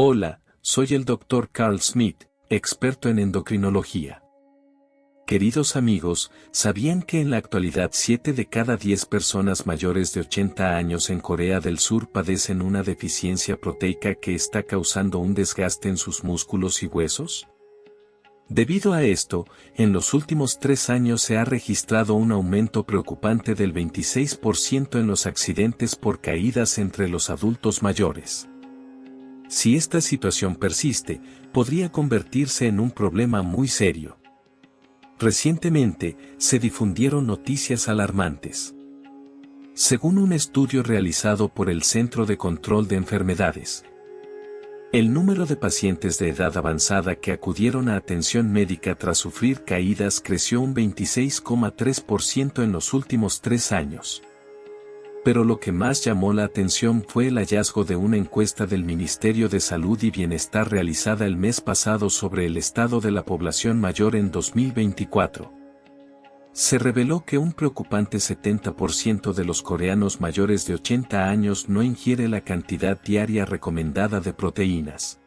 Hola, soy el Dr. Carl Smith, experto en endocrinología. Queridos amigos, ¿sabían que en la actualidad 7 de cada 10 personas mayores de 80 años en Corea del Sur padecen una deficiencia proteica que está causando un desgaste en sus músculos y huesos? Debido a esto, en los últimos 3 años se ha registrado un aumento preocupante del 26% en los accidentes por caídas entre los adultos mayores. Si esta situación persiste, podría convertirse en un problema muy serio. Recientemente, se difundieron noticias alarmantes. Según un estudio realizado por el Centro de Control de Enfermedades, el número de pacientes de edad avanzada que acudieron a atención médica tras sufrir caídas creció un 26,3% en los últimos 3 años. Pero lo que más llamó la atención fue el hallazgo de una encuesta del Ministerio de Salud y Bienestar realizada el mes pasado sobre el estado de la población mayor en 2024. Se reveló que un preocupante 70% de los coreanos mayores de 80 años no ingiere la cantidad diaria recomendada de proteínas.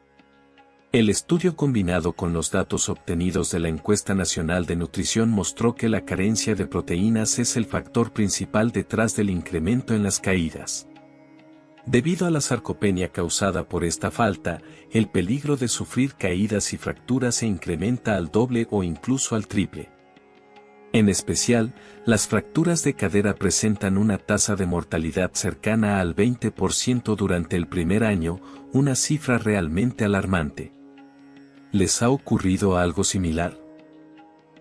El estudio combinado con los datos obtenidos de la Encuesta Nacional de Nutrición mostró que la carencia de proteínas es el factor principal detrás del incremento en las caídas. Debido a la sarcopenia causada por esta falta, el peligro de sufrir caídas y fracturas se incrementa al doble o incluso al triple. En especial, las fracturas de cadera presentan una tasa de mortalidad cercana al 20% durante el primer año, una cifra realmente alarmante. ¿Les ha ocurrido algo similar?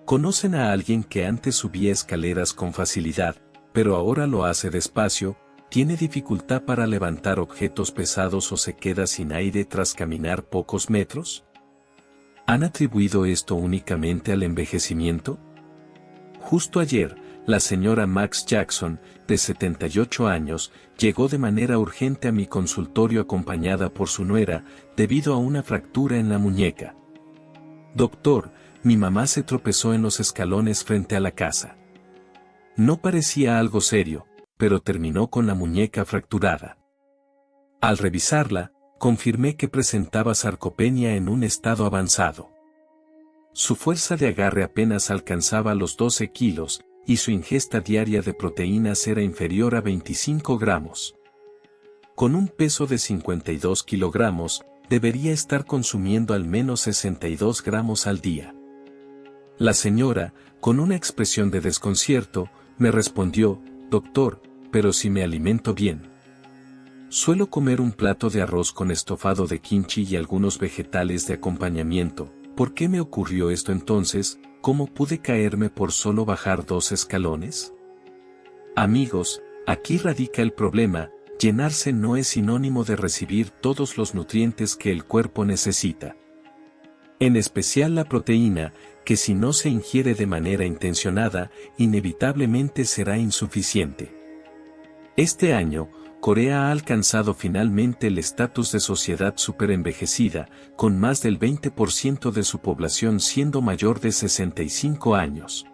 ¿Conocen a alguien que antes subía escaleras con facilidad, pero ahora lo hace despacio, tiene dificultad para levantar objetos pesados o se queda sin aire tras caminar pocos metros? ¿Han atribuido esto únicamente al envejecimiento? Justo ayer, la señora Max Jackson, de 78 años, llegó de manera urgente a mi consultorio acompañada por su nuera, debido a una fractura en la muñeca. Doctor, mi mamá se tropezó en los escalones frente a la casa. No parecía algo serio, pero terminó con la muñeca fracturada. Al revisarla, confirmé que presentaba sarcopenia en un estado avanzado. Su fuerza de agarre apenas alcanzaba los 12 kilos, y su ingesta diaria de proteínas era inferior a 25 gramos. Con un peso de 52 kilogramos, debería estar consumiendo al menos 62 gramos al día. La señora, con una expresión de desconcierto, me respondió, doctor, pero si me alimento bien. Suelo comer un plato de arroz con estofado de kimchi y algunos vegetales de acompañamiento. ¿Por qué me ocurrió esto entonces? ¿Cómo pude caerme por solo bajar 2 escalones? Amigos, aquí radica el problema. Llenarse no es sinónimo de recibir todos los nutrientes que el cuerpo necesita. En especial la proteína, que si no se ingiere de manera intencionada, inevitablemente será insuficiente. Este año, Corea ha alcanzado finalmente el estatus de sociedad superenvejecida, con más del 20% de su población siendo mayor de 65 años.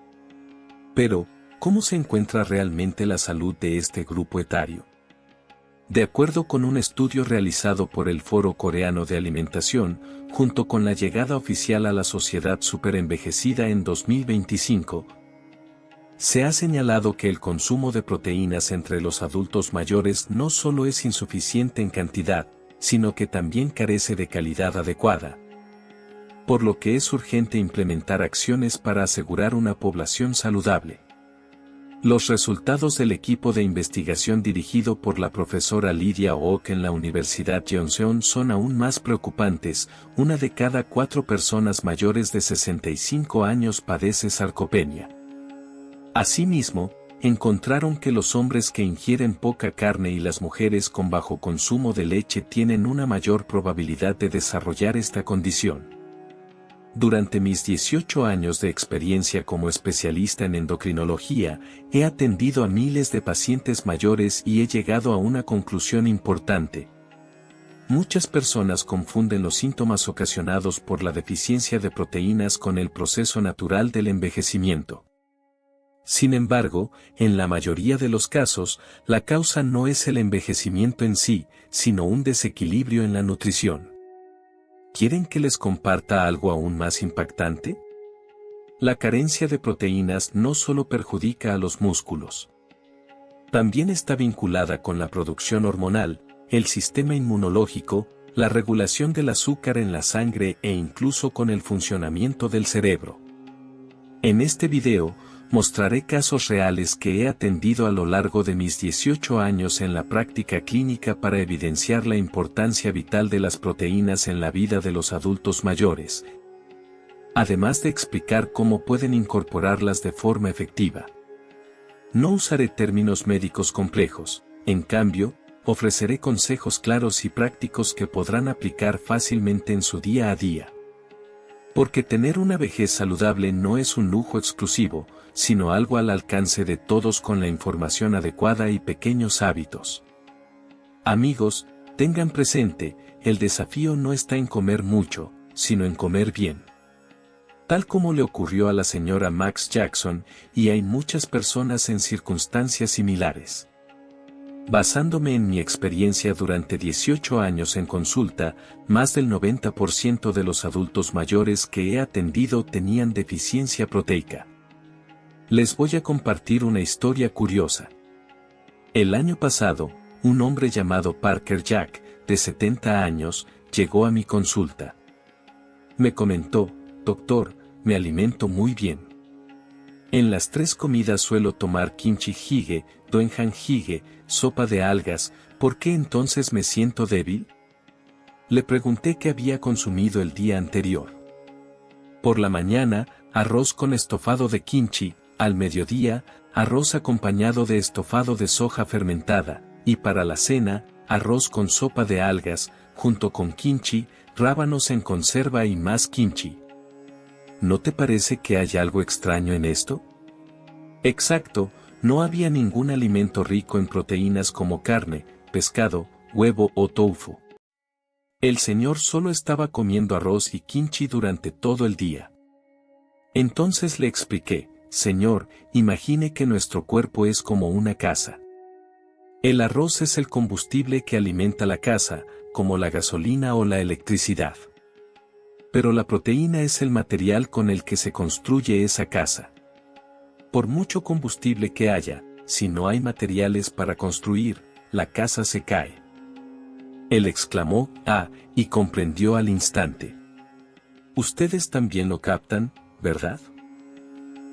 Pero, ¿cómo se encuentra realmente la salud de este grupo etario? De acuerdo con un estudio realizado por el Foro Coreano de Alimentación, junto con la llegada oficial a la sociedad superenvejecida en 2025, se ha señalado que el consumo de proteínas entre los adultos mayores no solo es insuficiente en cantidad, sino que también carece de calidad adecuada. Por lo que es urgente implementar acciones para asegurar una población saludable. Los resultados del equipo de investigación dirigido por la profesora Lydia Oak en la Universidad Jeonseon son aún más preocupantes. 1 de cada 4 personas mayores de 65 años padece sarcopenia. Asimismo, encontraron que los hombres que ingieren poca carne y las mujeres con bajo consumo de leche tienen una mayor probabilidad de desarrollar esta condición. Durante mis 18 años de experiencia como especialista en endocrinología, he atendido a miles de pacientes mayores y he llegado a una conclusión importante. Muchas personas confunden los síntomas ocasionados por la deficiencia de proteínas con el proceso natural del envejecimiento. Sin embargo, en la mayoría de los casos, la causa no es el envejecimiento en sí, sino un desequilibrio en la nutrición. ¿Quieren que les comparta algo aún más impactante? La carencia de proteínas no solo perjudica a los músculos. También está vinculada con la producción hormonal, el sistema inmunológico, la regulación del azúcar en la sangre e incluso con el funcionamiento del cerebro. En este video, mostraré casos reales que he atendido a lo largo de mis 18 años en la práctica clínica para evidenciar la importancia vital de las proteínas en la vida de los adultos mayores, además de explicar cómo pueden incorporarlas de forma efectiva. No usaré términos médicos complejos, en cambio, ofreceré consejos claros y prácticos que podrán aplicar fácilmente en su día a día. Porque tener una vejez saludable no es un lujo exclusivo, sino algo al alcance de todos con la información adecuada y pequeños hábitos. Amigos, tengan presente, el desafío no está en comer mucho, sino en comer bien. Tal como le ocurrió a la señora Max Jackson, y hay muchas personas en circunstancias similares. Basándome en mi experiencia durante 18 años en consulta, más del 90% de los adultos mayores que he atendido tenían deficiencia proteica. Les voy a compartir una historia curiosa. El año pasado, un hombre llamado Parker Jack, de 70 años, llegó a mi consulta. Me comentó: doctor, me alimento muy bien. En las 3 comidas suelo tomar kimchi jjigae, doenjang jjigae, sopa de algas. ¿Por qué entonces me siento débil? Le pregunté qué había consumido el día anterior. Por la mañana, arroz con estofado de kimchi, al mediodía, arroz acompañado de estofado de soja fermentada, y para la cena, arroz con sopa de algas, junto con kimchi, rábanos en conserva y más kimchi. ¿No te parece que hay algo extraño en esto? Exacto, no había ningún alimento rico en proteínas como carne, pescado, huevo o tofu. El señor solo estaba comiendo arroz y kimchi durante todo el día. Entonces le expliqué: señor, imagine que nuestro cuerpo es como una casa. El arroz es el combustible que alimenta la casa, como la gasolina o la electricidad. Pero la proteína es el material con el que se construye esa casa. Por mucho combustible que haya, si no hay materiales para construir, la casa se cae. Él exclamó: ah, y comprendió al instante. Ustedes también lo captan, ¿verdad?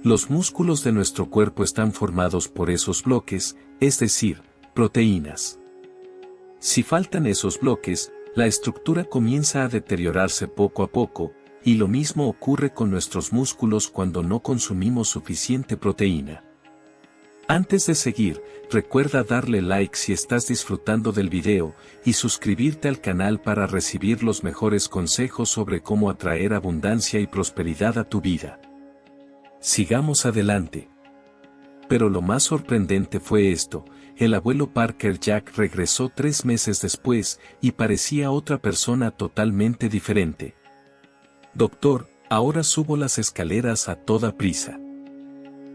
Los músculos de nuestro cuerpo están formados por esos bloques, es decir, proteínas. Si faltan esos bloques, la estructura comienza a deteriorarse poco a poco, y lo mismo ocurre con nuestros músculos cuando no consumimos suficiente proteína. Antes de seguir, recuerda darle like si estás disfrutando del video, y suscribirte al canal para recibir los mejores consejos sobre cómo atraer abundancia y prosperidad a tu vida. Sigamos adelante. Pero lo más sorprendente fue esto: el abuelo Parker Jack regresó 3 meses después, y parecía otra persona totalmente diferente. Doctor, ahora subo las escaleras a toda prisa.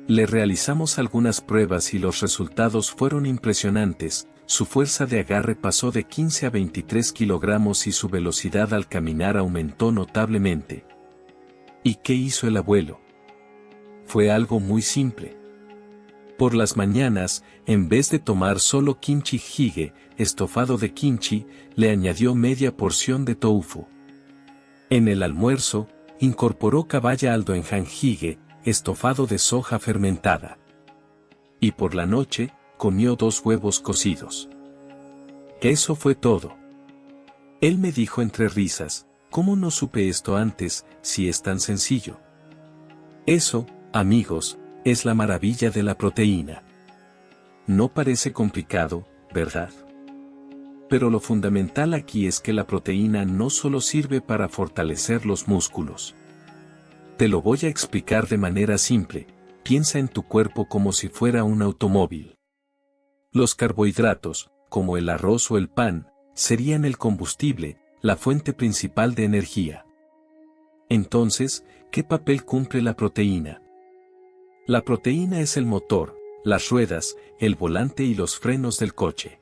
Le realizamos algunas pruebas y los resultados fueron impresionantes. Su fuerza de agarre pasó de 15 a 23 kilogramos y su velocidad al caminar aumentó notablemente. ¿Y qué hizo el abuelo? Fue algo muy simple. Por las mañanas, en vez de tomar solo kimchi jjigae, estofado de kimchi, le añadió media porción de tofu. En el almuerzo, incorporó caballa al doenjang jjigae, estofado de soja fermentada. Y por la noche, comió 2 huevos cocidos. Eso fue todo. Él me dijo entre risas: ¿cómo no supe esto antes, si es tan sencillo? Eso, amigos, es la maravilla de la proteína. No parece complicado, ¿verdad? Pero lo fundamental aquí es que la proteína no solo sirve para fortalecer los músculos. Te lo voy a explicar de manera simple. Piensa en tu cuerpo como si fuera un automóvil. Los carbohidratos, como el arroz o el pan, serían el combustible, la fuente principal de energía. Entonces, ¿qué papel cumple la proteína? La proteína es el motor, las ruedas, el volante y los frenos del coche.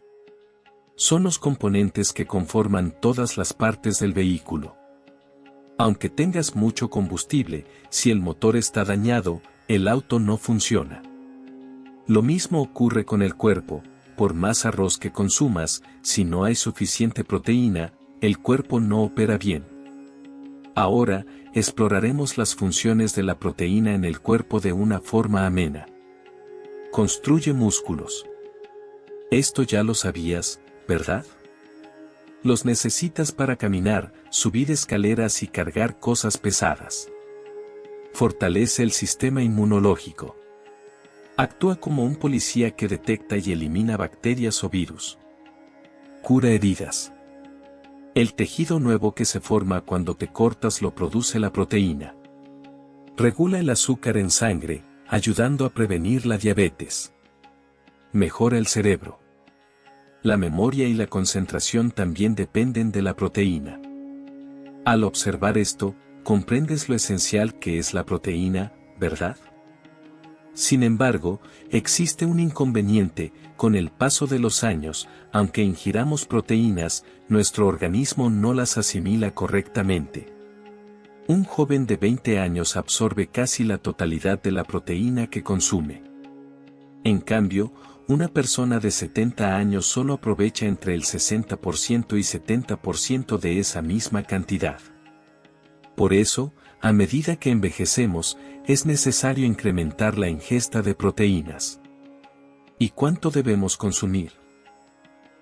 Son los componentes que conforman todas las partes del vehículo. Aunque tengas mucho combustible, si el motor está dañado, el auto no funciona. Lo mismo ocurre con el cuerpo, por más arroz que consumas, si no hay suficiente proteína, el cuerpo no opera bien. Ahora, exploraremos las funciones de la proteína en el cuerpo de una forma amena. Construye músculos. Esto ya lo sabías, ¿verdad? Los necesitas para caminar, subir escaleras y cargar cosas pesadas. Fortalece el sistema inmunológico. Actúa como un policía que detecta y elimina bacterias o virus. Cura heridas. El tejido nuevo que se forma cuando te cortas lo produce la proteína. Regula el azúcar en sangre, ayudando a prevenir la diabetes. Mejora el cerebro. La memoria y la concentración también dependen de la proteína. Al observar esto, comprendes lo esencial que es la proteína, ¿verdad? Sin embargo, existe un inconveniente: con el paso de los años, aunque ingiramos proteínas, nuestro organismo no las asimila correctamente. Un joven de 20 años absorbe casi la totalidad de la proteína que consume. En cambio, una persona de 70 años solo aprovecha entre el 60% y 70% de esa misma cantidad. Por eso, a medida que envejecemos, es necesario incrementar la ingesta de proteínas. ¿Y cuánto debemos consumir?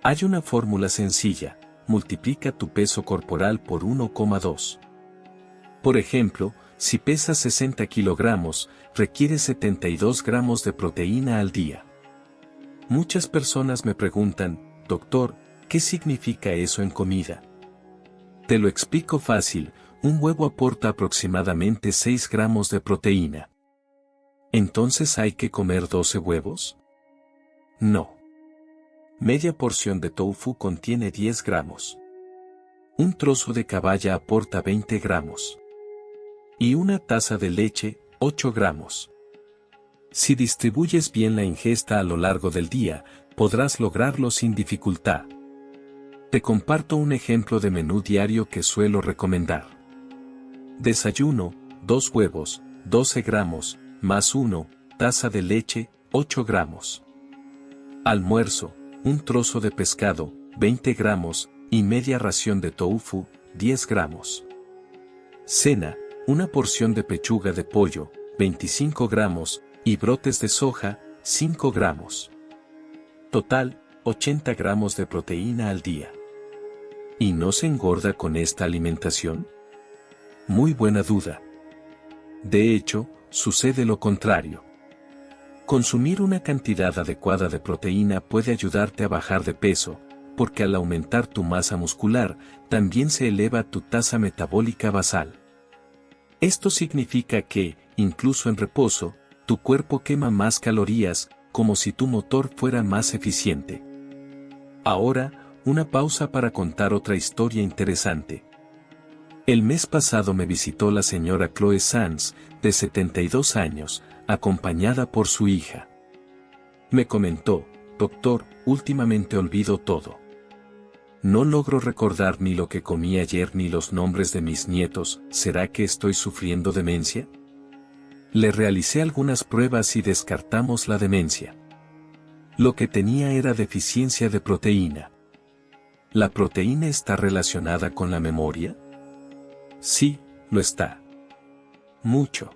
Hay una fórmula sencilla: multiplica tu peso corporal por 1,2. Por ejemplo, si pesas 60 kilogramos, requieres 72 gramos de proteína al día. Muchas personas me preguntan: doctor, ¿qué significa eso en comida? Te lo explico fácil: un huevo aporta aproximadamente 6 gramos de proteína. ¿Entonces hay que comer 12 huevos? No. Media porción de tofu contiene 10 gramos. Un trozo de caballa aporta 20 gramos. Y una taza de leche, 8 gramos. Si distribuyes bien la ingesta a lo largo del día, podrás lograrlo sin dificultad. Te comparto un ejemplo de menú diario que suelo recomendar. Desayuno: 2 huevos, 12 gramos, más 1 taza de leche, 8 gramos. Almuerzo: un trozo de pescado, 20 gramos, y media ración de tofu, 10 gramos. Cena: una porción de pechuga de pollo, 25 gramos, y brotes de soja, 5 gramos. Total, 80 gramos de proteína al día. ¿Y no se engorda con esta alimentación? Muy buena duda. De hecho, sucede lo contrario. Consumir una cantidad adecuada de proteína puede ayudarte a bajar de peso, porque al aumentar tu masa muscular, también se eleva tu tasa metabólica basal. Esto significa que, incluso en reposo, tu cuerpo quema más calorías, como si tu motor fuera más eficiente. Ahora, una pausa para contar otra historia interesante. El mes pasado me visitó la señora Chloe Sanz, de 72 años, acompañada por su hija. Me comentó: doctor, últimamente olvido todo. No logro recordar ni lo que comí ayer ni los nombres de mis nietos. ¿Será que estoy sufriendo demencia? Le realicé algunas pruebas y descartamos la demencia. Lo que tenía era deficiencia de proteína. ¿La proteína está relacionada con la memoria? Sí, lo está. Mucho.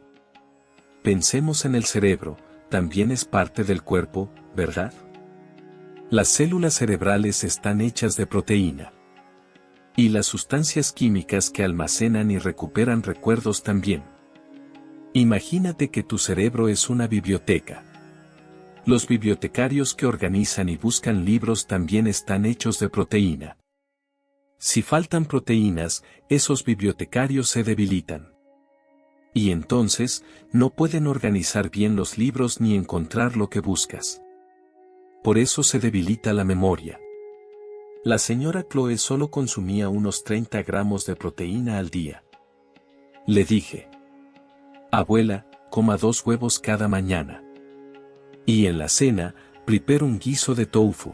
Pensemos en el cerebro: también es parte del cuerpo, ¿verdad? Las células cerebrales están hechas de proteína. Y las sustancias químicas que almacenan y recuperan recuerdos también. Imagínate que tu cerebro es una biblioteca. Los bibliotecarios que organizan y buscan libros también están hechos de proteína. Si faltan proteínas, esos bibliotecarios se debilitan. Y entonces, no pueden organizar bien los libros ni encontrar lo que buscas. Por eso se debilita la memoria. La señora Chloe solo consumía unos 30 gramos de proteína al día. Le dije: abuela, coma 2 huevos cada mañana. Y en la cena, prepara un guiso de tofu.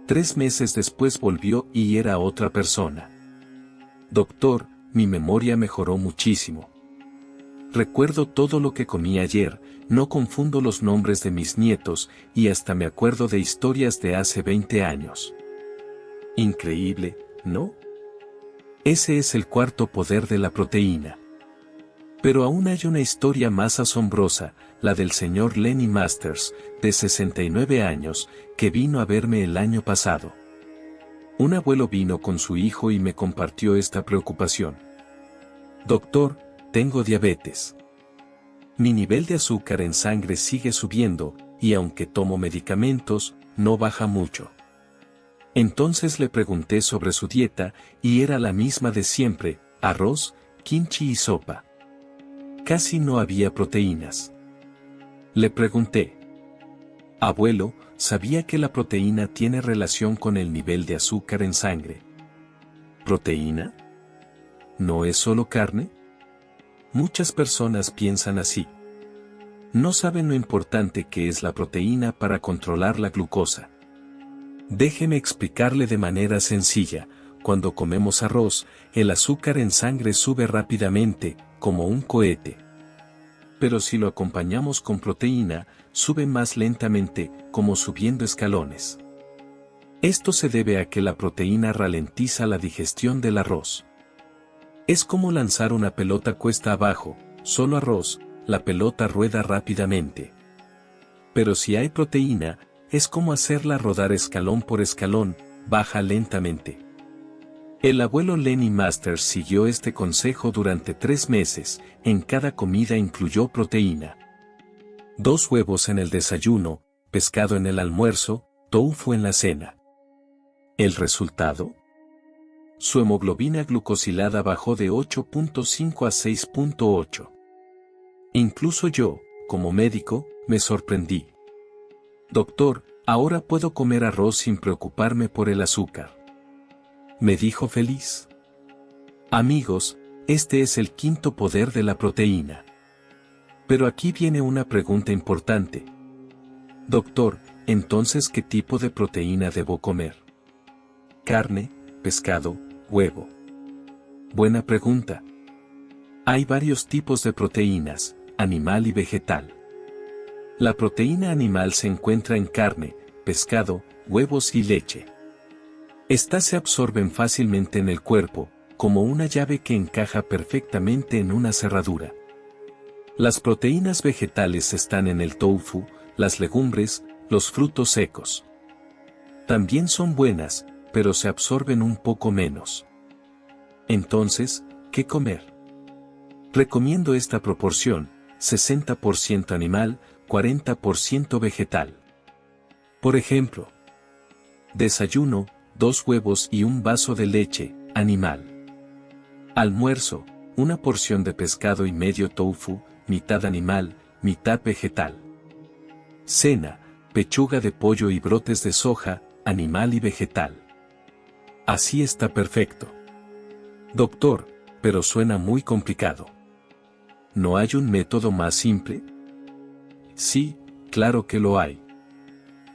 3 meses después volvió y era otra persona. Doctor, mi memoria mejoró muchísimo. Recuerdo todo lo que comí ayer, no confundo los nombres de mis nietos y hasta me acuerdo de historias de hace 20 años. Increíble, ¿no? Ese es el cuarto poder de la proteína. Pero aún hay una historia más asombrosa, la del señor Lenny Masters, de 69 años, que vino a verme el año pasado. Un abuelo vino con su hijo y me compartió esta preocupación. Doctor, tengo diabetes. Mi nivel de azúcar en sangre sigue subiendo, y aunque tomo medicamentos, no baja mucho. Entonces le pregunté sobre su dieta, y era la misma de siempre, arroz, kimchi y sopa. Casi no había proteínas. Le pregunté. Abuelo, ¿sabía que la proteína tiene relación con el nivel de azúcar en sangre? ¿Proteína? ¿No es solo carne? Muchas personas piensan así. No saben lo importante que es la proteína para controlar la glucosa. Déjeme explicarle de manera sencilla. Cuando comemos arroz, el azúcar en sangre sube rápidamente, como un cohete. Pero si lo acompañamos con proteína, sube más lentamente, como subiendo escalones. Esto se debe a que la proteína ralentiza la digestión del arroz. Es como lanzar una pelota cuesta abajo, solo arroz, la pelota rueda rápidamente. Pero si hay proteína, es como hacerla rodar escalón por escalón, baja lentamente. El abuelo Lenny Masters siguió este consejo durante 3 meses, en cada comida incluyó proteína. 2 huevos en el desayuno, pescado en el almuerzo, tofu en la cena. ¿El resultado? Su hemoglobina glucosilada bajó de 8.5 a 6.8. Incluso yo, como médico, me sorprendí. Doctor, ahora puedo comer arroz sin preocuparme por el azúcar. Me dijo feliz. Amigos, este es el quinto poder de la proteína. Pero aquí viene una pregunta importante. Doctor, entonces, ¿qué tipo de proteína debo comer? Carne, pescado, huevo. Buena pregunta. Hay varios tipos de proteínas, animal y vegetal. La proteína animal se encuentra en carne, pescado, huevos y leche. Estas se absorben fácilmente en el cuerpo, como una llave que encaja perfectamente en una cerradura. Las proteínas vegetales están en el tofu, las legumbres, los frutos secos. También son buenas, pero se absorben un poco menos. Entonces, ¿qué comer? Recomiendo esta proporción, 60% animal, 40% vegetal. Por ejemplo, desayuno, 2 huevos y un vaso de leche, animal. Almuerzo, una porción de pescado y medio tofu, mitad animal, mitad vegetal. Cena, pechuga de pollo y brotes de soja, animal y vegetal. Así está perfecto. Doctor, pero suena muy complicado. ¿No hay un método más simple? Sí, claro que lo hay.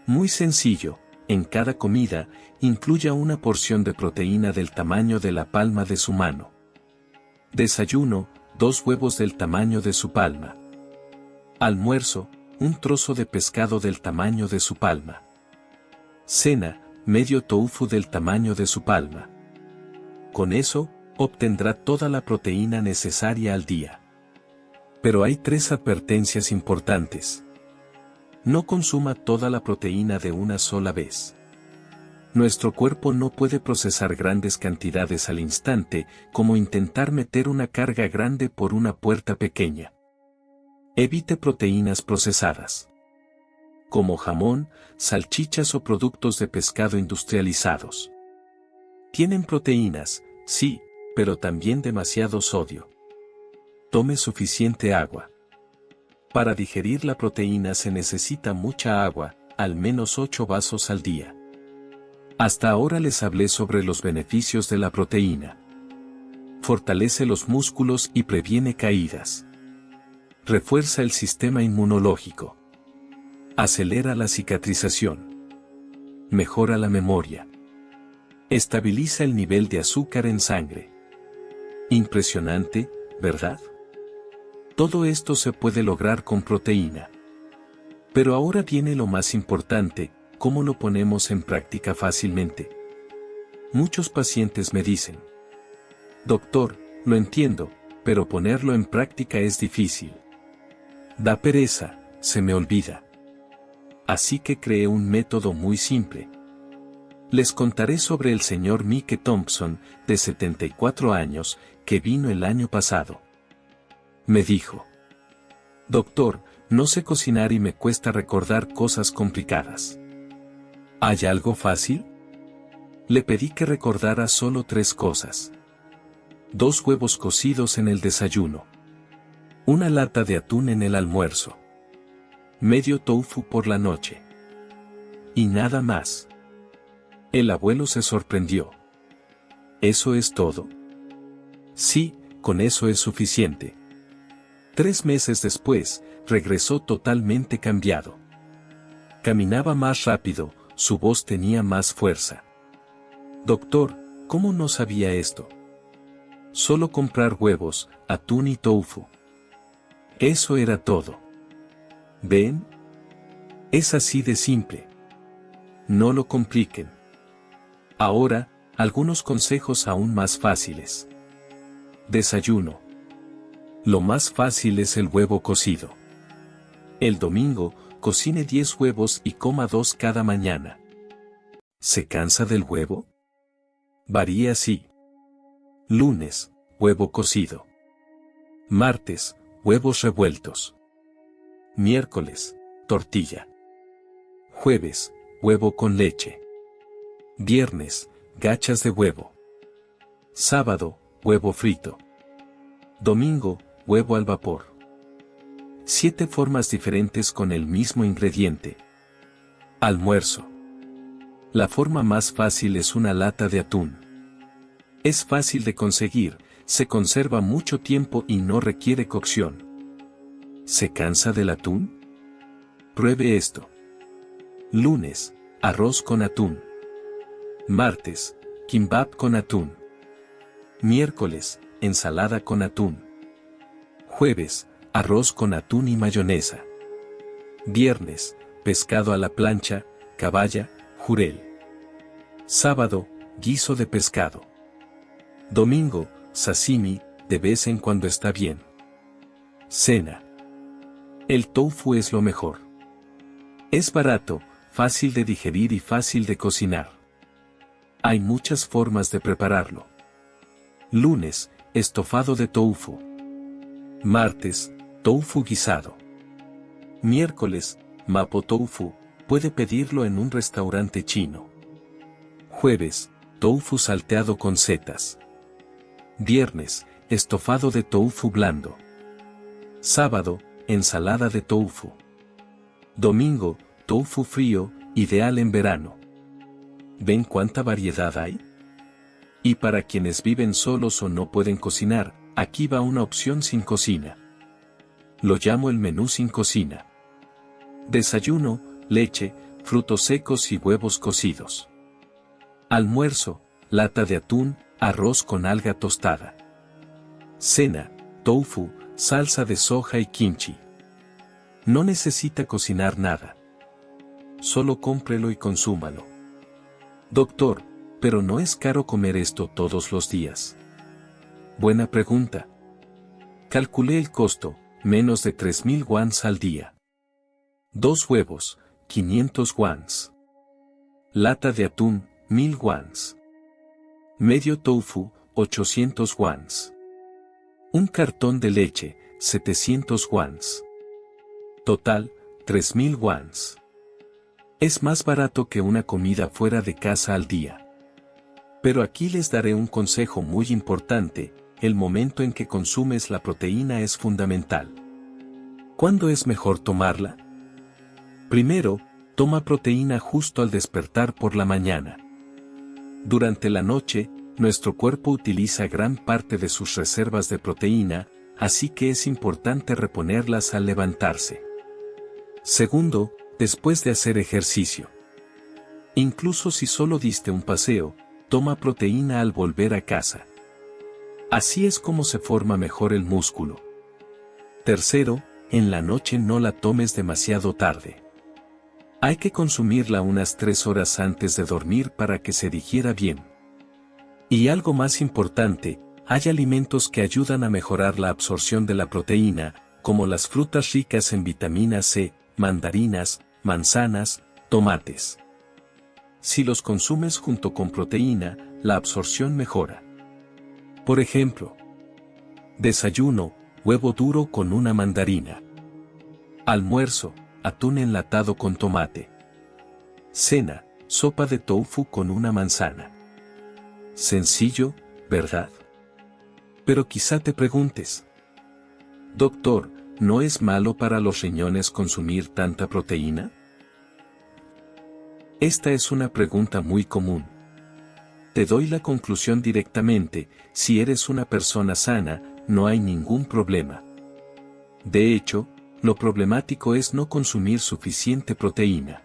Muy sencillo, en cada comida, incluya una porción de proteína del tamaño de la palma de su mano. Desayuno, 2 huevos del tamaño de su palma. Almuerzo, un trozo de pescado del tamaño de su palma. Cena, medio tofu del tamaño de su palma. Con eso, obtendrá toda la proteína necesaria al día. Pero hay 3 advertencias importantes. No consuma toda la proteína de una sola vez. Nuestro cuerpo no puede procesar grandes cantidades al instante, como intentar meter una carga grande por una puerta pequeña. Evite proteínas procesadas, como jamón, salchichas o productos de pescado industrializados. Tienen proteínas, sí, pero también demasiado sodio. Tome suficiente agua. Para digerir la proteína se necesita mucha agua, al menos 8 vasos al día. Hasta ahora les hablé sobre los beneficios de la proteína. Fortalece los músculos y previene caídas. Refuerza el sistema inmunológico. Acelera la cicatrización. Mejora la memoria. Estabiliza el nivel de azúcar en sangre. Impresionante, ¿verdad? Todo esto se puede lograr con proteína. Pero ahora viene lo más importante, ¿cómo lo ponemos en práctica fácilmente? Muchos pacientes me dicen: doctor, lo entiendo, pero ponerlo en práctica es difícil. Da pereza, se me olvida. Así que creé un método muy simple. Les contaré sobre el señor Mike Thompson, de 74 años, que vino el año pasado. Me dijo: doctor, no sé cocinar y me cuesta recordar cosas complicadas. ¿Hay algo fácil? Le pedí que recordara solo 3 cosas. 2 huevos cocidos en el desayuno. Una lata de atún en el almuerzo. Medio tofu por la noche. Y nada más. El abuelo se sorprendió. ¿Eso es todo? Sí, con eso es suficiente. 3 meses después, regresó totalmente cambiado. Caminaba más rápido, su voz tenía más fuerza. Doctor, ¿cómo no sabía esto? Solo comprar huevos, atún y tofu. Eso era todo. ¿Ven? Es así de simple. No lo compliquen. Ahora, algunos consejos aún más fáciles. Desayuno. Lo más fácil es el huevo cocido. El domingo, cocine 10 huevos y coma 2 cada mañana. ¿Se cansa del huevo? Varía así. Lunes, huevo cocido. Martes, huevos revueltos. Miércoles, tortilla. Jueves, huevo con leche. Viernes, gachas de huevo. Sábado, huevo frito. Domingo, huevo al vapor. 7 formas diferentes con el mismo ingrediente. Almuerzo. La forma más fácil es una lata de atún. Es fácil de conseguir, se conserva mucho tiempo y no requiere cocción. ¿Se cansa del atún? Pruebe esto. Lunes, arroz con atún. Martes, kimbap con atún. Miércoles, ensalada con atún. Jueves, arroz con atún y mayonesa. Viernes, pescado a la plancha, caballa, jurel. Sábado, guiso de pescado. Domingo, sashimi, de vez en cuando está bien. Cena. El tofu es lo mejor. Es barato, fácil de digerir y fácil de cocinar. Hay muchas formas de prepararlo. Lunes, estofado de tofu. Martes, tofu guisado. Miércoles, mapo tofu, puede pedirlo en un restaurante chino. Jueves, tofu salteado con setas. Viernes, estofado de tofu blando. Sábado, ensalada de tofu. Domingo, tofu frío, ideal en verano. ¿Ven cuánta variedad hay? Y para quienes viven solos o no pueden cocinar, aquí va una opción sin cocina. Lo llamo el menú sin cocina. Desayuno, leche, frutos secos y huevos cocidos. Almuerzo, lata de atún, arroz con alga tostada. Cena, tofu, salsa de soja y kimchi. No necesita cocinar nada. Solo cómprelo y consúmalo. Doctor, pero ¿no es caro comer esto todos los días? Buena pregunta. Calculé el costo, menos de 3.000 wons al día. 2 huevos, 500 wons. Lata de atún, 1.000 wons. Medio tofu, 800 wons. Un cartón de leche, 700 wons. Total, 3.000 wons. Es más barato que una comida fuera de casa al día. Pero aquí les daré un consejo muy importante: el momento en que consumes la proteína es fundamental. ¿Cuándo es mejor tomarla? Primero, toma proteína justo al despertar por la mañana. Durante la noche, nuestro cuerpo utiliza gran parte de sus reservas de proteína, así que es importante reponerlas al levantarse. Segundo, después de hacer ejercicio. Incluso si solo diste un paseo, toma proteína al volver a casa. Así es como se forma mejor el músculo. Tercero, en la noche no la tomes demasiado tarde. Hay que consumirla unas 3 horas antes de dormir para que se digiera bien. Y algo más importante, hay alimentos que ayudan a mejorar la absorción de la proteína, como las frutas ricas en vitamina C, mandarinas, manzanas, tomates. Si los consumes junto con proteína, la absorción mejora. Por ejemplo, desayuno, huevo duro con una mandarina. Almuerzo, atún enlatado con tomate. Cena, sopa de tofu con una manzana. Sencillo, ¿verdad? Pero quizá te preguntes: doctor, ¿no es malo para los riñones consumir tanta proteína? Esta es una pregunta muy común. Te doy la conclusión directamente: si eres una persona sana, no hay ningún problema. De hecho, lo problemático es no consumir suficiente proteína.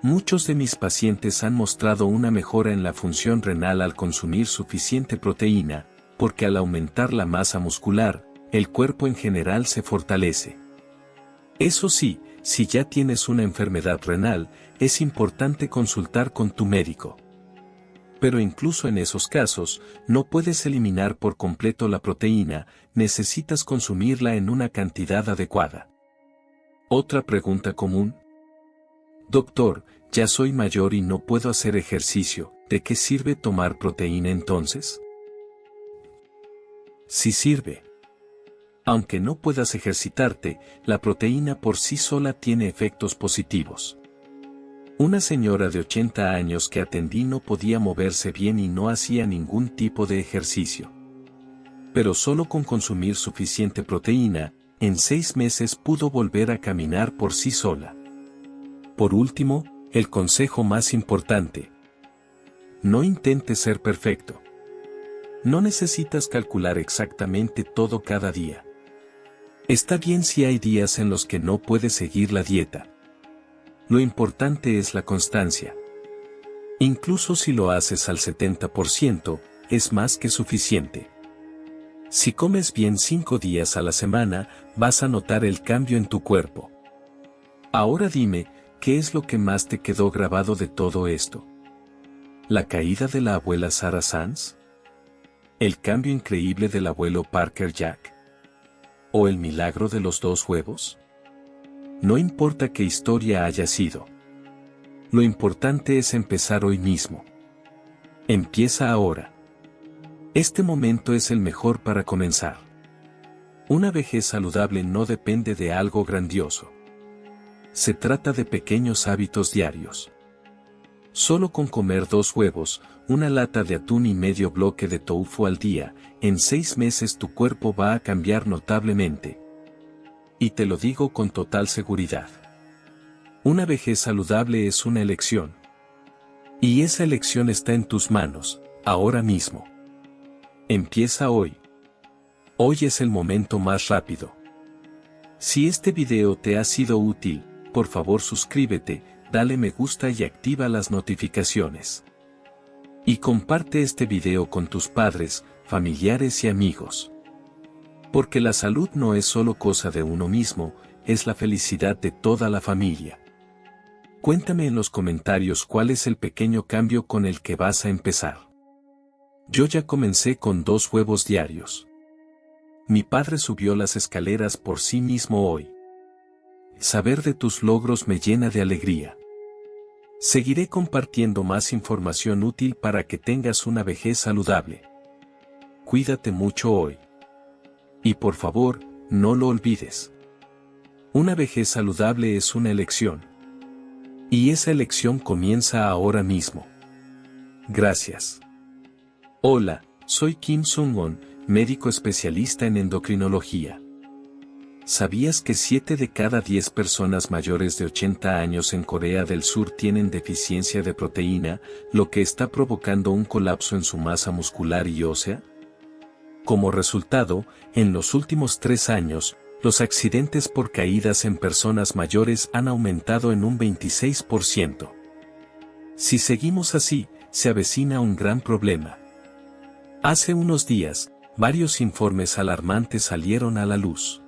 Muchos de mis pacientes han mostrado una mejora en la función renal al consumir suficiente proteína, porque al aumentar la masa muscular, el cuerpo en general se fortalece. Eso sí, si ya tienes una enfermedad renal, es importante consultar con tu médico. Pero incluso en esos casos, no puedes eliminar por completo la proteína, necesitas consumirla en una cantidad adecuada. Otra pregunta común: doctor, ya soy mayor y no puedo hacer ejercicio, ¿de qué sirve tomar proteína entonces? Sí sirve. Aunque no puedas ejercitarte, la proteína por sí sola tiene efectos positivos. Una señora de 80 años que atendí no podía moverse bien y no hacía ningún tipo de ejercicio. Pero solo con consumir suficiente proteína, en 6 meses pudo volver a caminar por sí sola. Por último, el consejo más importante: no intentes ser perfecto. No necesitas calcular exactamente todo cada día. Está bien si hay días en los que no puedes seguir la dieta. Lo importante es la constancia. Incluso si lo haces al 70%, es más que suficiente. Si comes bien 5 días a la semana, vas a notar el cambio en tu cuerpo. Ahora dime, ¿qué es lo que más te quedó grabado de todo esto? ¿La caída de la abuela Sarah Sands? ¿El cambio increíble del abuelo Parker Jack? ¿O el milagro de los 2 huevos? No importa qué historia haya sido. Lo importante es empezar hoy mismo. Empieza ahora. Este momento es el mejor para comenzar. Una vejez saludable no depende de algo grandioso. Se trata de pequeños hábitos diarios. Solo con comer 2 huevos, una lata de atún y medio bloque de tofu al día, en 6 meses tu cuerpo va a cambiar notablemente. Y te lo digo con total seguridad. Una vejez saludable es una elección. Y esa elección está en tus manos, ahora mismo. Empieza hoy. Hoy es el momento más rápido. Si este video te ha sido útil, por favor suscríbete, dale me gusta y activa las notificaciones. Y comparte este video con tus padres, familiares y amigos. Porque la salud no es solo cosa de uno mismo, es la felicidad de toda la familia. Cuéntame en los comentarios cuál es el pequeño cambio con el que vas a empezar. Yo ya comencé con 2 huevos diarios. Mi padre subió las escaleras por sí mismo hoy. Saber de tus logros me llena de alegría. Seguiré compartiendo más información útil para que tengas una vejez saludable. Cuídate mucho hoy. Y por favor, no lo olvides. Una vejez saludable es una elección. Y esa elección comienza ahora mismo. Gracias. Hola, soy Kim Sung-won, médico especialista en endocrinología. ¿Sabías que 7 de cada 10 personas mayores de 80 años en Corea del Sur tienen deficiencia de proteína, lo que está provocando un colapso en su masa muscular y ósea? Como resultado, en los últimos 3 años, los accidentes por caídas en personas mayores han aumentado en un 26%. Si seguimos así, se avecina un gran problema. Hace unos días, varios informes alarmantes salieron a la luz.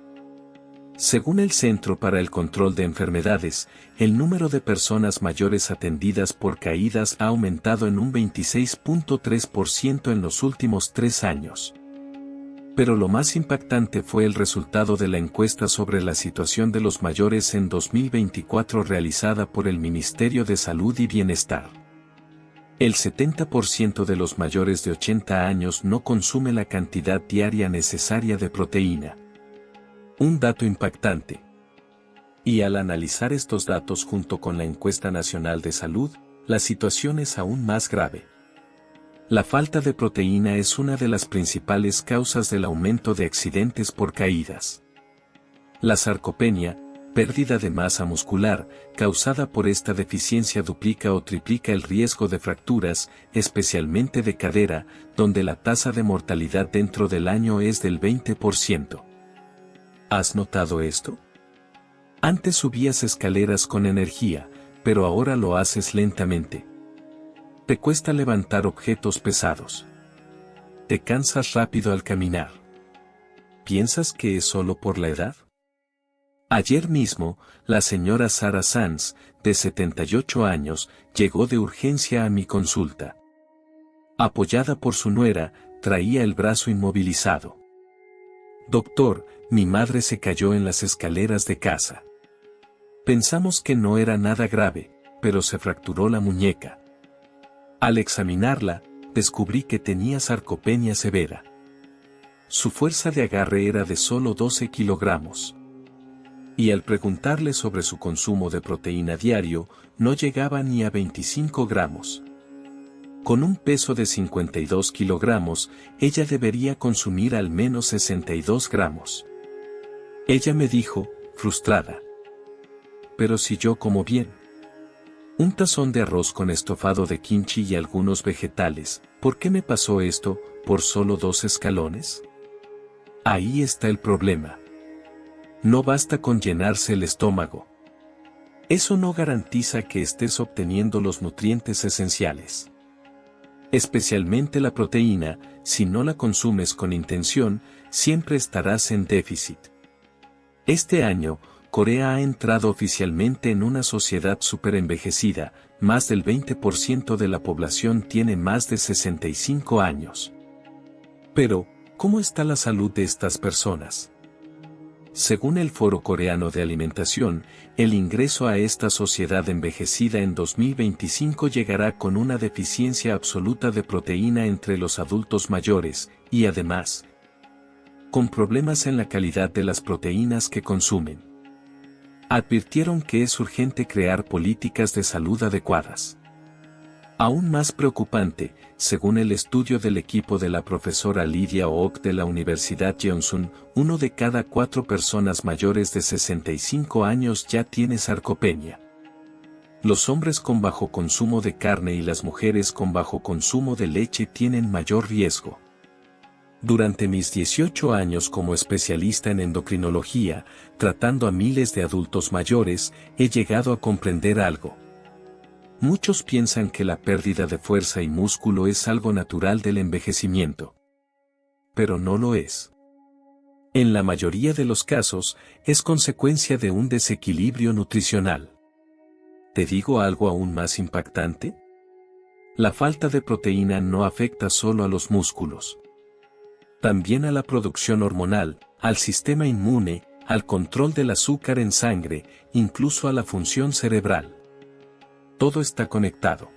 Según el Centro para el Control de Enfermedades, el número de personas mayores atendidas por caídas ha aumentado en un 26.3% en los últimos 3 años. Pero lo más impactante fue el resultado de la encuesta sobre la situación de los mayores en 2024 realizada por el Ministerio de Salud y Bienestar. El 70% de los mayores de 80 años no consume la cantidad diaria necesaria de proteína. Un dato impactante. Y al analizar estos datos junto con la Encuesta Nacional de Salud, la situación es aún más grave. La falta de proteína es una de las principales causas del aumento de accidentes por caídas. La sarcopenia, pérdida de masa muscular, causada por esta deficiencia duplica o triplica el riesgo de fracturas, especialmente de cadera, donde la tasa de mortalidad dentro del año es del 20%. ¿Has notado esto? Antes subías escaleras con energía, pero ahora lo haces lentamente. Te cuesta levantar objetos pesados. Te cansas rápido al caminar. ¿Piensas que es solo por la edad? Ayer mismo, la señora Sara Sanz, de 78 años, llegó de urgencia a mi consulta. Apoyada por su nuera, traía el brazo inmovilizado. Doctor, mi madre se cayó en las escaleras de casa. Pensamos que no era nada grave, pero se fracturó la muñeca. Al examinarla, descubrí que tenía sarcopenia severa. Su fuerza de agarre era de solo 12 kilogramos. Y al preguntarle sobre su consumo de proteína diario, no llegaba ni a 25 gramos. Con un peso de 52 kilogramos, ella debería consumir al menos 62 gramos. Ella me dijo, frustrada. Pero si yo como bien. Un tazón de arroz con estofado de kimchi y algunos vegetales, ¿por qué me pasó esto, por solo 2 escalones? Ahí está el problema. No basta con llenarse el estómago. Eso no garantiza que estés obteniendo los nutrientes esenciales. Especialmente la proteína, si no la consumes con intención, siempre estarás en déficit. Este año, Corea ha entrado oficialmente en una sociedad superenvejecida, más del 20% de la población tiene más de 65 años. Pero, ¿cómo está la salud de estas personas? Según el Foro Coreano de Alimentación, el ingreso a esta sociedad envejecida en 2025 llegará con una deficiencia absoluta de proteína entre los adultos mayores, y además, con problemas en la calidad de las proteínas que consumen. Advirtieron que es urgente crear políticas de salud adecuadas. Aún más preocupante, según el estudio del equipo de la profesora Lydia Oak de la Universidad Johnson, 1 de cada 4 personas mayores de 65 años ya tiene sarcopenia. Los hombres con bajo consumo de carne y las mujeres con bajo consumo de leche tienen mayor riesgo. Durante mis 18 años como especialista en endocrinología, tratando a miles de adultos mayores, he llegado a comprender algo. Muchos piensan que la pérdida de fuerza y músculo es algo natural del envejecimiento. Pero no lo es. En la mayoría de los casos, es consecuencia de un desequilibrio nutricional. ¿Te digo algo aún más impactante? La falta de proteína no afecta solo a los músculos. También a la producción hormonal, al sistema inmune, al control del azúcar en sangre, incluso a la función cerebral. Todo está conectado.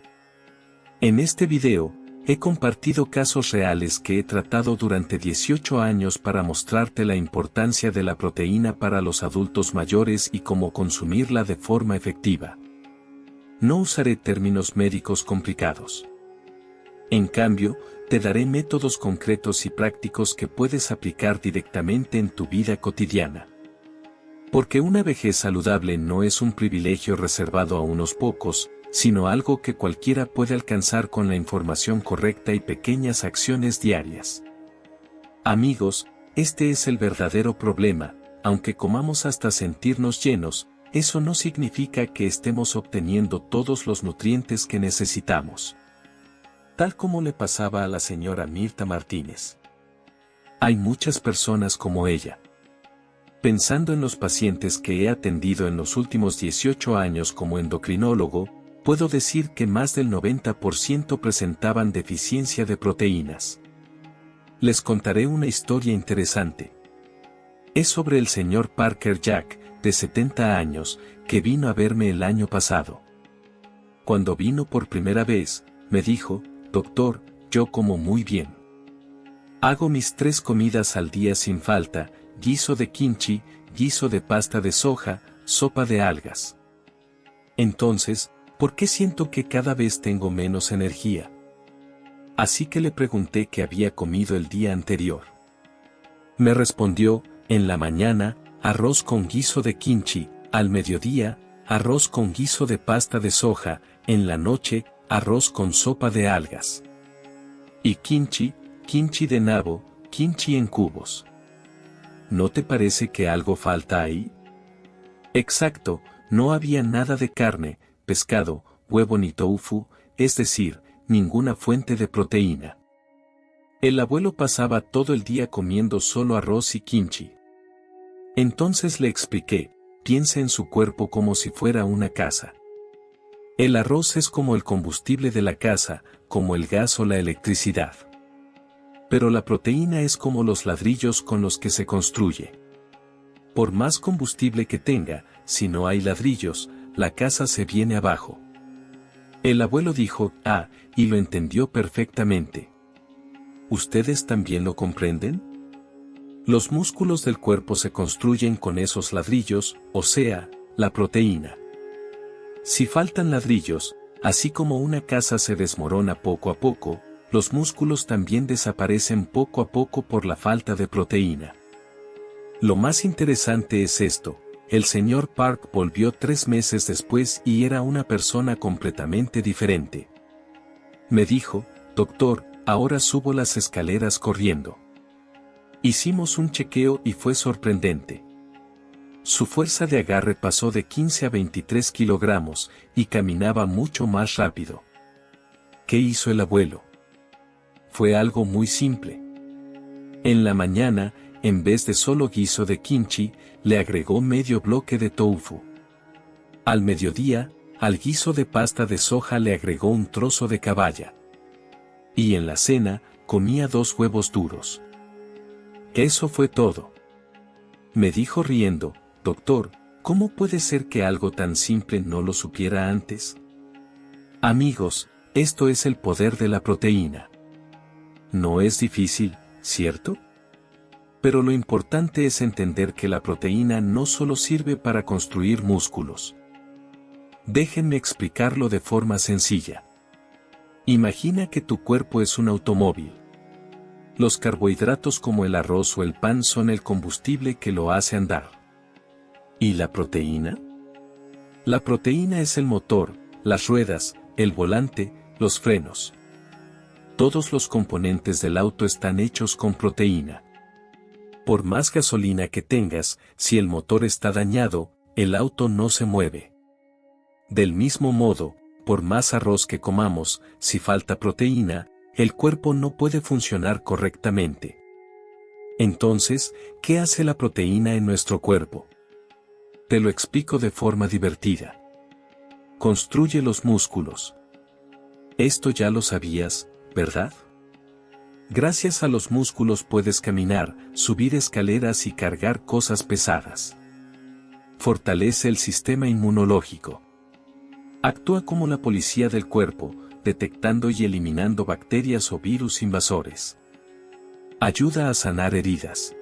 En este video, he compartido casos reales que he tratado durante 18 años para mostrarte la importancia de la proteína para los adultos mayores y cómo consumirla de forma efectiva. No usaré términos médicos complicados. En cambio, te daré métodos concretos y prácticos que puedes aplicar directamente en tu vida cotidiana. Porque una vejez saludable no es un privilegio reservado a unos pocos, sino algo que cualquiera puede alcanzar con la información correcta y pequeñas acciones diarias. Amigos, este es el verdadero problema, aunque comamos hasta sentirnos llenos, eso no significa que estemos obteniendo todos los nutrientes que necesitamos. Tal como le pasaba a la señora Mirta Martínez. Hay muchas personas como ella. Pensando en los pacientes que he atendido en los últimos 18 años como endocrinólogo, puedo decir que más del 90% presentaban deficiencia de proteínas. Les contaré una historia interesante. Es sobre el señor Parker Jack, de 70 años, que vino a verme el año pasado. Cuando vino por primera vez, me dijo: doctor, yo como muy bien. Hago mis 3 comidas al día sin falta: guiso de kimchi, guiso de pasta de soja, sopa de algas. Entonces, ¿por qué siento que cada vez tengo menos energía? Así que le pregunté qué había comido el día anterior. Me respondió: en la mañana, arroz con guiso de kimchi; al mediodía, arroz con guiso de pasta de soja; en la noche, arroz con sopa de algas. Y kimchi, kimchi de nabo, kimchi en cubos. ¿No te parece que algo falta ahí? Exacto, no había nada de carne, pescado, huevo ni tofu, es decir, ninguna fuente de proteína. El abuelo pasaba todo el día comiendo solo arroz y kimchi. Entonces le expliqué: piensa en su cuerpo como si fuera una casa. El arroz es como el combustible de la casa, como el gas o la electricidad. Pero la proteína es como los ladrillos con los que se construye. Por más combustible que tenga, si no hay ladrillos, la casa se viene abajo. El abuelo dijo: ah, y lo entendió perfectamente. ¿Ustedes también lo comprenden? Los músculos del cuerpo se construyen con esos ladrillos, o sea, la proteína. Si faltan ladrillos, así como una casa se desmorona poco a poco, los músculos también desaparecen poco a poco por la falta de proteína. Lo más interesante es esto: el señor Park volvió 3 meses después y era una persona completamente diferente. Me dijo: doctor, ahora subo las escaleras corriendo. Hicimos un chequeo y fue sorprendente. Su fuerza de agarre pasó de 15 a 23 kilogramos, y caminaba mucho más rápido. ¿Qué hizo el abuelo? Fue algo muy simple. En la mañana, en vez de solo guiso de kimchi, le agregó medio bloque de tofu. Al mediodía, al guiso de pasta de soja le agregó un trozo de caballa. Y en la cena, comía 2 huevos duros. Eso fue todo. Me dijo riendo: doctor, ¿cómo puede ser que algo tan simple no lo supiera antes? Amigos, esto es el poder de la proteína. No es difícil, ¿cierto? Pero lo importante es entender que la proteína no solo sirve para construir músculos. Déjenme explicarlo de forma sencilla. Imagina que tu cuerpo es un automóvil. Los carbohidratos como el arroz o el pan son el combustible que lo hace andar. ¿Y la proteína? La proteína es el motor, las ruedas, el volante, los frenos. Todos los componentes del auto están hechos con proteína. Por más gasolina que tengas, si el motor está dañado, el auto no se mueve. Del mismo modo, por más arroz que comamos, si falta proteína, el cuerpo no puede funcionar correctamente. Entonces, ¿qué hace la proteína en nuestro cuerpo? Te lo explico de forma divertida. Construye los músculos. Esto ya lo sabías, ¿verdad? Gracias a los músculos puedes caminar, subir escaleras y cargar cosas pesadas. Fortalece el sistema inmunológico. Actúa como la policía del cuerpo, detectando y eliminando bacterias o virus invasores. Ayuda a sanar heridas.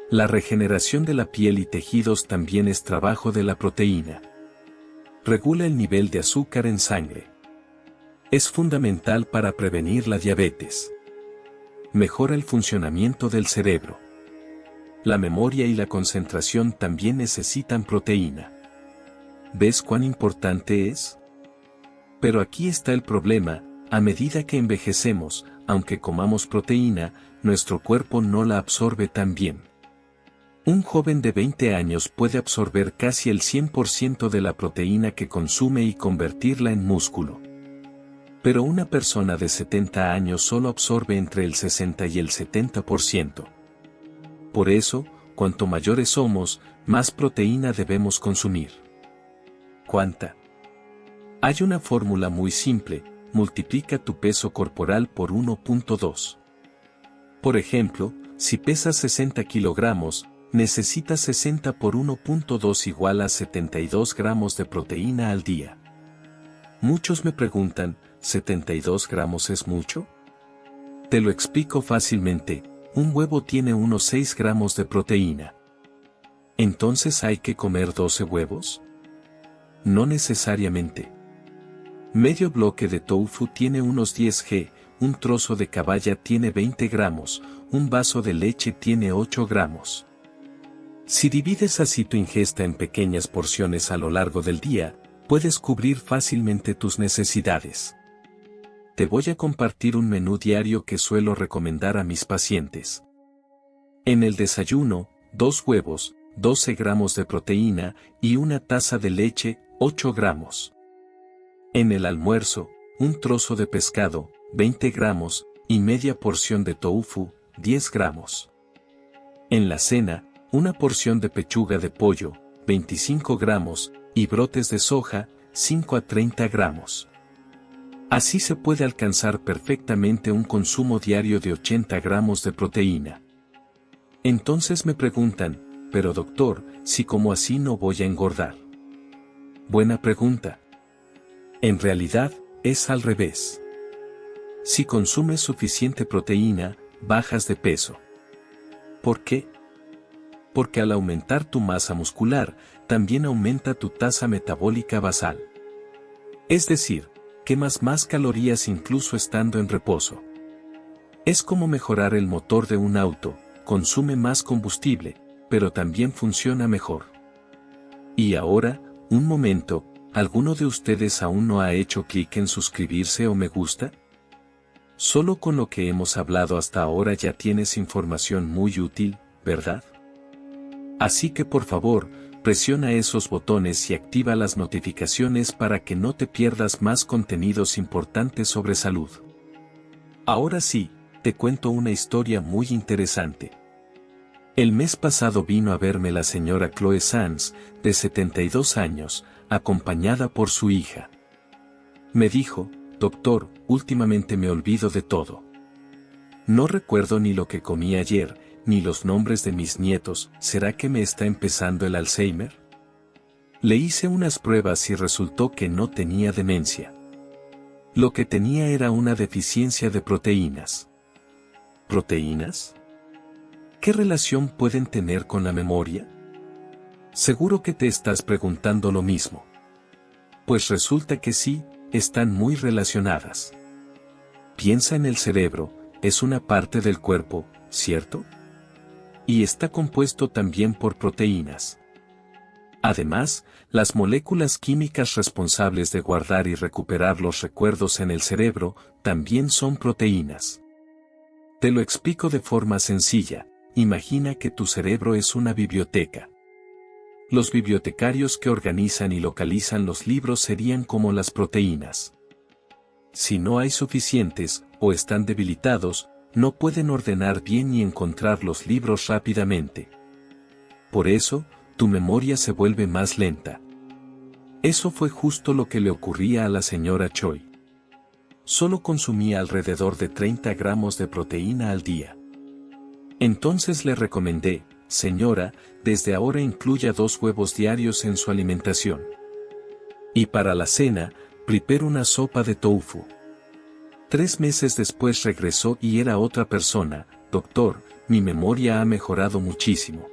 La regeneración de la piel y tejidos también es trabajo de la proteína. Regula el nivel de azúcar en sangre. Es fundamental para prevenir la diabetes. Mejora el funcionamiento del cerebro. La memoria y la concentración también necesitan proteína. ¿Ves cuán importante es? Pero aquí está el problema: a medida que envejecemos, aunque comamos proteína, nuestro cuerpo no la absorbe tan bien. Un joven de 20 años puede absorber casi el 100% de la proteína que consume y convertirla en músculo. Pero una persona de 70 años solo absorbe entre el 60 y el 70%. Por eso, cuanto mayores somos, más proteína debemos consumir. ¿Cuánta? Hay una fórmula muy simple: multiplica tu peso corporal por 1.2. Por ejemplo, si pesas 60 kilogramos, necesitas 60 por 1.2 igual a 72 gramos de proteína al día. Muchos me preguntan, ¿72 gramos es mucho? Te lo explico fácilmente: un huevo tiene unos 6 gramos de proteína. ¿Entonces hay que comer 12 huevos? No necesariamente. Medio bloque de tofu tiene unos 10 g, un trozo de caballa tiene 20 gramos, un vaso de leche tiene 8 gramos. Si divides así tu ingesta en pequeñas porciones a lo largo del día, puedes cubrir fácilmente tus necesidades. Te voy a compartir un menú diario que suelo recomendar a mis pacientes. En el desayuno, 2 huevos, 12 gramos de proteína, y una taza de leche, 8 gramos. En el almuerzo, un trozo de pescado, 20 gramos, y media porción de tofu, 10 gramos. En la cena, una porción de pechuga de pollo, 25 gramos, y brotes de soja, 5 a 30 gramos. Así se puede alcanzar perfectamente un consumo diario de 80 gramos de proteína. Entonces me preguntan, pero doctor, si como así no voy a engordar. Buena pregunta. En realidad, es al revés. Si consumes suficiente proteína, bajas de peso. ¿Por qué? Porque al aumentar tu masa muscular, también aumenta tu tasa metabólica basal. Es decir, quemas más calorías incluso estando en reposo. Es como mejorar el motor de un auto: consume más combustible, pero también funciona mejor. Y ahora, un momento, ¿alguno de ustedes aún no ha hecho clic en suscribirse o me gusta? Solo con lo que hemos hablado hasta ahora ya tienes información muy útil, ¿verdad? Así que por favor, presiona esos botones y activa las notificaciones para que no te pierdas más contenidos importantes sobre salud. Ahora sí, te cuento una historia muy interesante. El mes pasado vino a verme la señora Chloe Sands, de 72 años, acompañada por su hija. Me dijo: doctor, últimamente me olvido de todo. No recuerdo ni lo que comí ayer, ni los nombres de mis nietos. ¿Será que me está empezando el Alzheimer? Le hice unas pruebas y resultó que no tenía demencia. Lo que tenía era una deficiencia de proteínas. ¿Proteínas? ¿Qué relación pueden tener con la memoria? Seguro que te estás preguntando lo mismo. Pues resulta que sí, están muy relacionadas. Piensa en el cerebro, es una parte del cuerpo, ¿cierto? Y está compuesto también por proteínas. Además, las moléculas químicas responsables de guardar y recuperar los recuerdos en el cerebro también son proteínas. Te lo explico de forma sencilla: imagina que tu cerebro es una biblioteca. Los bibliotecarios que organizan y localizan los libros serían como las proteínas. Si no hay suficientes, o están debilitados, no pueden ordenar bien ni encontrar los libros rápidamente. Por eso, tu memoria se vuelve más lenta. Eso fue justo lo que le ocurría a la señora Choi. Solo consumía alrededor de 30 gramos de proteína al día. Entonces le recomendé: señora, desde ahora incluya 2 huevos diarios en su alimentación. Y para la cena, prepare una sopa de tofu. 3 meses después regresó y era otra persona: doctor, mi memoria ha mejorado muchísimo.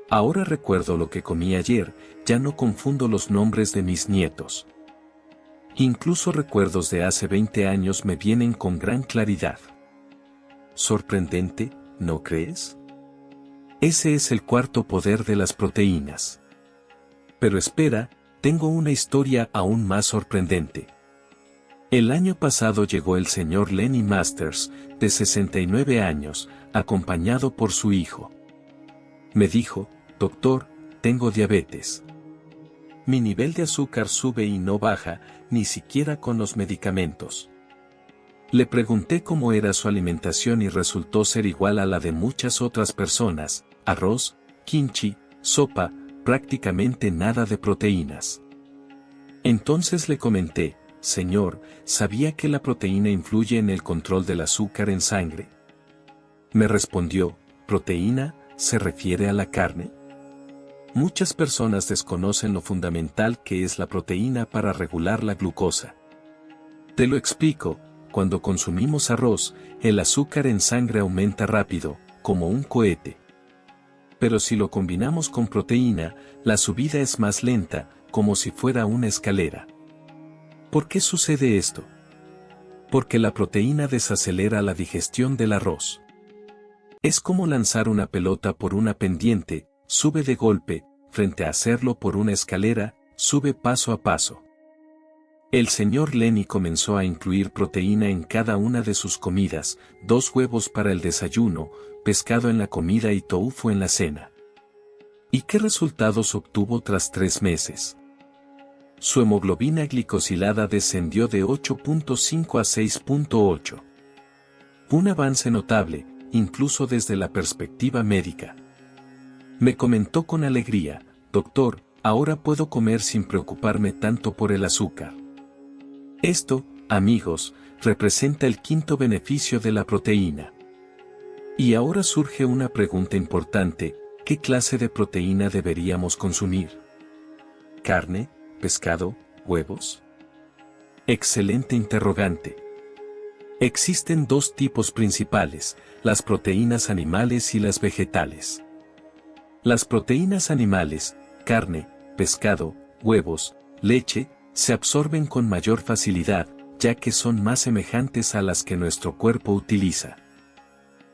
Ahora recuerdo lo que comí ayer, ya no confundo los nombres de mis nietos. Incluso recuerdos de hace 20 años me vienen con gran claridad. Sorprendente, ¿no crees? Ese es el cuarto poder de las proteínas. Pero espera, tengo una historia aún más sorprendente. El año pasado llegó el señor Lenny Masters, de 69 años, acompañado por su hijo. Me dijo: doctor, tengo diabetes. Mi nivel de azúcar sube y no baja, ni siquiera con los medicamentos. Le pregunté cómo era su alimentación y resultó ser igual a la de muchas otras personas: arroz, kimchi, sopa, prácticamente nada de proteínas. Entonces le comenté: señor, ¿sabía que la proteína influye en el control del azúcar en sangre? Me respondió: ¿proteína se refiere a la carne? Muchas personas desconocen lo fundamental que es la proteína para regular la glucosa. Te lo explico: cuando consumimos arroz, el azúcar en sangre aumenta rápido, como un cohete. Pero si lo combinamos con proteína, la subida es más lenta, como si fuera una escalera. ¿Por qué sucede esto? Porque la proteína desacelera la digestión del arroz. Es como lanzar una pelota por una pendiente: sube de golpe, frente a hacerlo por una escalera, sube paso a paso. El señor Lenny comenzó a incluir proteína en cada una de sus comidas: 2 huevos para el desayuno, pescado en la comida y tofu en la cena. ¿Y qué resultados obtuvo tras 3 meses? Su hemoglobina glicosilada descendió de 8.5 a 6.8. Un avance notable, incluso desde la perspectiva médica. Me comentó con alegría: doctor, ahora puedo comer sin preocuparme tanto por el azúcar. Esto, amigos, representa el 5º beneficio de la proteína. Y ahora surge una pregunta importante: ¿qué clase de proteína deberíamos consumir? ¿Carne, pescado, huevos? Excelente interrogante. Existen 2 tipos principales: las proteínas animales y las vegetales. Las proteínas animales, carne, pescado, huevos, leche, se absorben con mayor facilidad, ya que son más semejantes a las que nuestro cuerpo utiliza.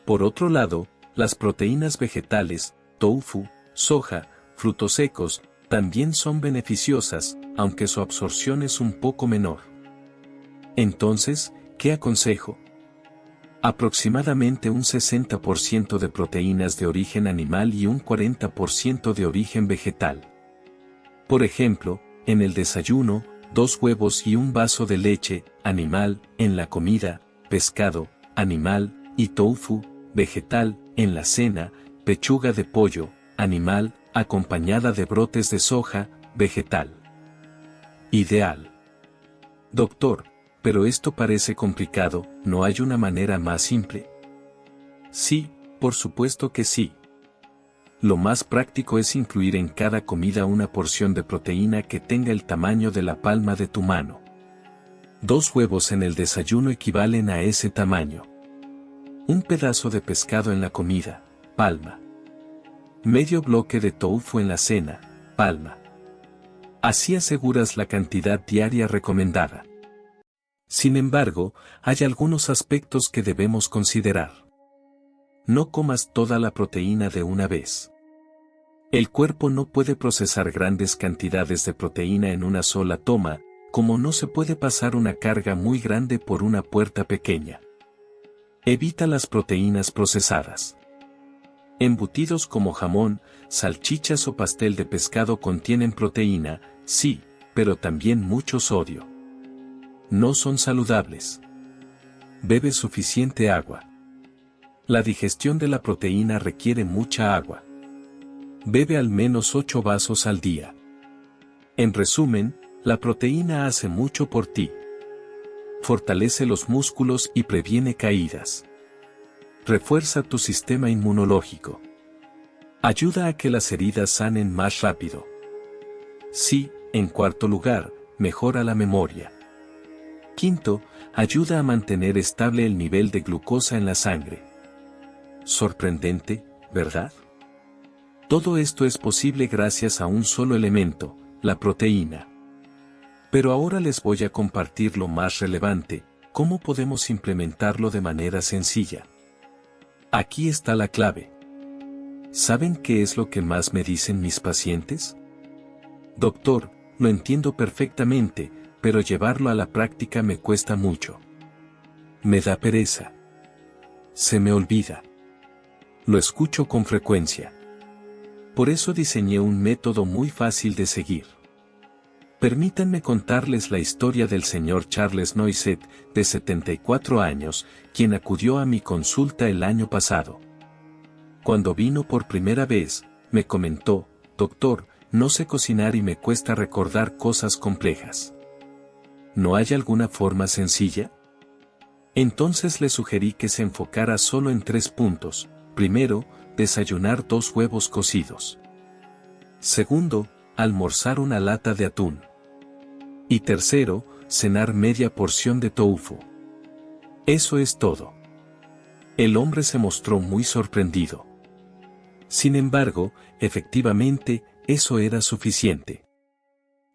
Por otro lado, las proteínas vegetales, tofu, soja, frutos secos, también son beneficiosas, aunque su absorción es un poco menor. Entonces, ¿qué aconsejo? Aproximadamente un 60% de proteínas de origen animal y un 40% de origen vegetal. Por ejemplo, en el desayuno, 2 huevos y un vaso de leche, animal; en la comida, pescado, animal, y tofu, vegetal; en la cena, pechuga de pollo, animal, acompañada de brotes de soja, vegetal. Ideal. Doctor, pero esto parece complicado, ¿no hay una manera más simple? Sí, por supuesto que sí. Lo más práctico es incluir en cada comida una porción de proteína que tenga el tamaño de la palma de tu mano. 2 huevos en el desayuno equivalen a ese tamaño. Un pedazo de pescado en la comida, palma. Medio bloque de tofu en la cena, palma. Así aseguras la cantidad diaria recomendada. Sin embargo, hay algunos aspectos que debemos considerar. No comas toda la proteína de una vez. El cuerpo no puede procesar grandes cantidades de proteína en una sola toma, como no se puede pasar una carga muy grande por una puerta pequeña. Evita las proteínas procesadas. Embutidos como jamón, salchichas o pastel de pescado contienen proteína, sí, pero también mucho sodio. No son saludables. Bebe suficiente agua. La digestión de la proteína requiere mucha agua. Bebe al menos 8 vasos al día. En resumen, la proteína hace mucho por ti. Fortalece los músculos y previene caídas. Refuerza tu sistema inmunológico. Ayuda a que las heridas sanen más rápido. Sí, en cuarto lugar, mejora la memoria. Quinto, ayuda a mantener estable el nivel de glucosa en la sangre. Sorprendente, ¿verdad? Todo esto es posible gracias a un solo elemento, la proteína. Pero ahora les voy a compartir lo más relevante: cómo podemos implementarlo de manera sencilla. Aquí está la clave. ¿Saben qué es lo que más me dicen mis pacientes? Doctor, lo entiendo perfectamente, pero llevarlo a la práctica me cuesta mucho. Me da pereza. Se me olvida. Lo escucho con frecuencia. Por eso diseñé un método muy fácil de seguir. Permítanme contarles la historia del señor Charles Noisette, de 74 años, quien acudió a mi consulta el año pasado. Cuando vino por primera vez, me comentó: doctor, no sé cocinar y me cuesta recordar cosas complejas. ¿No hay alguna forma sencilla? Entonces le sugerí que se enfocara solo en 3 puntos. Primero, desayunar 2 huevos cocidos. Segundo, almorzar una lata de atún. Y tercero, cenar media porción de tofu. Eso es todo. El hombre se mostró muy sorprendido. Sin embargo, efectivamente, eso era suficiente.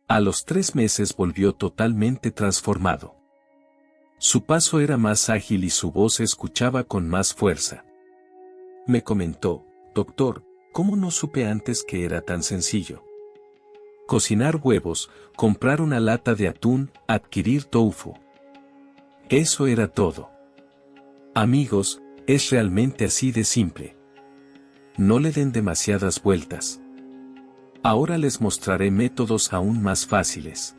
A los 3 meses volvió totalmente transformado. Su paso era más ágil y su voz se escuchaba con más fuerza. Me comentó: doctor, ¿cómo no supe antes que era tan sencillo? Cocinar huevos, comprar una lata de atún, adquirir tofu. Eso era todo. Amigos, es realmente así de simple. No le den demasiadas vueltas. Ahora les mostraré métodos aún más fáciles.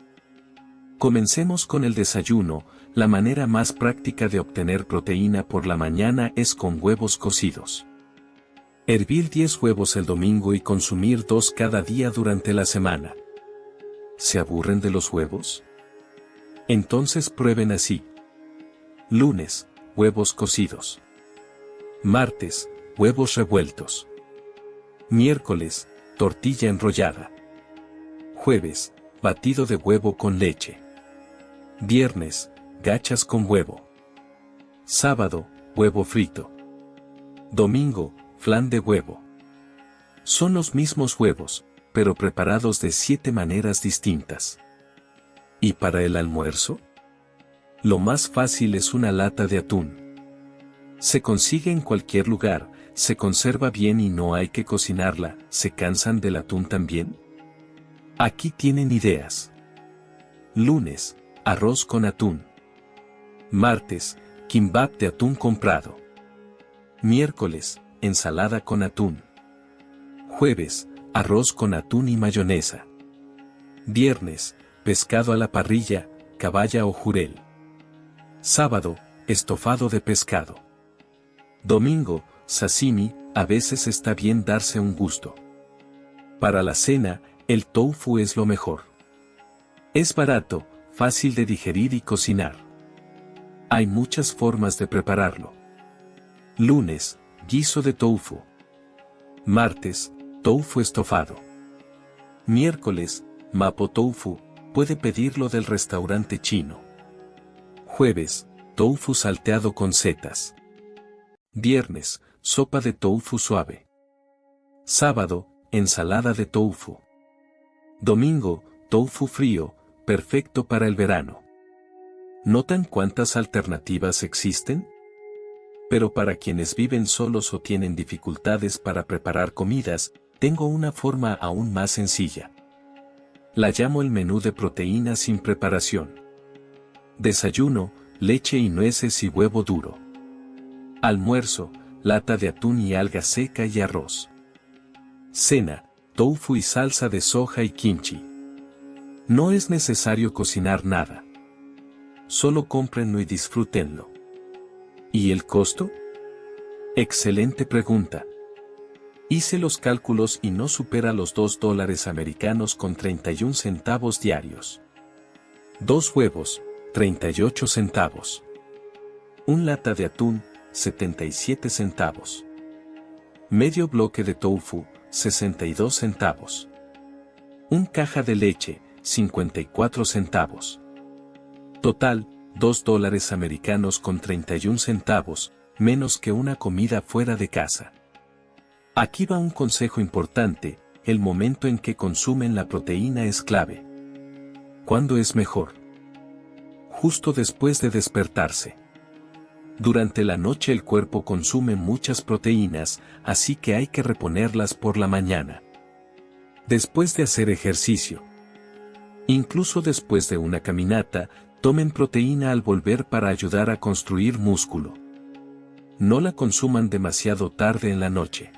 Comencemos con el desayuno. La manera más práctica de obtener proteína por la mañana es con huevos cocidos. Hervir 10 huevos el domingo y consumir 2 cada día durante la semana. ¿Se aburren de los huevos? Entonces prueben así. Lunes, huevos cocidos. Martes, huevos revueltos. Miércoles, tortilla enrollada. Jueves, batido de huevo con leche. Viernes, gachas con huevo. Sábado, huevo frito. Domingo, flan de huevo. Son los mismos huevos, pero preparados de 7 maneras distintas. ¿Y para el almuerzo? Lo más fácil es una lata de atún. Se consigue en cualquier lugar, se conserva bien y no hay que cocinarla. ¿Se cansan del atún también? Aquí tienen ideas. Lunes, arroz con atún. Martes, kimbap de atún comprado. Miércoles, ensalada con atún. Jueves, arroz con atún y mayonesa. Viernes, pescado a la parrilla, caballa o jurel. Sábado, estofado de pescado. Domingo, sashimi. A veces está bien darse un gusto. Para la cena, el tofu es lo mejor. Es barato, fácil de digerir y cocinar. Hay muchas formas de prepararlo. Lunes, guiso de tofu. Martes, tofu estofado. Miércoles, mapo tofu, puede pedirlo del restaurante chino. Jueves, tofu salteado con setas. Viernes, sopa de tofu suave. Sábado, ensalada de tofu. Domingo, tofu frío, perfecto para el verano. ¿Notan cuántas alternativas existen? Pero para quienes viven solos o tienen dificultades para preparar comidas, tengo una forma aún más sencilla. La llamo el menú de proteína sin preparación. Desayuno, leche y nueces y huevo duro. Almuerzo, lata de atún y alga seca y arroz. Cena, tofu y salsa de soja y kimchi. No es necesario cocinar nada. Solo cómprenlo y disfrútenlo. ¿Y el costo? Excelente pregunta. Hice los cálculos y no supera los $2 americanos con 31 centavos diarios. 2 huevos, 38 centavos. Un lata de atún, 77 centavos. Medio bloque de tofu, 62 centavos. Un caja de leche, 54 centavos. Total, $2 americanos con 31 centavos, menos que una comida fuera de casa. Aquí va un consejo importante: el momento en que consumen la proteína es clave. ¿Cuándo es mejor? Justo después de despertarse. Durante la noche el cuerpo consume muchas proteínas, así que hay que reponerlas por la mañana. Después de hacer ejercicio. Incluso después de una caminata, tomen proteína al volver para ayudar a construir músculo. No la consuman demasiado tarde en la noche.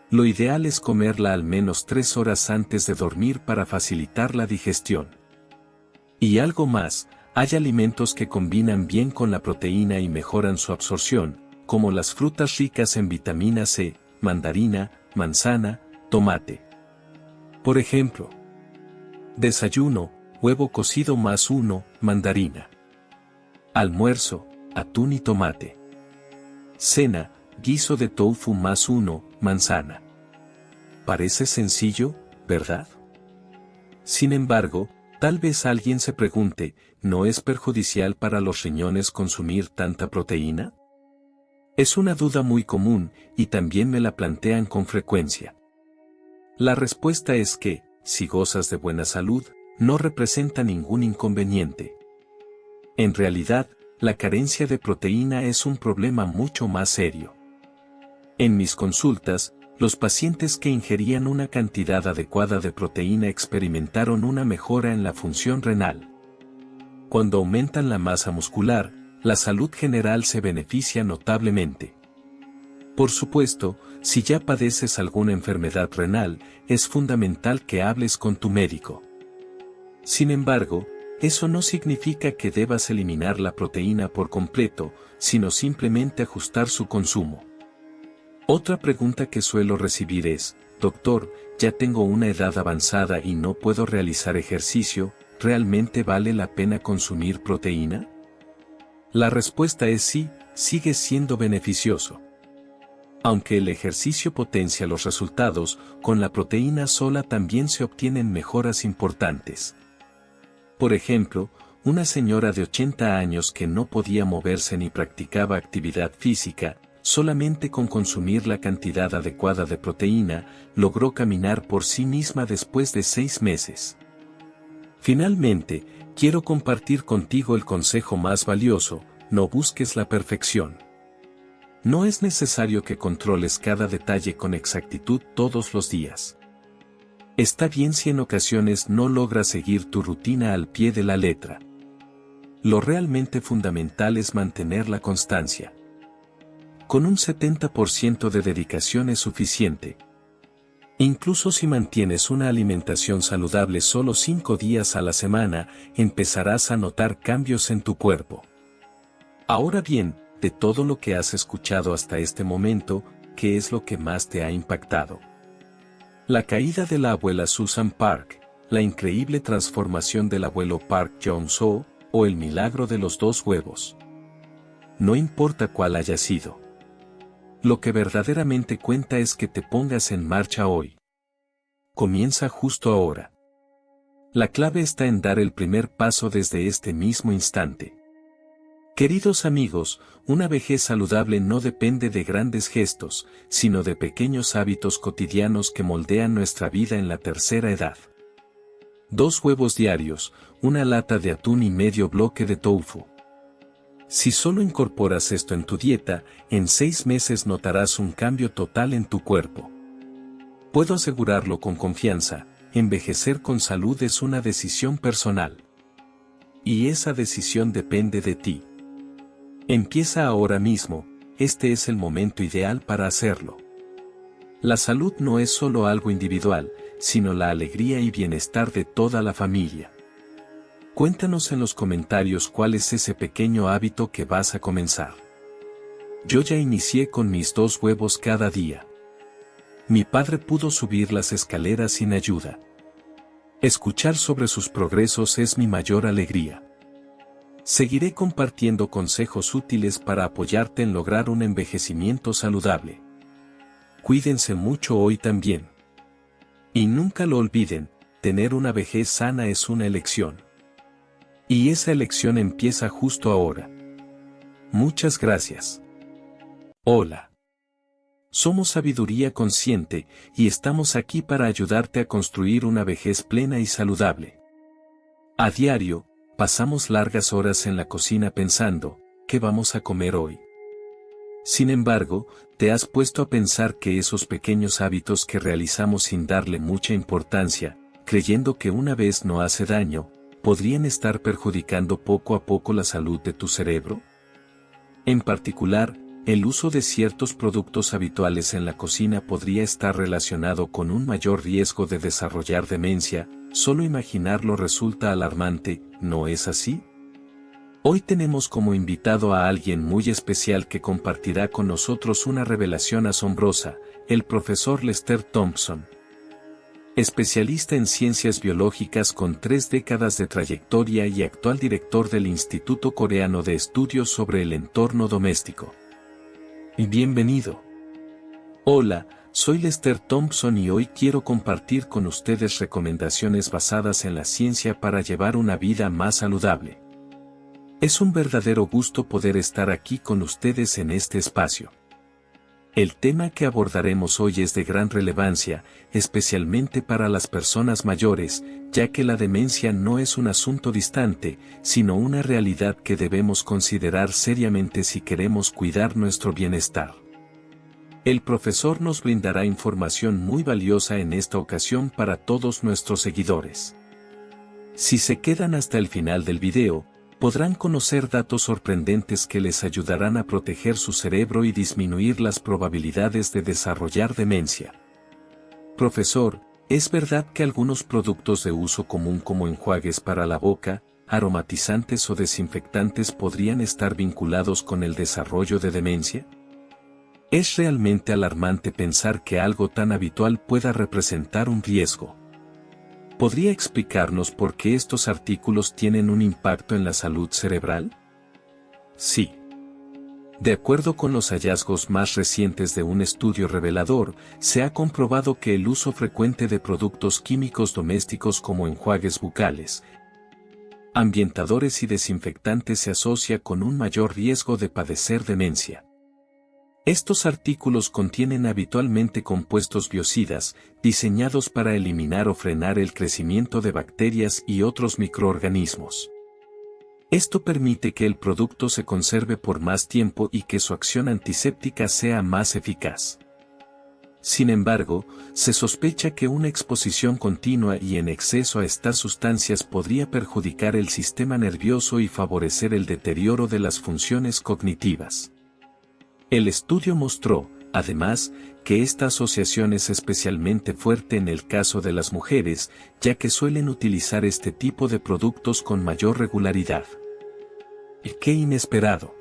Lo ideal es comerla al menos 3 horas antes de dormir para facilitar la digestión. Y algo más, hay alimentos que combinan bien con la proteína y mejoran su absorción, como las frutas ricas en vitamina C, mandarina, manzana, tomate. Por ejemplo, desayuno, huevo cocido más 1, mandarina. Almuerzo, atún y tomate. Cena, guiso de tofu más 1, manzana. Parece sencillo, ¿verdad? Sin embargo, tal vez alguien se pregunte, ¿no es perjudicial para los riñones consumir tanta proteína? Es una duda muy común, y también me la plantean con frecuencia. La respuesta es que, si gozas de buena salud, no representa ningún inconveniente. En realidad, la carencia de proteína es un problema mucho más serio. En mis consultas, los pacientes que ingerían una cantidad adecuada de proteína experimentaron una mejora en la función renal. Cuando aumentan la masa muscular, la salud general se beneficia notablemente. Por supuesto, si ya padeces alguna enfermedad renal, es fundamental que hables con tu médico. Sin embargo, eso no significa que debas eliminar la proteína por completo, sino simplemente ajustar su consumo. Otra pregunta que suelo recibir es, doctor, ya tengo una edad avanzada y no puedo realizar ejercicio, ¿realmente vale la pena consumir proteína? La respuesta es sí, sigue siendo beneficioso. Aunque el ejercicio potencia los resultados, con la proteína sola también se obtienen mejoras importantes. Por ejemplo, una señora de 80 años que no podía moverse ni practicaba actividad física, solamente con consumir la cantidad adecuada de proteína, logró caminar por sí misma después de 6 meses. Finalmente, quiero compartir contigo el consejo más valioso: no busques la perfección. No es necesario que controles cada detalle con exactitud todos los días. Está bien si en ocasiones no logras seguir tu rutina al pie de la letra. Lo realmente fundamental es mantener la constancia. Con un 70% de dedicación es suficiente. Incluso si mantienes una alimentación saludable solo 5 días a la semana, empezarás a notar cambios en tu cuerpo. Ahora bien, de todo lo que has escuchado hasta este momento, ¿qué es lo que más te ha impactado? La caída de la abuela Susan Park, la increíble transformación del abuelo Park Jong-soo, o el milagro de los 2 huevos. No importa cuál haya sido. Lo que verdaderamente cuenta es que te pongas en marcha hoy. Comienza justo ahora. La clave está en dar el primer paso desde este mismo instante. Queridos amigos, una vejez saludable no depende de grandes gestos, sino de pequeños hábitos cotidianos que moldean nuestra vida en la tercera edad. 2 huevos diarios, una lata de atún y medio bloque de tofu. Si solo incorporas esto en tu dieta, en 6 meses notarás un cambio total en tu cuerpo. Puedo asegurarlo con confianza, envejecer con salud es una decisión personal. Y esa decisión depende de ti. Empieza ahora mismo, este es el momento ideal para hacerlo. La salud no es solo algo individual, sino la alegría y bienestar de toda la familia. Cuéntanos en los comentarios cuál es ese pequeño hábito que vas a comenzar. Yo ya inicié con mis 2 huevos cada día. Mi padre pudo subir las escaleras sin ayuda. Escuchar sobre sus progresos es mi mayor alegría. Seguiré compartiendo consejos útiles para apoyarte en lograr un envejecimiento saludable. Cuídense mucho hoy también. Y nunca lo olviden, tener una vejez sana es una elección. Y esa elección empieza justo ahora. Muchas gracias. Hola. Somos Sabiduría Consciente, y estamos aquí para ayudarte a construir una vejez plena y saludable. A diario, pasamos largas horas en la cocina pensando, ¿qué vamos a comer hoy? Sin embargo, ¿te has puesto a pensar que esos pequeños hábitos que realizamos sin darle mucha importancia, creyendo que una vez no hace daño, podrían estar perjudicando poco a poco la salud de tu cerebro? En particular, el uso de ciertos productos habituales en la cocina podría estar relacionado con un mayor riesgo de desarrollar demencia, solo imaginarlo resulta alarmante, ¿no es así? Hoy tenemos como invitado a alguien muy especial que compartirá con nosotros una revelación asombrosa, el profesor Lester Thompson. Especialista en ciencias biológicas con 3 décadas de trayectoria y actual director del Instituto Coreano de Estudios sobre el Entorno Doméstico. Y bienvenido. Hola, soy Lester Thompson y hoy quiero compartir con ustedes recomendaciones basadas en la ciencia para llevar una vida más saludable. Es un verdadero gusto poder estar aquí con ustedes en este espacio. El tema que abordaremos hoy es de gran relevancia, especialmente para las personas mayores, ya que la demencia no es un asunto distante, sino una realidad que debemos considerar seriamente si queremos cuidar nuestro bienestar. El profesor nos brindará información muy valiosa en esta ocasión para todos nuestros seguidores. Si se quedan hasta el final del video, podrán conocer datos sorprendentes que les ayudarán a proteger su cerebro y disminuir las probabilidades de desarrollar demencia. Profesor, ¿es verdad que algunos productos de uso común como enjuagues para la boca, aromatizantes o desinfectantes podrían estar vinculados con el desarrollo de demencia? Es realmente alarmante pensar que algo tan habitual pueda representar un riesgo. ¿Podría explicarnos por qué estos artículos tienen un impacto en la salud cerebral? Sí. De acuerdo con los hallazgos más recientes de un estudio revelador, se ha comprobado que el uso frecuente de productos químicos domésticos como enjuagues bucales, ambientadores y desinfectantes se asocia con un mayor riesgo de padecer demencia. Estos artículos contienen habitualmente compuestos biocidas, diseñados para eliminar o frenar el crecimiento de bacterias y otros microorganismos. Esto permite que el producto se conserve por más tiempo y que su acción antiséptica sea más eficaz. Sin embargo, se sospecha que una exposición continua y en exceso a estas sustancias podría perjudicar el sistema nervioso y favorecer el deterioro de las funciones cognitivas. El estudio mostró, además, que esta asociación es especialmente fuerte en el caso de las mujeres, ya que suelen utilizar este tipo de productos con mayor regularidad. ¿Y qué inesperado?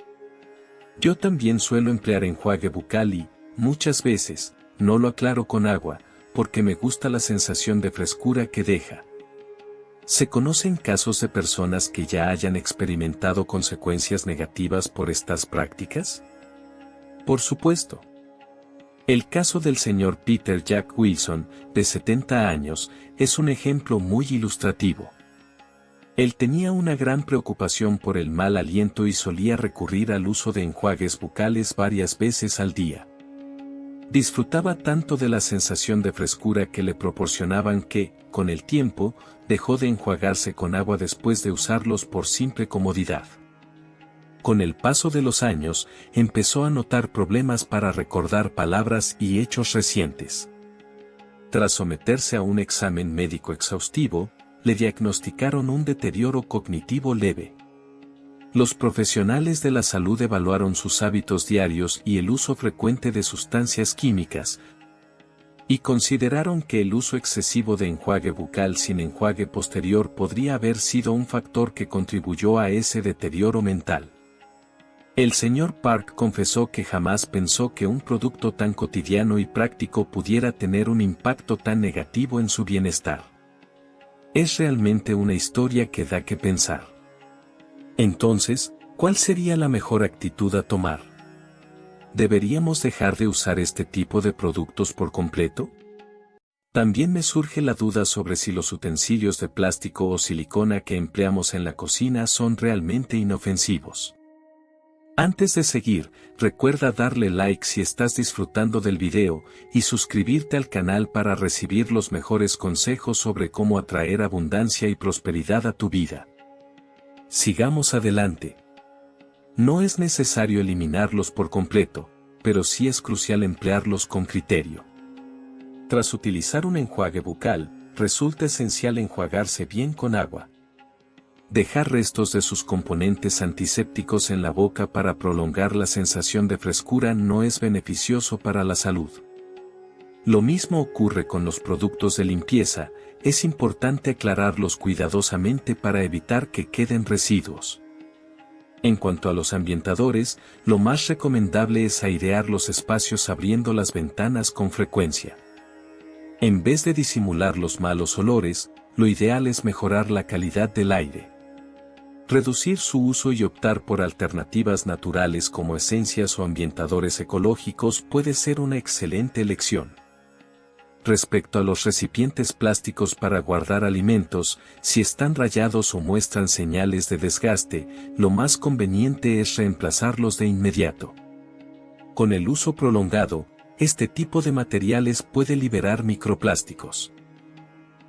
Yo también suelo emplear enjuague bucal y, muchas veces, no lo aclaro con agua, porque me gusta la sensación de frescura que deja. ¿Se conocen casos de personas que ya hayan experimentado consecuencias negativas por estas prácticas? Por supuesto. El caso del señor Peter Jack Wilson, de 70 años, es un ejemplo muy ilustrativo. Él tenía una gran preocupación por el mal aliento y solía recurrir al uso de enjuagues bucales varias veces al día. Disfrutaba tanto de la sensación de frescura que le proporcionaban que, con el tiempo, dejó de enjuagarse con agua después de usarlos por simple comodidad. Con el paso de los años, empezó a notar problemas para recordar palabras y hechos recientes. Tras someterse a un examen médico exhaustivo, le diagnosticaron un deterioro cognitivo leve. Los profesionales de la salud evaluaron sus hábitos diarios y el uso frecuente de sustancias químicas, y consideraron que el uso excesivo de enjuague bucal sin enjuague posterior podría haber sido un factor que contribuyó a ese deterioro mental. El señor Park confesó que jamás pensó que un producto tan cotidiano y práctico pudiera tener un impacto tan negativo en su bienestar. Es realmente una historia que da que pensar. Entonces, ¿cuál sería la mejor actitud a tomar? ¿Deberíamos dejar de usar este tipo de productos por completo? También me surge la duda sobre si los utensilios de plástico o silicona que empleamos en la cocina son realmente inofensivos. Antes de seguir, recuerda darle like si estás disfrutando del video y suscribirte al canal para recibir los mejores consejos sobre cómo atraer abundancia y prosperidad a tu vida. Sigamos adelante. No es necesario eliminarlos por completo, pero sí es crucial emplearlos con criterio. Tras utilizar un enjuague bucal, resulta esencial enjuagarse bien con agua. Dejar restos de sus componentes antisépticos en la boca para prolongar la sensación de frescura no es beneficioso para la salud. Lo mismo ocurre con los productos de limpieza, es importante aclararlos cuidadosamente para evitar que queden residuos. En cuanto a los ambientadores, lo más recomendable es airear los espacios abriendo las ventanas con frecuencia. En vez de disimular los malos olores, lo ideal es mejorar la calidad del aire. Reducir su uso y optar por alternativas naturales como esencias o ambientadores ecológicos puede ser una excelente elección. Respecto a los recipientes plásticos para guardar alimentos, si están rayados o muestran señales de desgaste, lo más conveniente es reemplazarlos de inmediato. Con el uso prolongado, este tipo de materiales puede liberar microplásticos.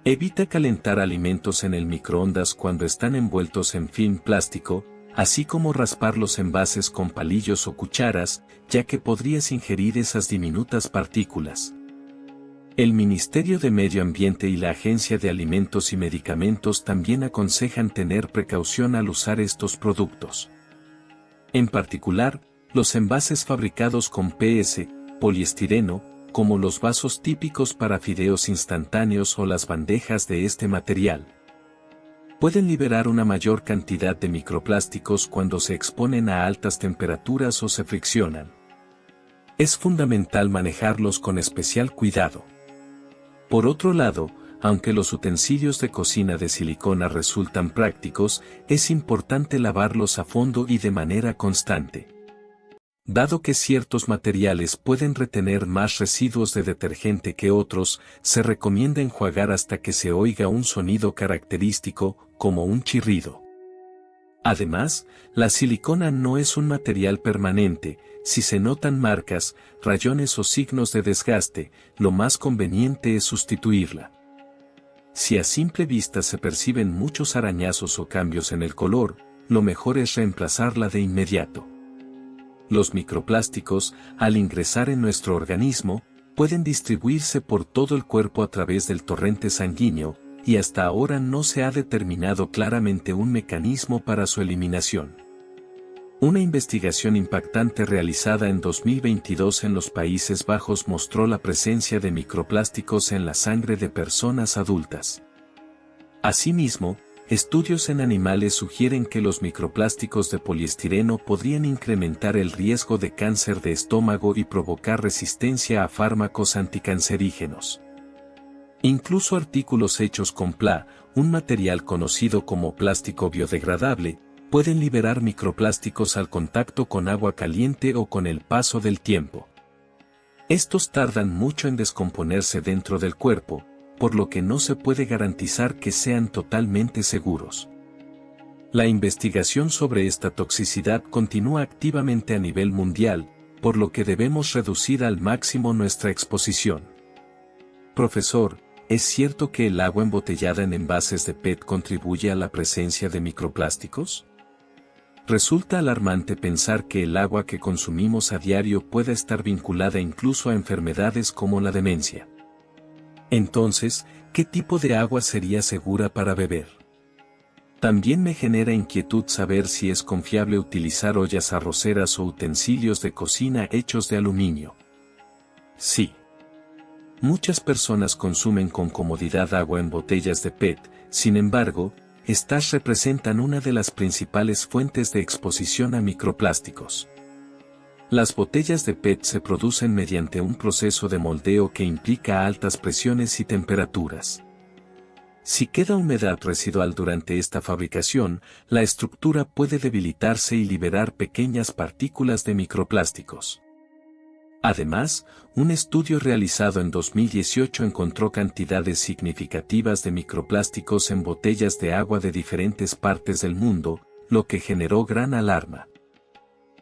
Evita calentar alimentos en el microondas cuando están envueltos en film plástico, así como raspar los envases con palillos o cucharas, ya que podrías ingerir esas diminutas partículas. El Ministerio de Medio Ambiente y la Agencia de Alimentos y Medicamentos también aconsejan tener precaución al usar estos productos. En particular, los envases fabricados con PS, poliestireno, como los vasos típicos para fideos instantáneos o las bandejas de este material, pueden liberar una mayor cantidad de microplásticos cuando se exponen a altas temperaturas o se friccionan. Es fundamental manejarlos con especial cuidado. Por otro lado, aunque los utensilios de cocina de silicona resultan prácticos, es importante lavarlos a fondo y de manera constante. Dado que ciertos materiales pueden retener más residuos de detergente que otros, se recomienda enjuagar hasta que se oiga un sonido característico, como un chirrido. Además, la silicona no es un material permanente. Si se notan marcas, rayones o signos de desgaste, lo más conveniente es sustituirla. Si a simple vista se perciben muchos arañazos o cambios en el color, lo mejor es reemplazarla de inmediato. Los microplásticos, al ingresar en nuestro organismo, pueden distribuirse por todo el cuerpo a través del torrente sanguíneo, y hasta ahora no se ha determinado claramente un mecanismo para su eliminación. Una investigación impactante realizada en 2022 en los Países Bajos mostró la presencia de microplásticos en la sangre de personas adultas. Asimismo, estudios en animales sugieren que los microplásticos de poliestireno podrían incrementar el riesgo de cáncer de estómago y provocar resistencia a fármacos anticancerígenos. Incluso artículos hechos con PLA, un material conocido como plástico biodegradable, pueden liberar microplásticos al contacto con agua caliente o con el paso del tiempo. Estos tardan mucho en descomponerse dentro del cuerpo, por lo que no se puede garantizar que sean totalmente seguros. La investigación sobre esta toxicidad continúa activamente a nivel mundial, por lo que debemos reducir al máximo nuestra exposición. Profesor, ¿es cierto que el agua embotellada en envases de PET contribuye a la presencia de microplásticos? Resulta alarmante pensar que el agua que consumimos a diario pueda estar vinculada incluso a enfermedades como la demencia. Entonces, ¿qué tipo de agua sería segura para beber? También me genera inquietud saber si es confiable utilizar ollas arroceras o utensilios de cocina hechos de aluminio. Sí. Muchas personas consumen con comodidad agua en botellas de PET, sin embargo, estas representan una de las principales fuentes de exposición a microplásticos. Las botellas de PET se producen mediante un proceso de moldeo que implica altas presiones y temperaturas. Si queda humedad residual durante esta fabricación, la estructura puede debilitarse y liberar pequeñas partículas de microplásticos. Además, un estudio realizado en 2018 encontró cantidades significativas de microplásticos en botellas de agua de diferentes partes del mundo, lo que generó gran alarma.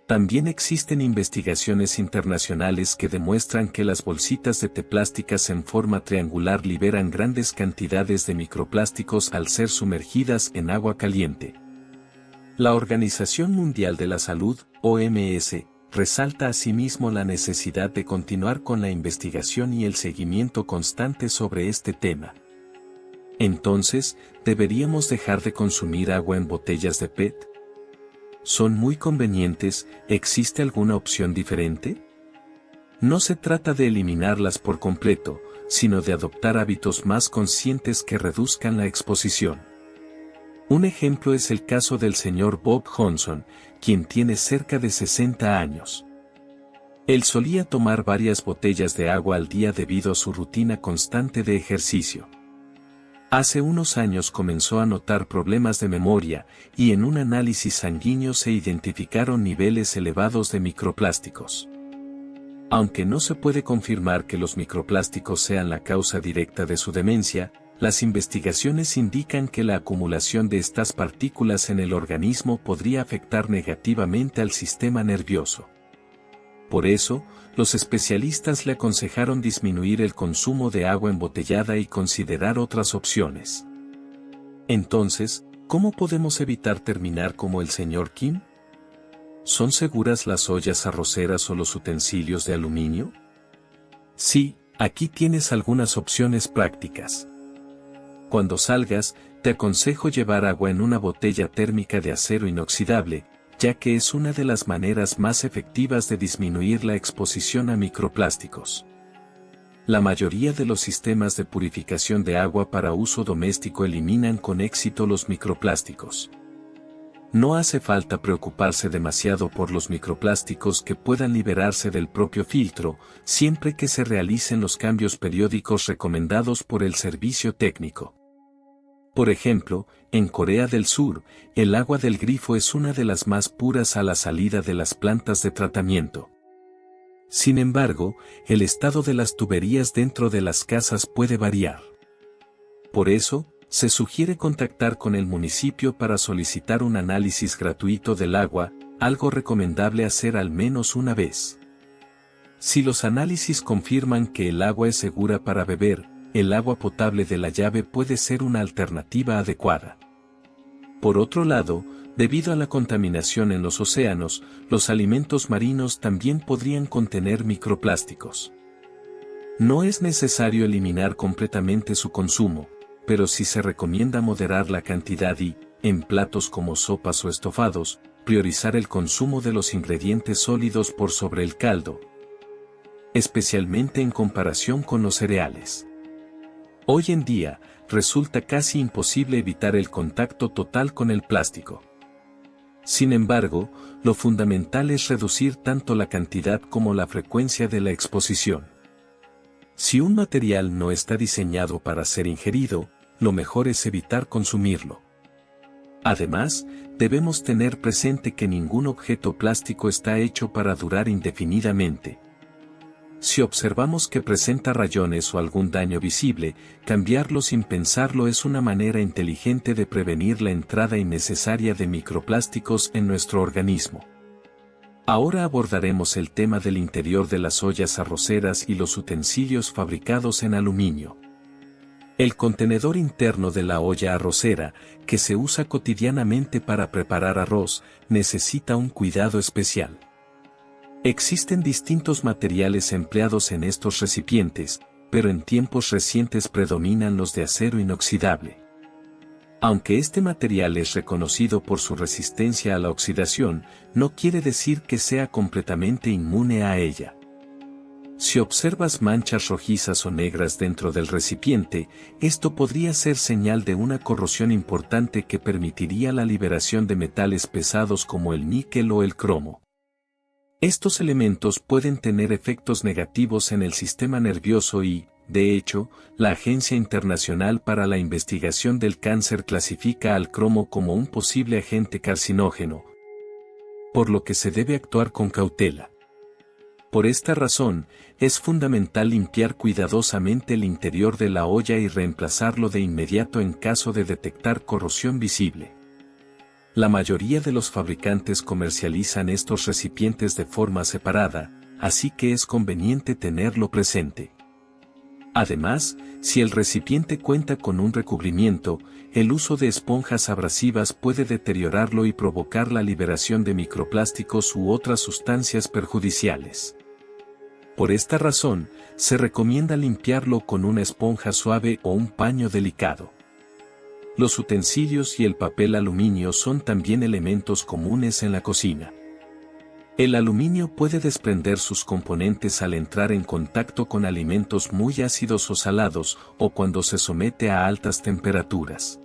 También existen investigaciones internacionales que demuestran que las bolsitas de té plásticas en forma triangular liberan grandes cantidades de microplásticos al ser sumergidas en agua caliente. La Organización Mundial de la Salud, OMS, resalta asimismo la necesidad de continuar con la investigación y el seguimiento constante sobre este tema. Entonces, ¿deberíamos dejar de consumir agua en botellas de PET? ¿Son muy convenientes? ¿Existe alguna opción diferente? No se trata de eliminarlas por completo, sino de adoptar hábitos más conscientes que reduzcan la exposición. Un ejemplo es el caso del señor Bob Johnson, quien tiene cerca de 60 años. Él solía tomar varias botellas de agua al día debido a su rutina constante de ejercicio. Hace unos años comenzó a notar problemas de memoria, y en un análisis sanguíneo se identificaron niveles elevados de microplásticos. Aunque no se puede confirmar que los microplásticos sean la causa directa de su demencia, las investigaciones indican que la acumulación de estas partículas en el organismo podría afectar negativamente al sistema nervioso. Por eso, los especialistas le aconsejaron disminuir el consumo de agua embotellada y considerar otras opciones. Entonces, ¿cómo podemos evitar terminar como el señor Kim? ¿Son seguras las ollas arroceras o los utensilios de aluminio? Sí, aquí tienes algunas opciones prácticas. Cuando salgas, te aconsejo llevar agua en una botella térmica de acero inoxidable, ya que es una de las maneras más efectivas de disminuir la exposición a microplásticos. La mayoría de los sistemas de purificación de agua para uso doméstico eliminan con éxito los microplásticos. No hace falta preocuparse demasiado por los microplásticos que puedan liberarse del propio filtro, siempre que se realicen los cambios periódicos recomendados por el servicio técnico. Por ejemplo, en Corea del Sur, el agua del grifo es una de las más puras a la salida de las plantas de tratamiento. Sin embargo, el estado de las tuberías dentro de las casas puede variar. Por eso, se sugiere contactar con el municipio para solicitar un análisis gratuito del agua, algo recomendable hacer al menos una vez. Si los análisis confirman que el agua es segura para beber, el agua potable de la llave puede ser una alternativa adecuada. Por otro lado, debido a la contaminación en los océanos, los alimentos marinos también podrían contener microplásticos. No es necesario eliminar completamente su consumo, pero sí se recomienda moderar la cantidad y, en platos como sopas o estofados, priorizar el consumo de los ingredientes sólidos por sobre el caldo, especialmente en comparación con los cereales. Hoy en día, resulta casi imposible evitar el contacto total con el plástico. Sin embargo, lo fundamental es reducir tanto la cantidad como la frecuencia de la exposición. Si un material no está diseñado para ser ingerido, lo mejor es evitar consumirlo. Además, debemos tener presente que ningún objeto plástico está hecho para durar indefinidamente. Si observamos que presenta rayones o algún daño visible, cambiarlo sin pensarlo es una manera inteligente de prevenir la entrada innecesaria de microplásticos en nuestro organismo. Ahora abordaremos el tema del interior de las ollas arroceras y los utensilios fabricados en aluminio. El contenedor interno de la olla arrocera, que se usa cotidianamente para preparar arroz, necesita un cuidado especial. Existen distintos materiales empleados en estos recipientes, pero en tiempos recientes predominan los de acero inoxidable. Aunque este material es reconocido por su resistencia a la oxidación, no quiere decir que sea completamente inmune a ella. Si observas manchas rojizas o negras dentro del recipiente, esto podría ser señal de una corrosión importante que permitiría la liberación de metales pesados como el níquel o el cromo. Estos elementos pueden tener efectos negativos en el sistema nervioso y, de hecho, la Agencia Internacional para la Investigación del Cáncer clasifica al cromo como un posible agente carcinógeno, por lo que se debe actuar con cautela. Por esta razón, es fundamental limpiar cuidadosamente el interior de la olla y reemplazarlo de inmediato en caso de detectar corrosión visible. La mayoría de los fabricantes comercializan estos recipientes de forma separada, así que es conveniente tenerlo presente. Además, si el recipiente cuenta con un recubrimiento, el uso de esponjas abrasivas puede deteriorarlo y provocar la liberación de microplásticos u otras sustancias perjudiciales. Por esta razón, se recomienda limpiarlo con una esponja suave o un paño delicado. Los utensilios y el papel aluminio son también elementos comunes en la cocina. El aluminio puede desprender sus componentes al entrar en contacto con alimentos muy ácidos o salados, o cuando se somete a altas temperaturas.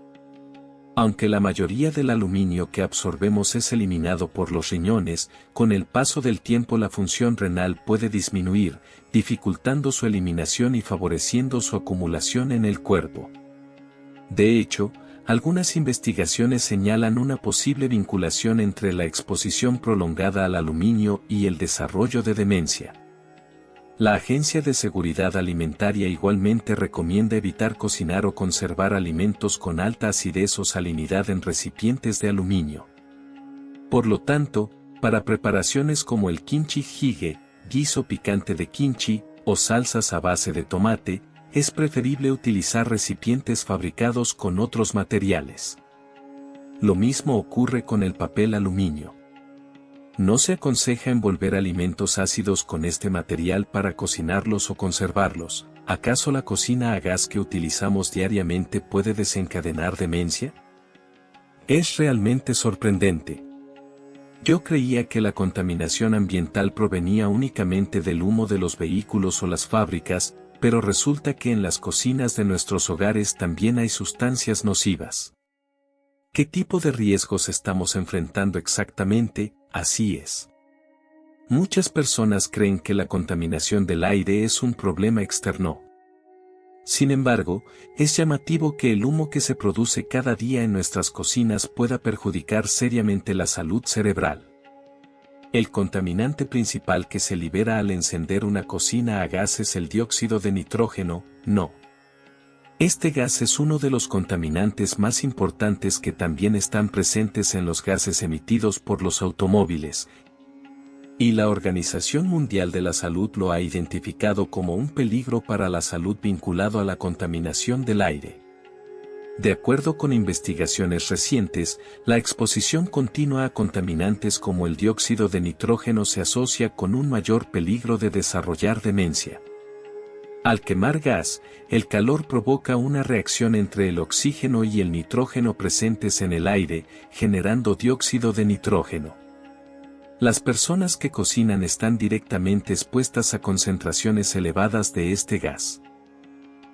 Aunque la mayoría del aluminio que absorbemos es eliminado por los riñones, con el paso del tiempo la función renal puede disminuir, dificultando su eliminación y favoreciendo su acumulación en el cuerpo. De hecho, algunas investigaciones señalan una posible vinculación entre la exposición prolongada al aluminio y el desarrollo de demencia. La Agencia de Seguridad Alimentaria igualmente recomienda evitar cocinar o conservar alimentos con alta acidez o salinidad en recipientes de aluminio. Por lo tanto, para preparaciones como el kimchi jjigae, guiso picante de kimchi, o salsas a base de tomate, es preferible utilizar recipientes fabricados con otros materiales. Lo mismo ocurre con el papel aluminio. No se aconseja envolver alimentos ácidos con este material para cocinarlos o conservarlos. ¿Acaso la cocina a gas que utilizamos diariamente puede desencadenar demencia? Es realmente sorprendente. Yo creía que la contaminación ambiental provenía únicamente del humo de los vehículos o las fábricas, pero resulta que en las cocinas de nuestros hogares también hay sustancias nocivas. ¿Qué tipo de riesgos estamos enfrentando exactamente? Así es. Muchas personas creen que la contaminación del aire es un problema externo. Sin embargo, es llamativo que el humo que se produce cada día en nuestras cocinas pueda perjudicar seriamente la salud cerebral. El contaminante principal que se libera al encender una cocina a gas es el dióxido de nitrógeno, NO. Este gas es uno de los contaminantes más importantes que también están presentes en los gases emitidos por los automóviles, y la Organización Mundial de la Salud lo ha identificado como un peligro para la salud vinculado a la contaminación del aire. De acuerdo con investigaciones recientes, la exposición continua a contaminantes como el dióxido de nitrógeno se asocia con un mayor peligro de desarrollar demencia. Al quemar gas, el calor provoca una reacción entre el oxígeno y el nitrógeno presentes en el aire, generando dióxido de nitrógeno. Las personas que cocinan están directamente expuestas a concentraciones elevadas de este gas.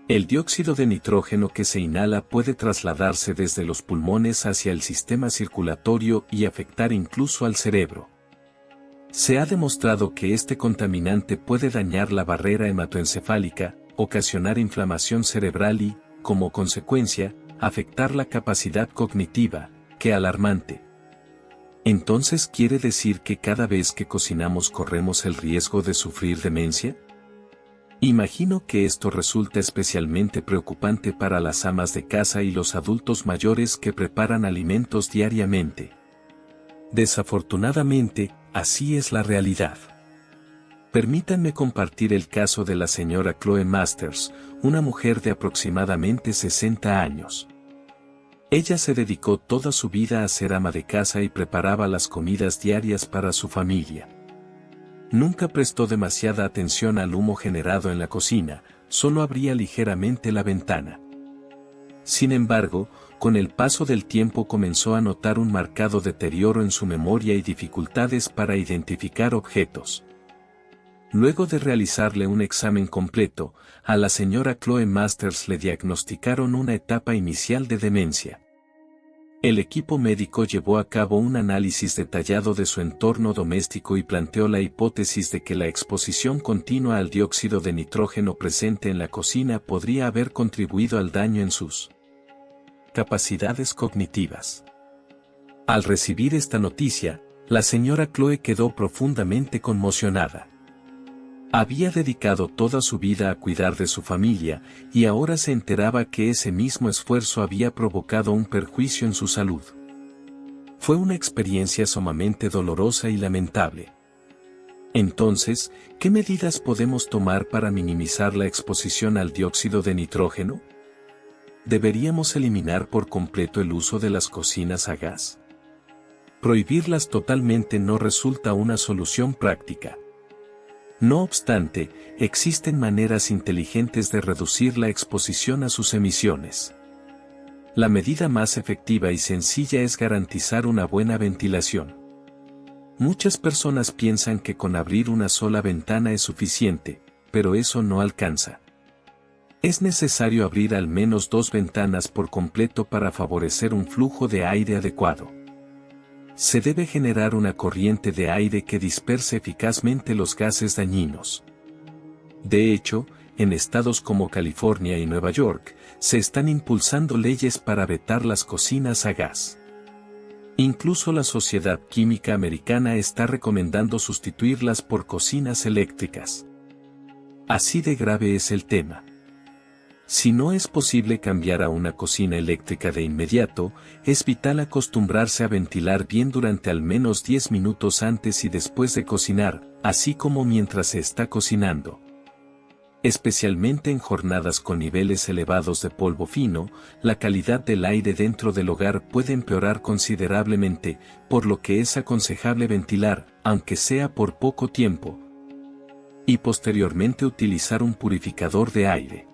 El dióxido de nitrógeno que se inhala puede trasladarse desde los pulmones hacia el sistema circulatorio y afectar incluso al cerebro. Se ha demostrado que este contaminante puede dañar la barrera hematoencefálica, ocasionar inflamación cerebral y, como consecuencia, afectar la capacidad cognitiva. ¡Qué alarmante! ¿Entonces quiere decir que cada vez que cocinamos corremos el riesgo de sufrir demencia? Imagino que esto resulta especialmente preocupante para las amas de casa y los adultos mayores que preparan alimentos diariamente. Desafortunadamente, así es la realidad. Permítanme compartir el caso de la señora Chloe Masters, una mujer de aproximadamente 60 años. Ella se dedicó toda su vida a ser ama de casa y preparaba las comidas diarias para su familia. Nunca prestó demasiada atención al humo generado en la cocina, solo abría ligeramente la ventana. Sin embargo, con el paso del tiempo comenzó a notar un marcado deterioro en su memoria y dificultades para identificar objetos. Luego de realizarle un examen completo, a la señora Chloe Masters le diagnosticaron una etapa inicial de demencia. El equipo médico llevó a cabo un análisis detallado de su entorno doméstico y planteó la hipótesis de que la exposición continua al dióxido de nitrógeno presente en la cocina podría haber contribuido al daño en sus capacidades cognitivas. Al recibir esta noticia, la señora Chloe quedó profundamente conmocionada. Había dedicado toda su vida a cuidar de su familia, y ahora se enteraba que ese mismo esfuerzo había provocado un perjuicio en su salud. Fue una experiencia sumamente dolorosa y lamentable. Entonces, ¿qué medidas podemos tomar para minimizar la exposición al dióxido de nitrógeno? ¿Deberíamos eliminar por completo el uso de las cocinas a gas? Prohibirlas totalmente no resulta una solución práctica. No obstante, existen maneras inteligentes de reducir la exposición a sus emisiones. La medida más efectiva y sencilla es garantizar una buena ventilación. Muchas personas piensan que con abrir una sola ventana es suficiente, pero eso no alcanza. Es necesario abrir al menos 2 ventanas por completo para favorecer un flujo de aire adecuado. Se debe generar una corriente de aire que disperse eficazmente los gases dañinos. De hecho, en estados como California y Nueva York, se están impulsando leyes para vetar las cocinas a gas. Incluso la Sociedad Química Americana está recomendando sustituirlas por cocinas eléctricas. Así de grave es el tema. Si no es posible cambiar a una cocina eléctrica de inmediato, es vital acostumbrarse a ventilar bien durante al menos 10 minutos antes y después de cocinar, así como mientras se está cocinando. Especialmente en jornadas con niveles elevados de polvo fino, la calidad del aire dentro del hogar puede empeorar considerablemente, por lo que es aconsejable ventilar, aunque sea por poco tiempo, y posteriormente utilizar un purificador de aire.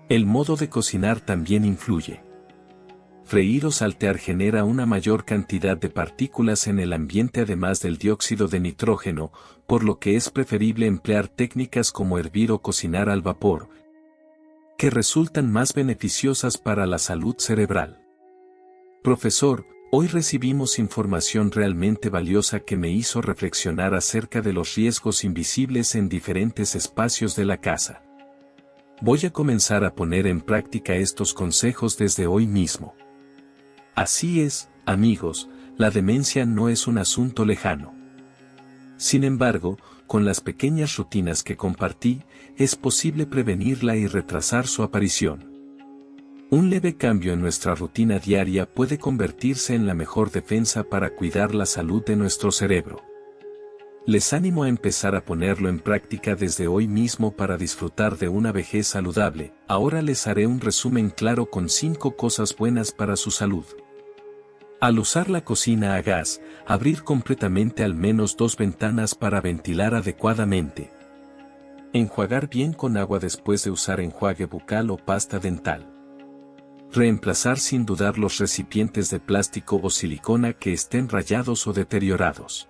El modo de cocinar también influye. Freír o saltear genera una mayor cantidad de partículas en el ambiente además del dióxido de nitrógeno, por lo que es preferible emplear técnicas como hervir o cocinar al vapor, que resultan más beneficiosas para la salud cerebral. Profesor, hoy recibimos información realmente valiosa que me hizo reflexionar acerca de los riesgos invisibles en diferentes espacios de la casa. Voy a comenzar a poner en práctica estos consejos desde hoy mismo. Así es, amigos, la demencia no es un asunto lejano. Sin embargo, con las pequeñas rutinas que compartí, es posible prevenirla y retrasar su aparición. Un leve cambio en nuestra rutina diaria puede convertirse en la mejor defensa para cuidar la salud de nuestro cerebro. Les animo a empezar a ponerlo en práctica desde hoy mismo para disfrutar de una vejez saludable. Ahora les haré un resumen claro con 5 cosas buenas para su salud. Al usar la cocina a gas, abrir completamente al menos 2 ventanas para ventilar adecuadamente. Enjuagar bien con agua después de usar enjuague bucal o pasta dental. Reemplazar sin dudar los recipientes de plástico o silicona que estén rayados o deteriorados.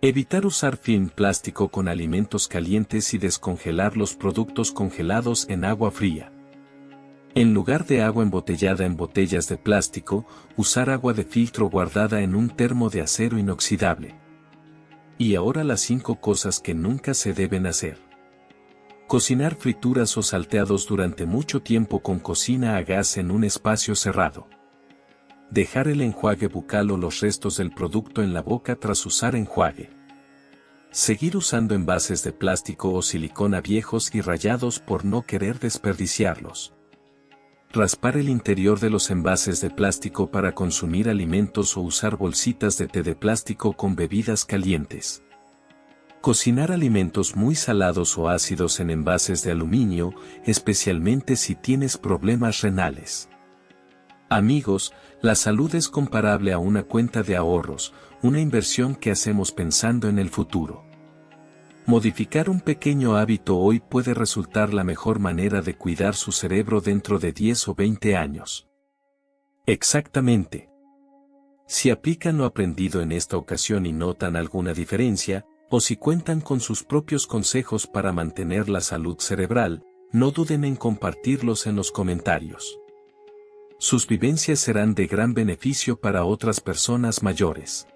Evitar usar film plástico con alimentos calientes y descongelar los productos congelados en agua fría. En lugar de agua embotellada en botellas de plástico, usar agua de filtro guardada en un termo de acero inoxidable. Y ahora las 5 cosas que nunca se deben hacer. Cocinar frituras o salteados durante mucho tiempo con cocina a gas en un espacio cerrado. Dejar el enjuague bucal o los restos del producto en la boca tras usar enjuague. Seguir usando envases de plástico o silicona viejos y rayados por no querer desperdiciarlos. Raspar el interior de los envases de plástico para consumir alimentos o usar bolsitas de té de plástico con bebidas calientes. Cocinar alimentos muy salados o ácidos en envases de aluminio, especialmente si tienes problemas renales. Amigos, la salud es comparable a una cuenta de ahorros, una inversión que hacemos pensando en el futuro. Modificar un pequeño hábito hoy puede resultar la mejor manera de cuidar su cerebro dentro de 10 o 20 años. Exactamente. Si aplican lo aprendido en esta ocasión y notan alguna diferencia, o si cuentan con sus propios consejos para mantener la salud cerebral, no duden en compartirlos en los comentarios. Sus vivencias serán de gran beneficio para otras personas mayores.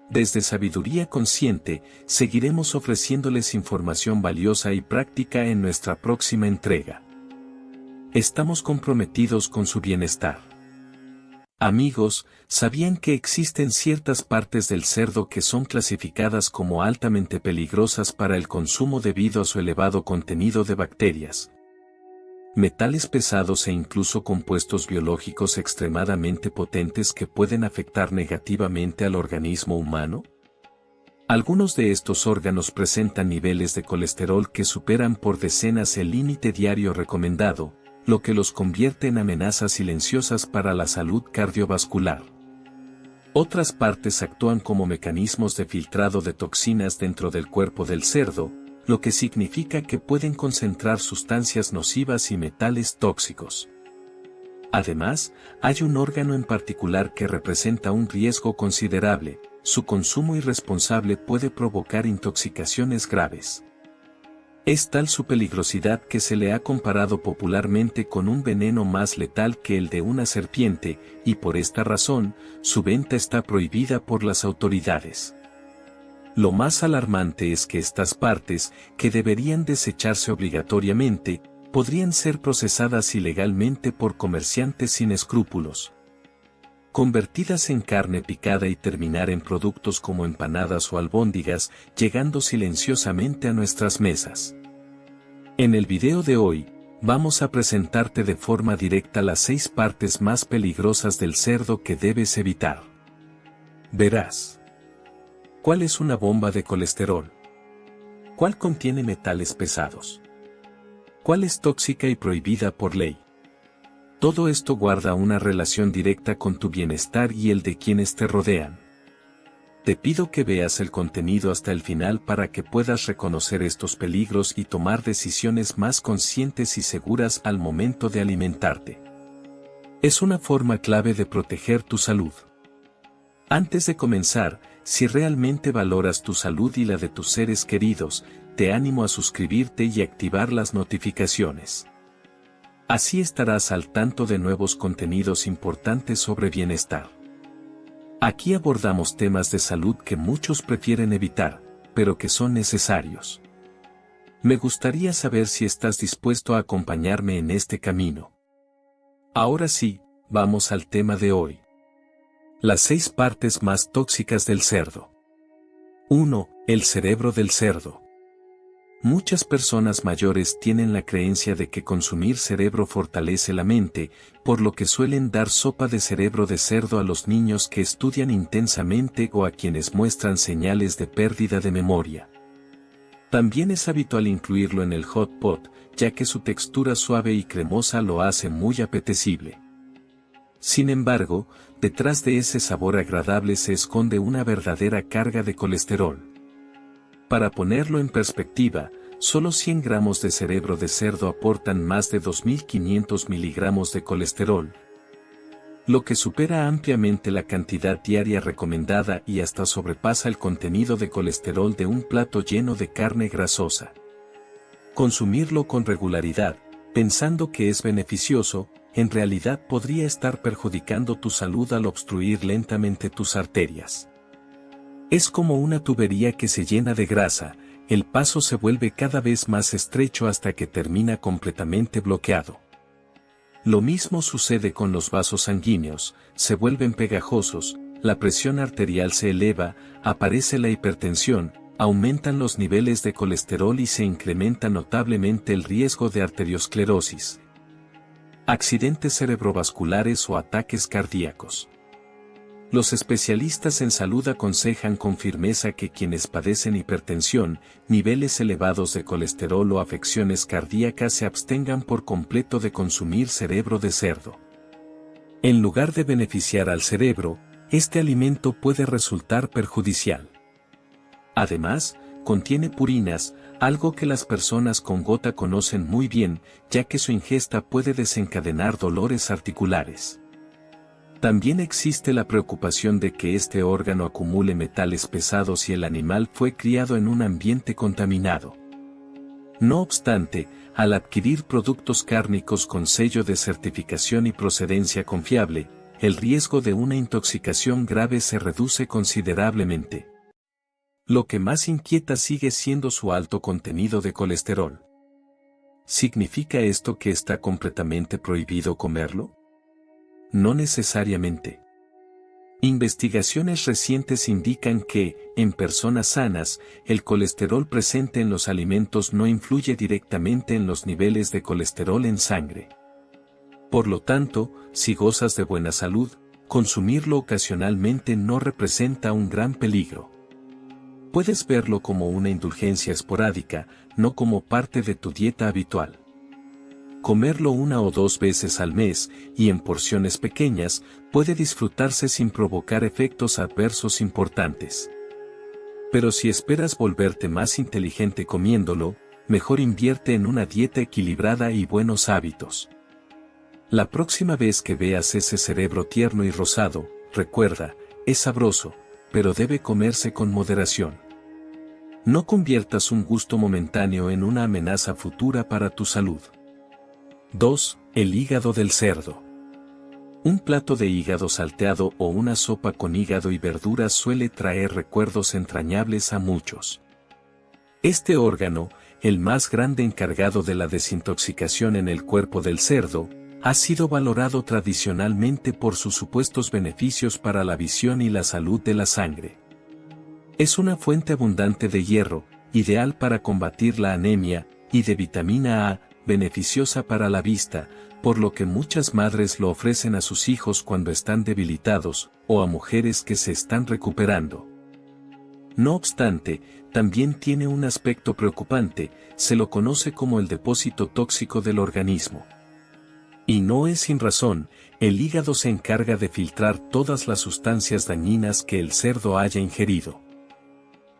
Desde Sabiduría Consciente, seguiremos ofreciéndoles información valiosa y práctica en nuestra próxima entrega. Estamos comprometidos con su bienestar. Amigos, ¿sabían que existen ciertas partes del cerdo que son clasificadas como altamente peligrosas para el consumo debido a su elevado contenido de bacterias, metales pesados e incluso compuestos biológicos extremadamente potentes que pueden afectar negativamente al organismo humano? Algunos de estos órganos presentan niveles de colesterol que superan por decenas el límite diario recomendado, lo que los convierte en amenazas silenciosas para la salud cardiovascular. Otras partes actúan como mecanismos de filtrado de toxinas dentro del cuerpo del cerdo, lo que significa que pueden concentrar sustancias nocivas y metales tóxicos. Además, hay un órgano en particular que representa un riesgo considerable, su consumo irresponsable puede provocar intoxicaciones graves. Es tal su peligrosidad que se le ha comparado popularmente con un veneno más letal que el de una serpiente, y por esta razón, su venta está prohibida por las autoridades. Lo más alarmante es que estas partes, que deberían desecharse obligatoriamente, podrían ser procesadas ilegalmente por comerciantes sin escrúpulos, convertidas en carne picada y terminar en productos como empanadas o albóndigas, llegando silenciosamente a nuestras mesas. En el video de hoy, vamos a presentarte de forma directa las 6 partes más peligrosas del cerdo que debes evitar. Verás. ¿Cuál es una bomba de colesterol? ¿Cuál contiene metales pesados? ¿Cuál es tóxica y prohibida por ley? Todo esto guarda una relación directa con tu bienestar y el de quienes te rodean. Te pido que veas el contenido hasta el final para que puedas reconocer estos peligros y tomar decisiones más conscientes y seguras al momento de alimentarte. Es una forma clave de proteger tu salud. Antes de comenzar, si realmente valoras tu salud y la de tus seres queridos, te animo a suscribirte y activar las notificaciones. Así estarás al tanto de nuevos contenidos importantes sobre bienestar. Aquí abordamos temas de salud que muchos prefieren evitar, pero que son necesarios. Me gustaría saber si estás dispuesto a acompañarme en este camino. Ahora sí, vamos al tema de hoy. Las 6 partes más tóxicas del cerdo. 1. El cerebro del cerdo. Muchas personas mayores tienen la creencia de que consumir cerebro fortalece la mente, por lo que suelen dar sopa de cerebro de cerdo a los niños que estudian intensamente o a quienes muestran señales de pérdida de memoria. También es habitual incluirlo en el hot pot, ya que su textura suave y cremosa lo hace muy apetecible. Sin embargo, detrás de ese sabor agradable se esconde una verdadera carga de colesterol. Para ponerlo en perspectiva, solo 100 gramos de cerebro de cerdo aportan más de 2.500 miligramos de colesterol, lo que supera ampliamente la cantidad diaria recomendada y hasta sobrepasa el contenido de colesterol de un plato lleno de carne grasosa. Consumirlo con regularidad, pensando que es beneficioso, en realidad podría estar perjudicando tu salud al obstruir lentamente tus arterias. Es como una tubería que se llena de grasa, el paso se vuelve cada vez más estrecho hasta que termina completamente bloqueado. Lo mismo sucede con los vasos sanguíneos, se vuelven pegajosos, la presión arterial se eleva, aparece la hipertensión, aumentan los niveles de colesterol y se incrementa notablemente el riesgo de arteriosclerosis, accidentes cerebrovasculares o ataques cardíacos. Los especialistas en salud aconsejan con firmeza que quienes padecen hipertensión, niveles elevados de colesterol o afecciones cardíacas se abstengan por completo de consumir cerebro de cerdo. En lugar de beneficiar al cerebro, este alimento puede resultar perjudicial. Además, contiene purinas, algo que las personas con gota conocen muy bien, ya que su ingesta puede desencadenar dolores articulares. También existe la preocupación de que este órgano acumule metales pesados y el animal fue criado en un ambiente contaminado. No obstante, al adquirir productos cárnicos con sello de certificación y procedencia confiable, el riesgo de una intoxicación grave se reduce considerablemente. Lo que más inquieta sigue siendo su alto contenido de colesterol. ¿Significa esto que está completamente prohibido comerlo? No necesariamente. Investigaciones recientes indican que, en personas sanas, el colesterol presente en los alimentos no influye directamente en los niveles de colesterol en sangre. Por lo tanto, si gozas de buena salud, consumirlo ocasionalmente no representa un gran peligro. Puedes verlo como una indulgencia esporádica, no como parte de tu dieta habitual. Comerlo 1 o 2 veces al mes, y en porciones pequeñas, puede disfrutarse sin provocar efectos adversos importantes. Pero si esperas volverte más inteligente comiéndolo, mejor invierte en una dieta equilibrada y buenos hábitos. La próxima vez que veas ese cerebro tierno y rosado, recuerda, es sabroso, pero debe comerse con moderación. No conviertas un gusto momentáneo en una amenaza futura para tu salud. 2. El hígado del cerdo. Un plato de hígado salteado o una sopa con hígado y verduras suele traer recuerdos entrañables a muchos. Este órgano, el más grande encargado de la desintoxicación en el cuerpo del cerdo, ha sido valorado tradicionalmente por sus supuestos beneficios para la visión y la salud de la sangre. Es una fuente abundante de hierro, ideal para combatir la anemia, y de vitamina A, beneficiosa para la vista, por lo que muchas madres lo ofrecen a sus hijos cuando están debilitados, o a mujeres que se están recuperando. No obstante, también tiene un aspecto preocupante, se lo conoce como el depósito tóxico del organismo. Y no es sin razón, el hígado se encarga de filtrar todas las sustancias dañinas que el cerdo haya ingerido.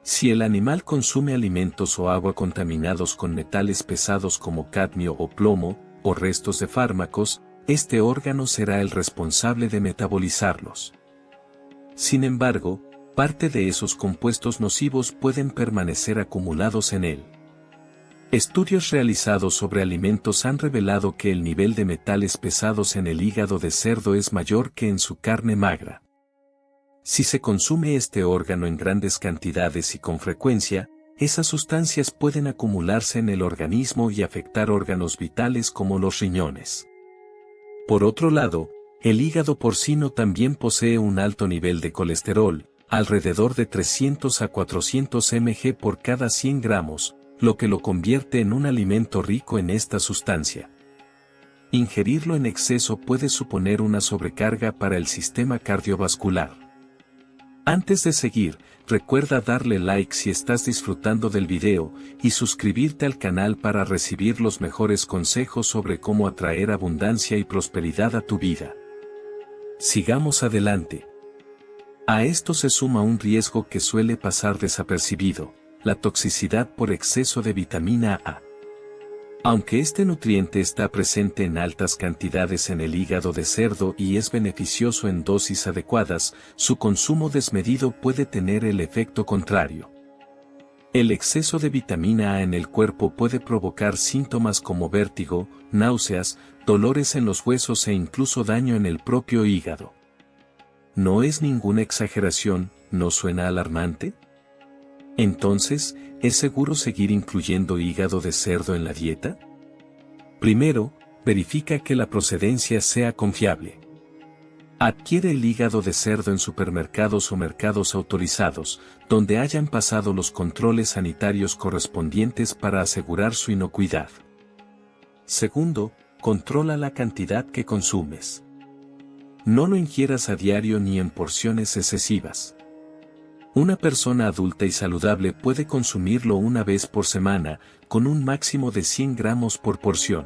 Si el animal consume alimentos o agua contaminados con metales pesados como cadmio o plomo, o restos de fármacos, este órgano será el responsable de metabolizarlos. Sin embargo, parte de esos compuestos nocivos pueden permanecer acumulados en él. Estudios realizados sobre alimentos han revelado que el nivel de metales pesados en el hígado de cerdo es mayor que en su carne magra. Si se consume este órgano en grandes cantidades y con frecuencia, esas sustancias pueden acumularse en el organismo y afectar órganos vitales como los riñones. Por otro lado, el hígado porcino también posee un alto nivel de colesterol, alrededor de 300 a 400 mg por cada 100 gramos, lo que lo convierte en un alimento rico en esta sustancia. Ingerirlo en exceso puede suponer una sobrecarga para el sistema cardiovascular. Antes de seguir, recuerda darle like si estás disfrutando del video y suscribirte al canal para recibir los mejores consejos sobre cómo atraer abundancia y prosperidad a tu vida. Sigamos adelante. A esto se suma un riesgo que suele pasar desapercibido: la toxicidad por exceso de vitamina A. Aunque este nutriente está presente en altas cantidades en el hígado de cerdo y es beneficioso en dosis adecuadas, su consumo desmedido puede tener el efecto contrario. El exceso de vitamina A en el cuerpo puede provocar síntomas como vértigo, náuseas, dolores en los huesos e incluso daño en el propio hígado. ¿No es ninguna exageración? ¿No suena alarmante? Entonces, ¿es seguro seguir incluyendo hígado de cerdo en la dieta? Primero, verifica que la procedencia sea confiable. Adquiere el hígado de cerdo en supermercados o mercados autorizados, donde hayan pasado los controles sanitarios correspondientes para asegurar su inocuidad. Segundo, controla la cantidad que consumes. No lo ingieras a diario ni en porciones excesivas. Una persona adulta y saludable puede consumirlo una vez por semana, con un máximo de 100 gramos por porción.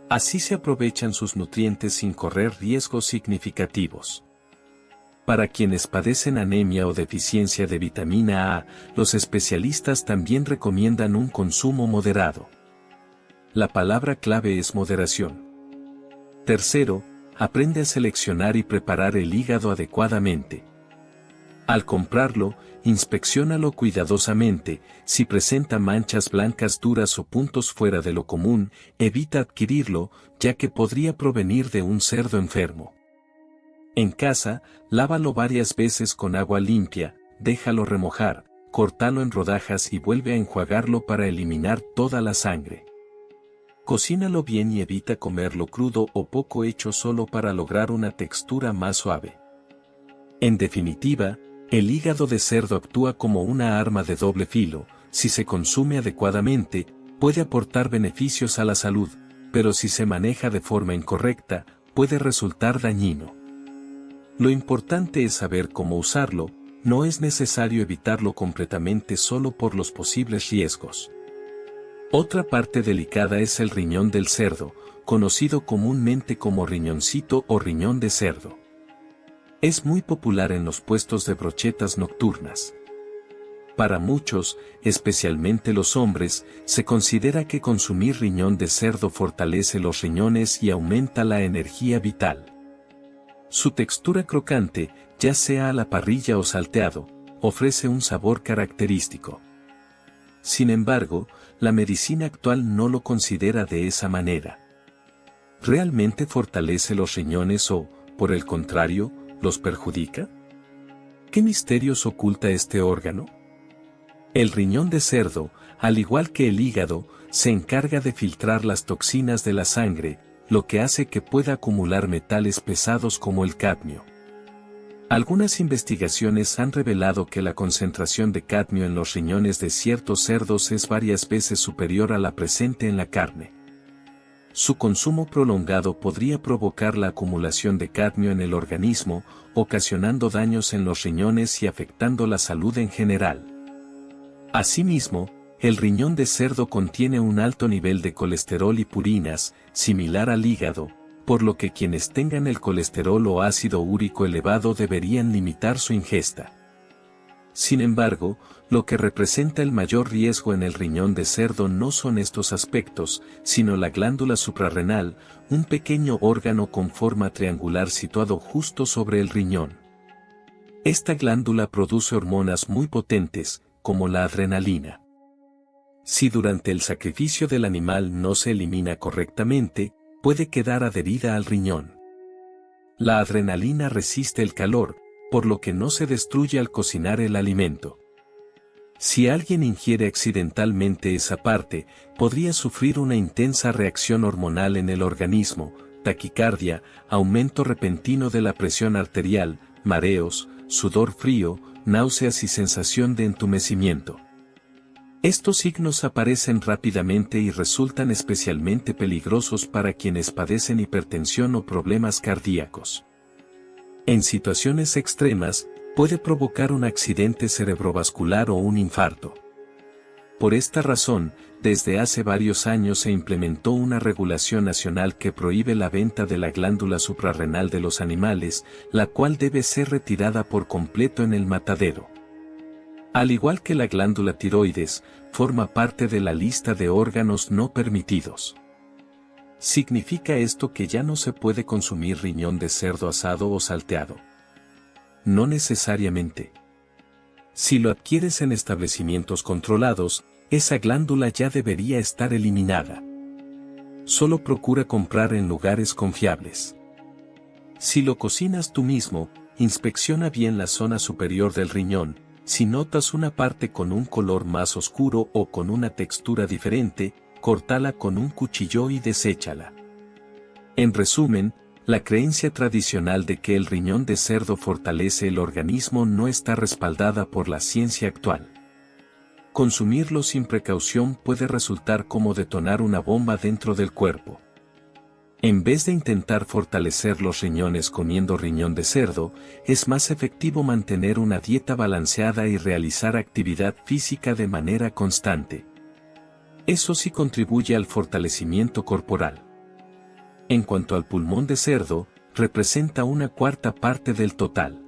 Así se aprovechan sus nutrientes sin correr riesgos significativos. Para quienes padecen anemia o deficiencia de vitamina A, los especialistas también recomiendan un consumo moderado. La palabra clave es moderación. Tercero, aprende a seleccionar y preparar el hígado adecuadamente. Al comprarlo, inspecciónalo cuidadosamente. Si presenta manchas blancas duras o puntos fuera de lo común, evita adquirirlo, ya que podría provenir de un cerdo enfermo. En casa, lávalo varias veces con agua limpia, déjalo remojar, córtalo en rodajas y vuelve a enjuagarlo para eliminar toda la sangre. Cocínalo bien y evita comerlo crudo o poco hecho solo para lograr una textura más suave. En definitiva, el hígado de cerdo actúa como una arma de doble filo. Si se consume adecuadamente, puede aportar beneficios a la salud, pero si se maneja de forma incorrecta, puede resultar dañino. Lo importante es saber cómo usarlo, no es necesario evitarlo completamente solo por los posibles riesgos. Otra parte delicada es el riñón del cerdo, conocido comúnmente como riñoncito o riñón de cerdo. Es muy popular en los puestos de brochetas nocturnas. Para muchos, especialmente los hombres, se considera que consumir riñón de cerdo fortalece los riñones y aumenta la energía vital. Su textura crocante, ya sea a la parrilla o salteado, ofrece un sabor característico. Sin embargo, la medicina actual no lo considera de esa manera. ¿Realmente fortalece los riñones o, por el contrario, los perjudica? ¿Qué misterios oculta este órgano? El riñón de cerdo, al igual que el hígado, se encarga de filtrar las toxinas de la sangre, lo que hace que pueda acumular metales pesados como el cadmio. Algunas investigaciones han revelado que la concentración de cadmio en los riñones de ciertos cerdos es varias veces superior a la presente en la carne. Su consumo prolongado podría provocar la acumulación de cadmio en el organismo, ocasionando daños en los riñones y afectando la salud en general. Asimismo, el riñón de cerdo contiene un alto nivel de colesterol y purinas, similar al hígado, por lo que quienes tengan el colesterol o ácido úrico elevado deberían limitar su ingesta. Sin embargo, lo que representa el mayor riesgo en el riñón de cerdo no son estos aspectos, sino la glándula suprarrenal, un pequeño órgano con forma triangular situado justo sobre el riñón. Esta glándula produce hormonas muy potentes, como la adrenalina. Si durante el sacrificio del animal no se elimina correctamente, puede quedar adherida al riñón. La adrenalina resiste el calor, por lo que no se destruye al cocinar el alimento. Si alguien ingiere accidentalmente esa parte, podría sufrir una intensa reacción hormonal en el organismo, taquicardia, aumento repentino de la presión arterial, mareos, sudor frío, náuseas y sensación de entumecimiento. Estos signos aparecen rápidamente y resultan especialmente peligrosos para quienes padecen hipertensión o problemas cardíacos. En situaciones extremas, puede provocar un accidente cerebrovascular o un infarto. Por esta razón, desde hace varios años se implementó una regulación nacional que prohíbe la venta de la glándula suprarrenal de los animales, la cual debe ser retirada por completo en el matadero. Al igual que la glándula tiroides, forma parte de la lista de órganos no permitidos. ¿Significa esto que ya no se puede consumir riñón de cerdo asado o salteado? No necesariamente. Si lo adquieres en establecimientos controlados, esa glándula ya debería estar eliminada. Solo procura comprar en lugares confiables. Si lo cocinas tú mismo, inspecciona bien la zona superior del riñón. Si notas una parte con un color más oscuro o con una textura diferente, córtala con un cuchillo y deséchala. En resumen, la creencia tradicional de que el riñón de cerdo fortalece el organismo no está respaldada por la ciencia actual. Consumirlo sin precaución puede resultar como detonar una bomba dentro del cuerpo. En vez de intentar fortalecer los riñones comiendo riñón de cerdo, es más efectivo mantener una dieta balanceada y realizar actividad física de manera constante. Eso sí contribuye al fortalecimiento corporal. En cuanto al pulmón de cerdo, representa una cuarta parte del total.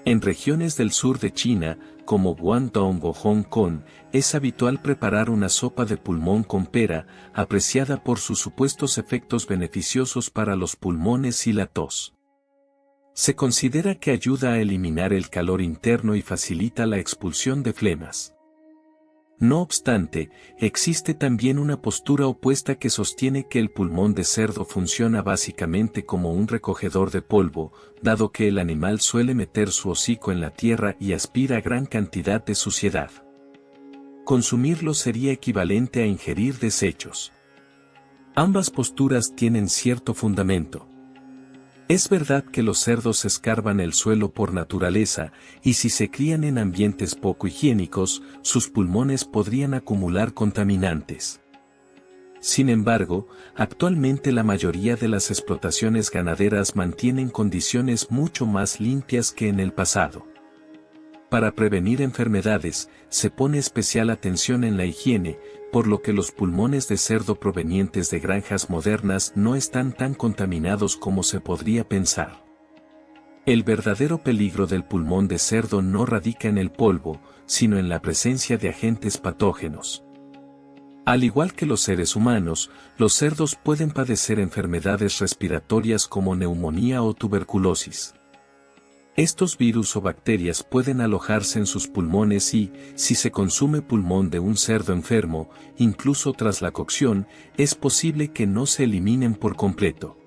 En regiones del sur de China, como Guangdong o Hong Kong, es habitual preparar una sopa de pulmón con pera, apreciada por sus supuestos efectos beneficiosos para los pulmones y la tos. Se considera que ayuda a eliminar el calor interno y facilita la expulsión de flemas. No obstante, existe también una postura opuesta que sostiene que el pulmón de cerdo funciona básicamente como un recogedor de polvo, dado que el animal suele meter su hocico en la tierra y aspira gran cantidad de suciedad. Consumirlo sería equivalente a ingerir desechos. Ambas posturas tienen cierto fundamento. Es verdad que los cerdos escarban el suelo por naturaleza, y si se crían en ambientes poco higiénicos, sus pulmones podrían acumular contaminantes. Sin embargo, actualmente la mayoría de las explotaciones ganaderas mantienen condiciones mucho más limpias que en el pasado. Para prevenir enfermedades, se pone especial atención en la higiene, por lo que los pulmones de cerdo provenientes de granjas modernas no están tan contaminados como se podría pensar. El verdadero peligro del pulmón de cerdo no radica en el polvo, sino en la presencia de agentes patógenos. Al igual que los seres humanos, los cerdos pueden padecer enfermedades respiratorias como neumonía o tuberculosis. Estos virus o bacterias pueden alojarse en sus pulmones y, si se consume pulmón de un cerdo enfermo, incluso tras la cocción, es posible que no se eliminen por completo.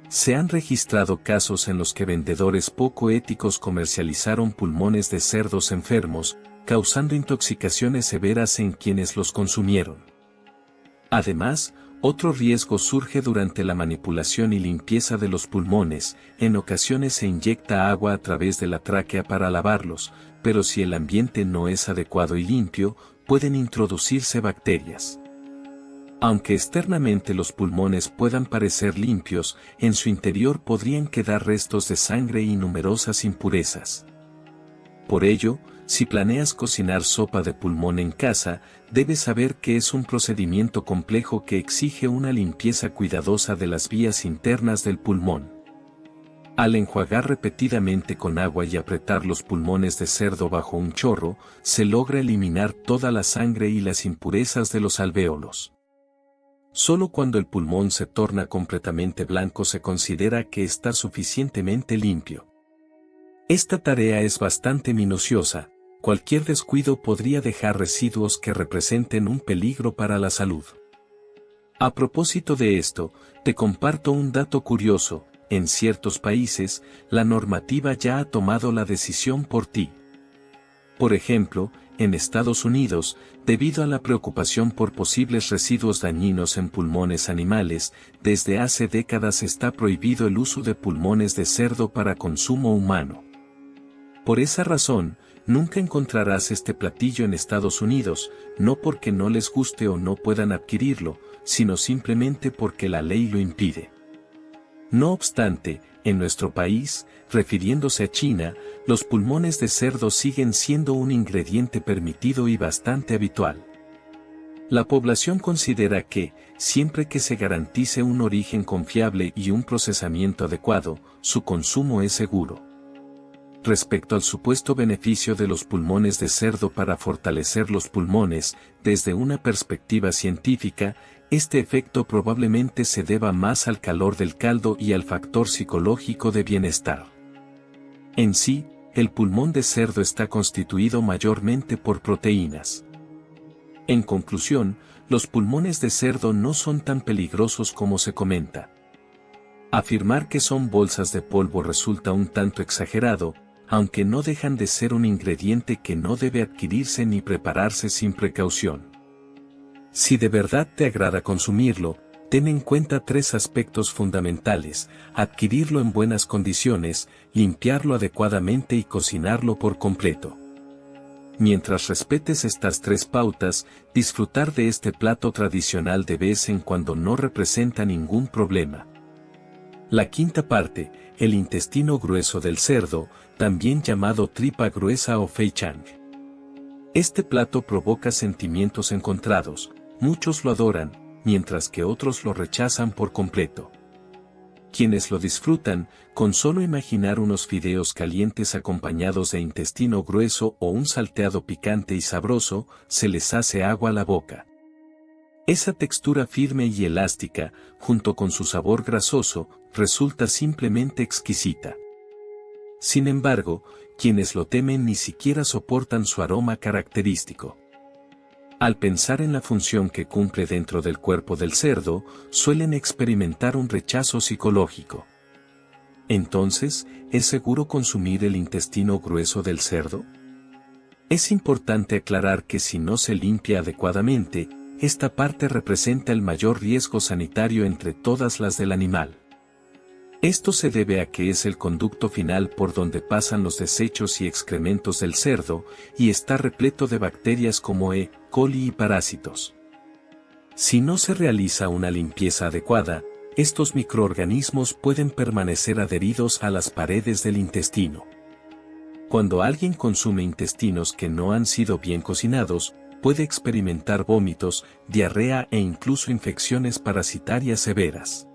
Se han registrado casos en los que vendedores poco éticos comercializaron pulmones de cerdos enfermos, causando intoxicaciones severas en quienes los consumieron. Además, otro riesgo surge durante la manipulación y limpieza de los pulmones. En ocasiones se inyecta agua a través de la tráquea para lavarlos, pero si el ambiente no es adecuado y limpio, pueden introducirse bacterias. Aunque externamente los pulmones puedan parecer limpios, en su interior podrían quedar restos de sangre y numerosas impurezas. Por ello, si planeas cocinar sopa de pulmón en casa, debes saber que es un procedimiento complejo que exige una limpieza cuidadosa de las vías internas del pulmón. Al enjuagar repetidamente con agua y apretar los pulmones de cerdo bajo un chorro, se logra eliminar toda la sangre y las impurezas de los alvéolos. Solo cuando el pulmón se torna completamente blanco se considera que está suficientemente limpio. Esta tarea es bastante minuciosa. Cualquier descuido podría dejar residuos que representen un peligro para la salud. A propósito de esto, te comparto un dato curioso: en ciertos países, la normativa ya ha tomado la decisión por ti. Por ejemplo, en Estados Unidos, debido a la preocupación por posibles residuos dañinos en pulmones animales, desde hace décadas está prohibido el uso de pulmones de cerdo para consumo humano. Por esa razón, nunca encontrarás este platillo en Estados Unidos, no porque no les guste o no puedan adquirirlo, sino simplemente porque la ley lo impide. No obstante, en nuestro país, refiriéndose a China, los pulmones de cerdo siguen siendo un ingrediente permitido y bastante habitual. La población considera que, siempre que se garantice un origen confiable y un procesamiento adecuado, su consumo es seguro. Respecto al supuesto beneficio de los pulmones de cerdo para fortalecer los pulmones, desde una perspectiva científica, este efecto probablemente se deba más al calor del caldo y al factor psicológico de bienestar. En sí, el pulmón de cerdo está constituido mayormente por proteínas. En conclusión, los pulmones de cerdo no son tan peligrosos como se comenta. Afirmar que son bolsas de polvo resulta un tanto exagerado, aunque no dejan de ser un ingrediente que no debe adquirirse ni prepararse sin precaución. Si de verdad te agrada consumirlo, ten en cuenta 3 aspectos fundamentales: adquirirlo en buenas condiciones, limpiarlo adecuadamente y cocinarlo por completo. Mientras respetes estas 3 pautas, disfrutar de este plato tradicional de vez en cuando no representa ningún problema. La quinta parte, el intestino grueso del cerdo, también llamado tripa gruesa o feichang. Este plato provoca sentimientos encontrados. Muchos lo adoran, mientras que otros lo rechazan por completo. Quienes lo disfrutan, con solo imaginar unos fideos calientes acompañados de intestino grueso o un salteado picante y sabroso, se les hace agua a la boca. Esa textura firme y elástica, junto con su sabor grasoso, resulta simplemente exquisita. Sin embargo, quienes lo temen ni siquiera soportan su aroma característico. Al pensar en la función que cumple dentro del cuerpo del cerdo, suelen experimentar un rechazo psicológico. Entonces, ¿es seguro consumir el intestino grueso del cerdo? Es importante aclarar que si no se limpia adecuadamente, esta parte representa el mayor riesgo sanitario entre todas las del animal. Esto se debe a que es el conducto final por donde pasan los desechos y excrementos del cerdo, y está repleto de bacterias como E. coli y parásitos. Si no se realiza una limpieza adecuada, estos microorganismos pueden permanecer adheridos a las paredes del intestino. Cuando alguien consume intestinos que no han sido bien cocinados, puede experimentar vómitos, diarrea e incluso infecciones parasitarias severas.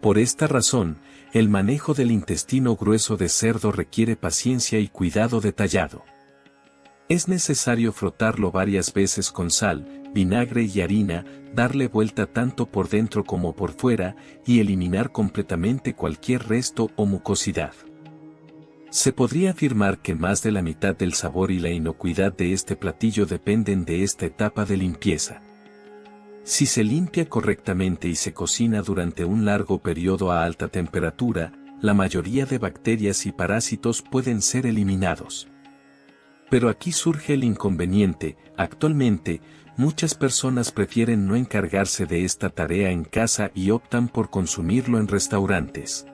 Por esta razón, el manejo del intestino grueso de cerdo requiere paciencia y cuidado detallado. Es necesario frotarlo varias veces con sal, vinagre y harina, darle vuelta tanto por dentro como por fuera, y eliminar completamente cualquier resto o mucosidad. Se podría afirmar que más de la mitad del sabor y la inocuidad de este platillo dependen de esta etapa de limpieza. Si se limpia correctamente y se cocina durante un largo periodo a alta temperatura, la mayoría de bacterias y parásitos pueden ser eliminados. Pero aquí surge el inconveniente: actualmente, muchas personas prefieren no encargarse de esta tarea en casa y optan por consumirlo en restaurantes.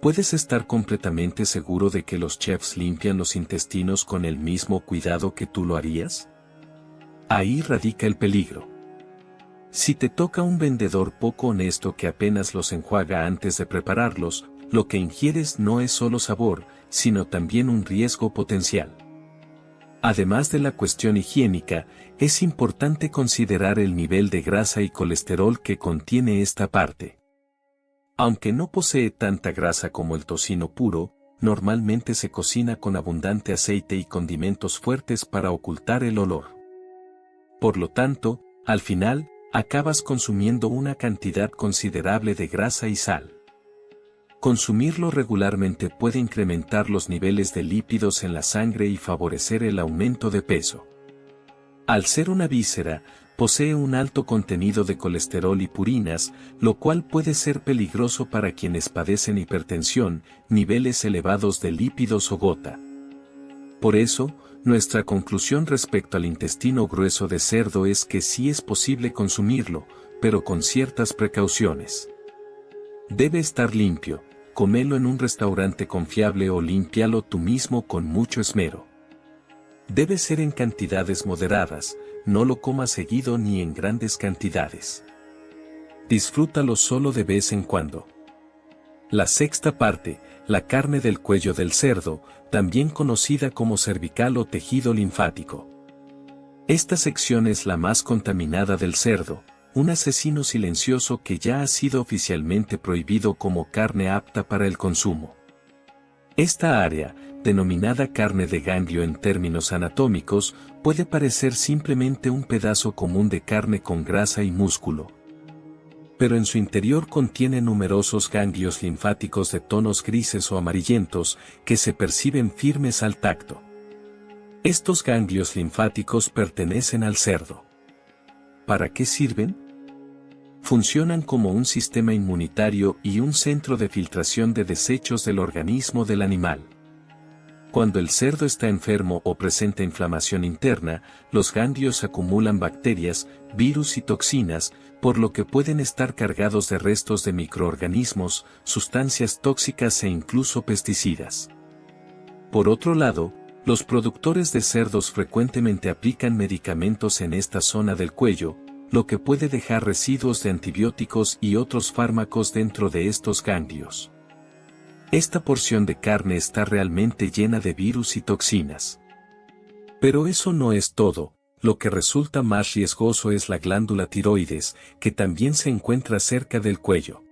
¿Puedes estar completamente seguro de que los chefs limpian los intestinos con el mismo cuidado que tú lo harías? Ahí radica el peligro. Si te toca un vendedor poco honesto que apenas los enjuaga antes de prepararlos, lo que ingieres no es solo sabor, sino también un riesgo potencial. Además de la cuestión higiénica, es importante considerar el nivel de grasa y colesterol que contiene esta parte. Aunque no posee tanta grasa como el tocino puro, normalmente se cocina con abundante aceite y condimentos fuertes para ocultar el olor. Por lo tanto, al final, acabas consumiendo una cantidad considerable de grasa y sal. Consumirlo regularmente puede incrementar los niveles de lípidos en la sangre y favorecer el aumento de peso. Al ser una víscera, posee un alto contenido de colesterol y purinas, lo cual puede ser peligroso para quienes padecen hipertensión, niveles elevados de lípidos o gota. Por eso, nuestra conclusión respecto al intestino grueso de cerdo es que sí es posible consumirlo, pero con ciertas precauciones. Debe estar limpio, comelo en un restaurante confiable o límpialo tú mismo con mucho esmero. Debe ser en cantidades moderadas, no lo comas seguido ni en grandes cantidades. Disfrútalo solo de vez en cuando. La sexta parte, la carne del cuello del cerdo, también conocida como cervical o tejido linfático. Esta sección es la más contaminada del cerdo, un asesino silencioso que ya ha sido oficialmente prohibido como carne apta para el consumo. Esta área, denominada carne de ganglio en términos anatómicos, puede parecer simplemente un pedazo común de carne con grasa y músculo. Pero en su interior contiene numerosos ganglios linfáticos de tonos grises o amarillentos, que se perciben firmes al tacto. Estos ganglios linfáticos pertenecen al cerdo. ¿Para qué sirven? Funcionan como un sistema inmunitario y un centro de filtración de desechos del organismo del animal. Cuando el cerdo está enfermo o presenta inflamación interna, los ganglios acumulan bacterias, virus y toxinas, por lo que pueden estar cargados de restos de microorganismos, sustancias tóxicas e incluso pesticidas. Por otro lado, los productores de cerdos frecuentemente aplican medicamentos en esta zona del cuello, lo que puede dejar residuos de antibióticos y otros fármacos dentro de estos ganglios. Esta porción de carne está realmente llena de virus y toxinas. Pero eso no es todo, lo que resulta más riesgoso es la glándula tiroides, que también se encuentra cerca del cuello.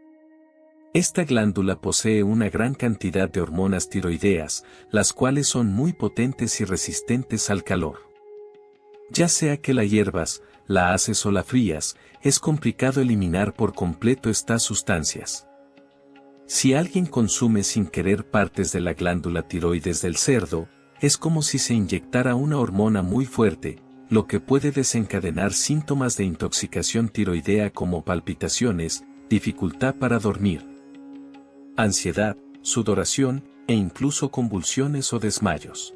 Esta glándula posee una gran cantidad de hormonas tiroideas, las cuales son muy potentes y resistentes al calor. Ya sea que la hiervas, la haces o la frías, es complicado eliminar por completo estas sustancias. Si alguien consume sin querer partes de la glándula tiroides del cerdo, es como si se inyectara una hormona muy fuerte, lo que puede desencadenar síntomas de intoxicación tiroidea como palpitaciones, dificultad para dormir, ansiedad, sudoración, e incluso convulsiones o desmayos.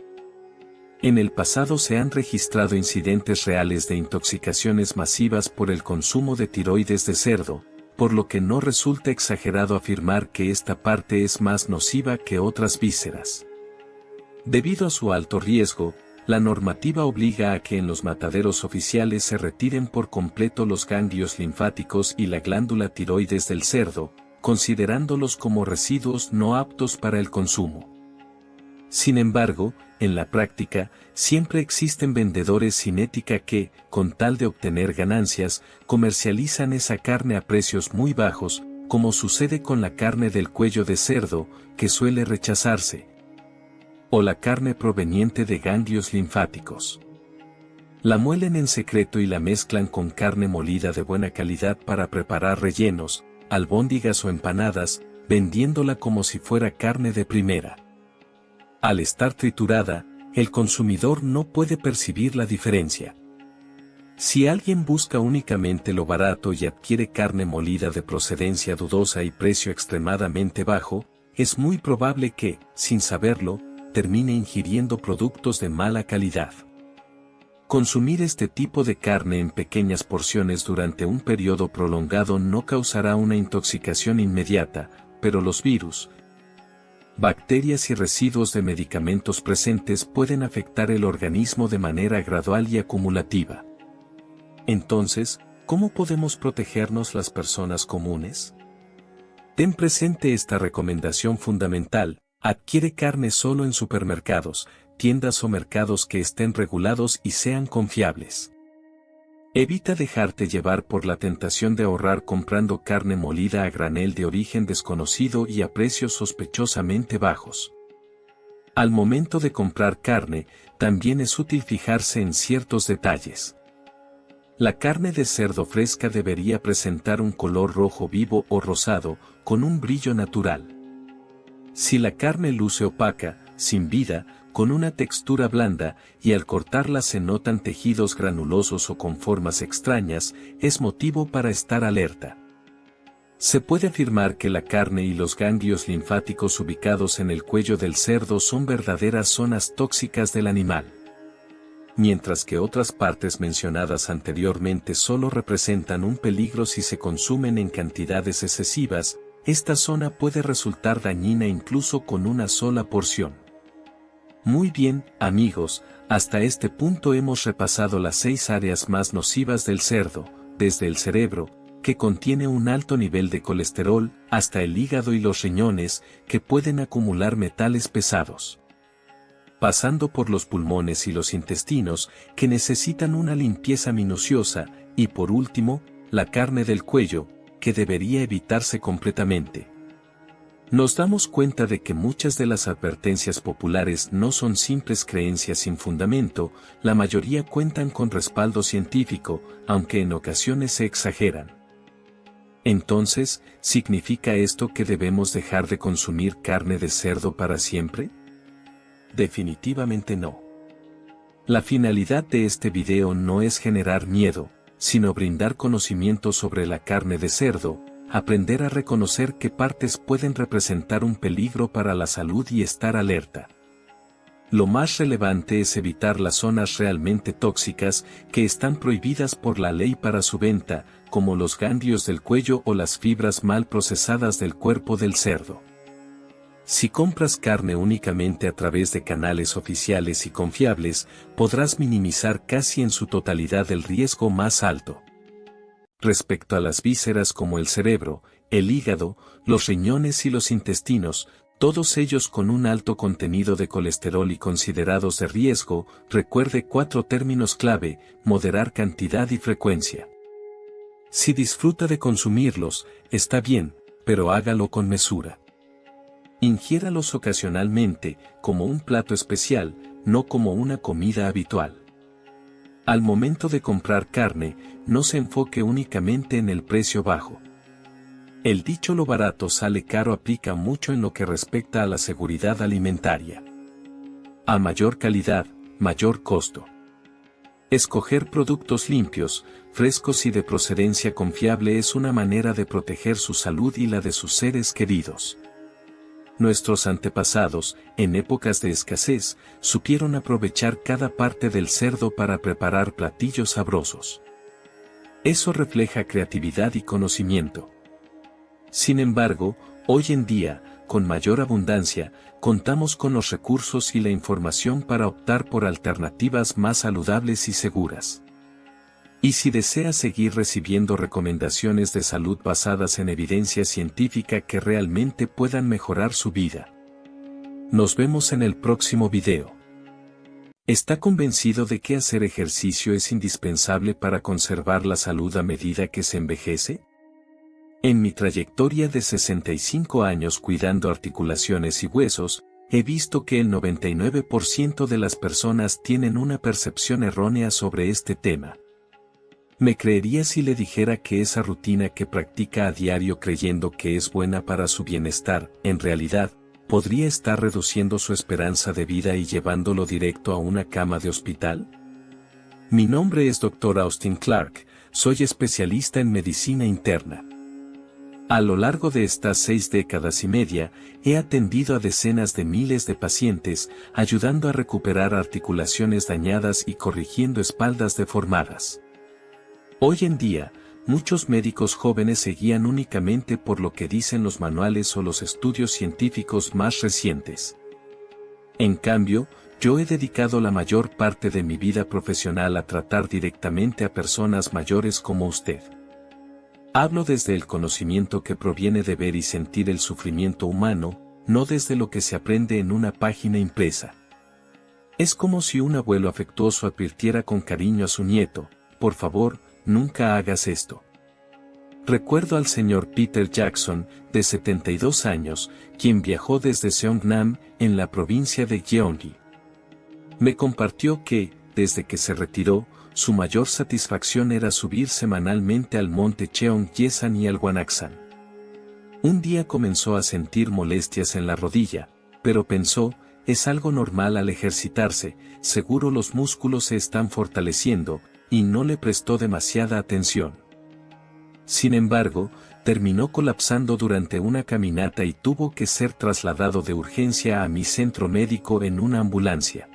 En el pasado se han registrado incidentes reales de intoxicaciones masivas por el consumo de tiroides de cerdo, por lo que no resulta exagerado afirmar que esta parte es más nociva que otras vísceras. Debido a su alto riesgo, la normativa obliga a que en los mataderos oficiales se retiren por completo los ganglios linfáticos y la glándula tiroides del cerdo, considerándolos como residuos no aptos para el consumo. Sin embargo, en la práctica, siempre existen vendedores sin ética que, con tal de obtener ganancias, comercializan esa carne a precios muy bajos, como sucede con la carne del cuello de cerdo, que suele rechazarse. o la carne proveniente de ganglios linfáticos. La muelen en secreto y la mezclan con carne molida de buena calidad para preparar rellenos, albóndigas o empanadas, vendiéndola como si fuera carne de primera. Al estar triturada, el consumidor no puede percibir la diferencia. Si alguien busca únicamente lo barato y adquiere carne molida de procedencia dudosa y precio extremadamente bajo, es muy probable que, sin saberlo, termine ingiriendo productos de mala calidad. Consumir este tipo de carne en pequeñas porciones durante un periodo prolongado no causará una intoxicación inmediata, pero los virus, bacterias y residuos de medicamentos presentes pueden afectar el organismo de manera gradual y acumulativa. Entonces, ¿cómo podemos protegernos las personas comunes? Ten presente esta recomendación fundamental: adquiere carne solo en supermercados, tiendas o mercados que estén regulados y sean confiables. Evita dejarte llevar por la tentación de ahorrar comprando carne molida a granel de origen desconocido y a precios sospechosamente bajos. Al momento de comprar carne, también es útil fijarse en ciertos detalles. La carne de cerdo fresca debería presentar un color rojo vivo o rosado, con un brillo natural. Si la carne luce opaca, sin vida, con una textura blanda, y al cortarla se notan tejidos granulosos o con formas extrañas, es motivo para estar alerta. Se puede afirmar que la carne y los ganglios linfáticos ubicados en el cuello del cerdo son verdaderas zonas tóxicas del animal. Mientras que otras partes mencionadas anteriormente solo representan un peligro si se consumen en cantidades excesivas, esta zona puede resultar dañina incluso con una sola porción. Muy bien, amigos, hasta este punto hemos repasado las 6 áreas más nocivas del cerdo, desde el cerebro, que contiene un alto nivel de colesterol, hasta el hígado y los riñones, que pueden acumular metales pesados. Pasando por los pulmones y los intestinos, que necesitan una limpieza minuciosa, y por último, la carne del cuello, que debería evitarse completamente. Nos damos cuenta de que muchas de las advertencias populares no son simples creencias sin fundamento, la mayoría cuentan con respaldo científico, aunque en ocasiones se exageran. Entonces, ¿significa esto que debemos dejar de consumir carne de cerdo para siempre? Definitivamente no. La finalidad de este video no es generar miedo, sino brindar conocimiento sobre la carne de cerdo, aprender a reconocer qué partes pueden representar un peligro para la salud y estar alerta. Lo más relevante es evitar las zonas realmente tóxicas que están prohibidas por la ley para su venta, como los ganglios del cuello o las fibras mal procesadas del cuerpo del cerdo. Si compras carne únicamente a través de canales oficiales y confiables, podrás minimizar casi en su totalidad el riesgo más alto. Respecto a las vísceras como el cerebro, el hígado, los riñones y los intestinos, todos ellos con un alto contenido de colesterol y considerados de riesgo, recuerde 4 términos clave: moderar cantidad y frecuencia. Si disfruta de consumirlos, está bien, pero hágalo con mesura. Ingiéralos ocasionalmente, como un plato especial, no como una comida habitual. Al momento de comprar carne, no se enfoque únicamente en el precio bajo. El dicho "lo barato sale caro" aplica mucho en lo que respecta a la seguridad alimentaria. A mayor calidad, mayor costo. Escoger productos limpios, frescos y de procedencia confiable es una manera de proteger su salud y la de sus seres queridos. Nuestros antepasados, en épocas de escasez, supieron aprovechar cada parte del cerdo para preparar platillos sabrosos. Eso refleja creatividad y conocimiento. Sin embargo, hoy en día, con mayor abundancia, contamos con los recursos y la información para optar por alternativas más saludables y seguras. Y si desea seguir recibiendo recomendaciones de salud basadas en evidencia científica que realmente puedan mejorar su vida, nos vemos en el próximo video. ¿Está convencido de que hacer ejercicio es indispensable para conservar la salud a medida que se envejece? En mi trayectoria de 65 años cuidando articulaciones y huesos, he visto que el 99% de las personas tienen una percepción errónea sobre este tema. ¿Me creería si le dijera que esa rutina que practica a diario creyendo que es buena para su bienestar, en realidad, podría estar reduciendo su esperanza de vida y llevándolo directo a una cama de hospital? Mi nombre es Dr. Austin Clark, soy especialista en medicina interna. A lo largo de estas 6 décadas y media, he atendido a decenas de miles de pacientes, ayudando a recuperar articulaciones dañadas y corrigiendo espaldas deformadas. Hoy en día, muchos médicos jóvenes se guían únicamente por lo que dicen los manuales o los estudios científicos más recientes. En cambio, yo he dedicado la mayor parte de mi vida profesional a tratar directamente a personas mayores como usted. Hablo desde el conocimiento que proviene de ver y sentir el sufrimiento humano, no desde lo que se aprende en una página impresa. Es como si un abuelo afectuoso advirtiera con cariño a su nieto: por favor, nunca hagas esto. Recuerdo al señor Peter Jackson, de 72 años, quien viajó desde Seongnam, en la provincia de Gyeonggi. Me compartió que, desde que se retiró, su mayor satisfacción era subir semanalmente al monte Cheongyesan y al Gwanaksan. Un día comenzó a sentir molestias en la rodilla, pero pensó: es algo normal al ejercitarse, seguro los músculos se están fortaleciendo, y no le prestó demasiada atención. Sin embargo, terminó colapsando durante una caminata y tuvo que ser trasladado de urgencia a mi centro médico en una ambulancia.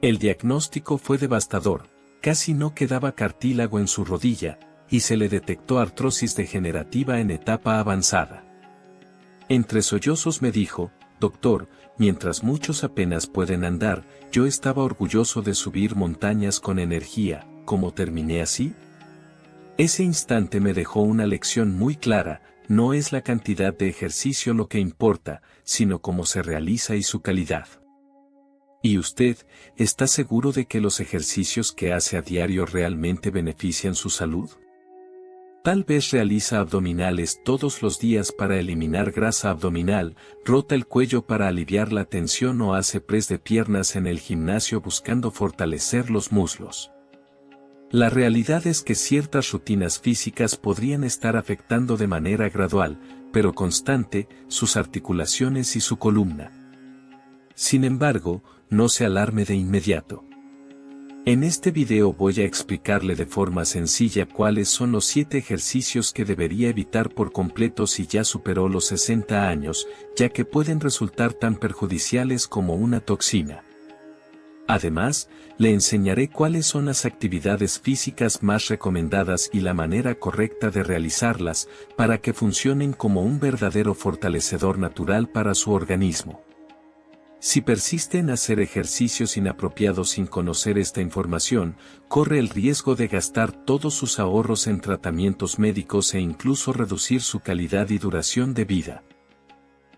El diagnóstico fue devastador: casi no quedaba cartílago en su rodilla, y se le detectó artrosis degenerativa en etapa avanzada. Entre sollozos me dijo: doctor, mientras muchos apenas pueden andar, yo estaba orgulloso de subir montañas con energía. ¿Cómo terminé así? Ese instante me dejó una lección muy clara: no es la cantidad de ejercicio lo que importa, sino cómo se realiza y su calidad. ¿Y usted, está seguro de que los ejercicios que hace a diario realmente benefician su salud? Tal vez realiza abdominales todos los días para eliminar grasa abdominal, rota el cuello para aliviar la tensión o hace press de piernas en el gimnasio buscando fortalecer los muslos. La realidad es que ciertas rutinas físicas podrían estar afectando de manera gradual, pero constante, sus articulaciones y su columna. Sin embargo, no se alarme de inmediato. En este video voy a explicarle de forma sencilla cuáles son los 7 ejercicios que debería evitar por completo si ya superó los 60 años, ya que pueden resultar tan perjudiciales como una toxina. Además, le enseñaré cuáles son las actividades físicas más recomendadas y la manera correcta de realizarlas, para que funcionen como un verdadero fortalecedor natural para su organismo. Si persiste en hacer ejercicios inapropiados sin conocer esta información, corre el riesgo de gastar todos sus ahorros en tratamientos médicos e incluso reducir su calidad y duración de vida.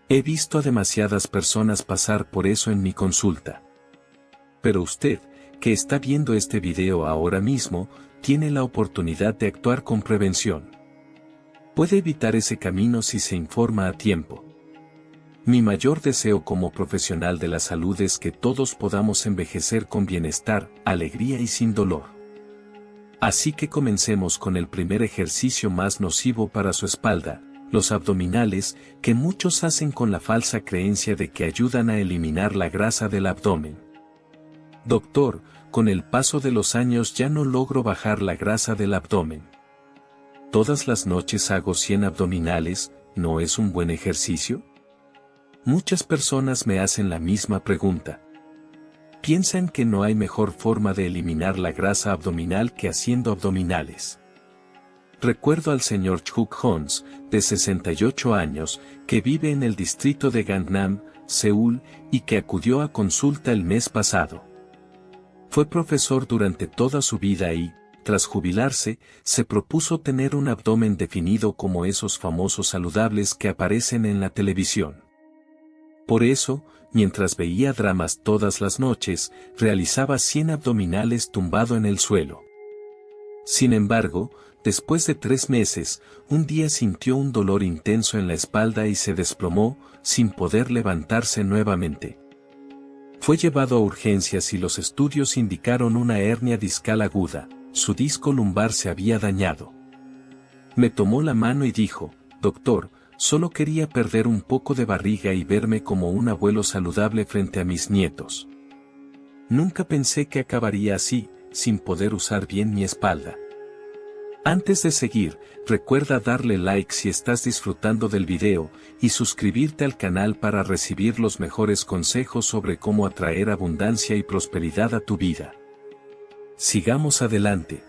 He visto a demasiadas personas pasar por eso en mi consulta. Pero usted, que está viendo este video ahora mismo, tiene la oportunidad de actuar con prevención. Puede evitar ese camino si se informa a tiempo. Mi mayor deseo como profesional de la salud es que todos podamos envejecer con bienestar, alegría y sin dolor. Así que comencemos con el primer ejercicio más nocivo para su espalda, los abdominales, que muchos hacen con la falsa creencia de que ayudan a eliminar la grasa del abdomen. Doctor, con el paso de los años ya no logro bajar la grasa del abdomen. Todas las noches hago 100 abdominales, ¿no es un buen ejercicio? Muchas personas me hacen la misma pregunta. Piensan que no hay mejor forma de eliminar la grasa abdominal que haciendo abdominales. Recuerdo al señor Chuk Hons, de 68 años, que vive en el distrito de Gangnam, Seúl, y que acudió a consulta el mes pasado. Fue profesor durante toda su vida y, tras jubilarse, se propuso tener un abdomen definido como esos famosos saludables que aparecen en la televisión. Por eso, mientras veía dramas todas las noches, realizaba 100 abdominales tumbado en el suelo. Sin embargo, Después de 3 meses, un día sintió un dolor intenso en la espalda y se desplomó, sin poder levantarse nuevamente. Fue llevado a urgencias y los estudios indicaron una hernia discal aguda, su disco lumbar se había dañado. Me tomó la mano y dijo, doctor, solo quería perder un poco de barriga y verme como un abuelo saludable frente a mis nietos. Nunca pensé que acabaría así, sin poder usar bien mi espalda. Antes de seguir, recuerda darle like si estás disfrutando del video, y suscribirte al canal para recibir los mejores consejos sobre cómo atraer abundancia y prosperidad a tu vida. Sigamos adelante.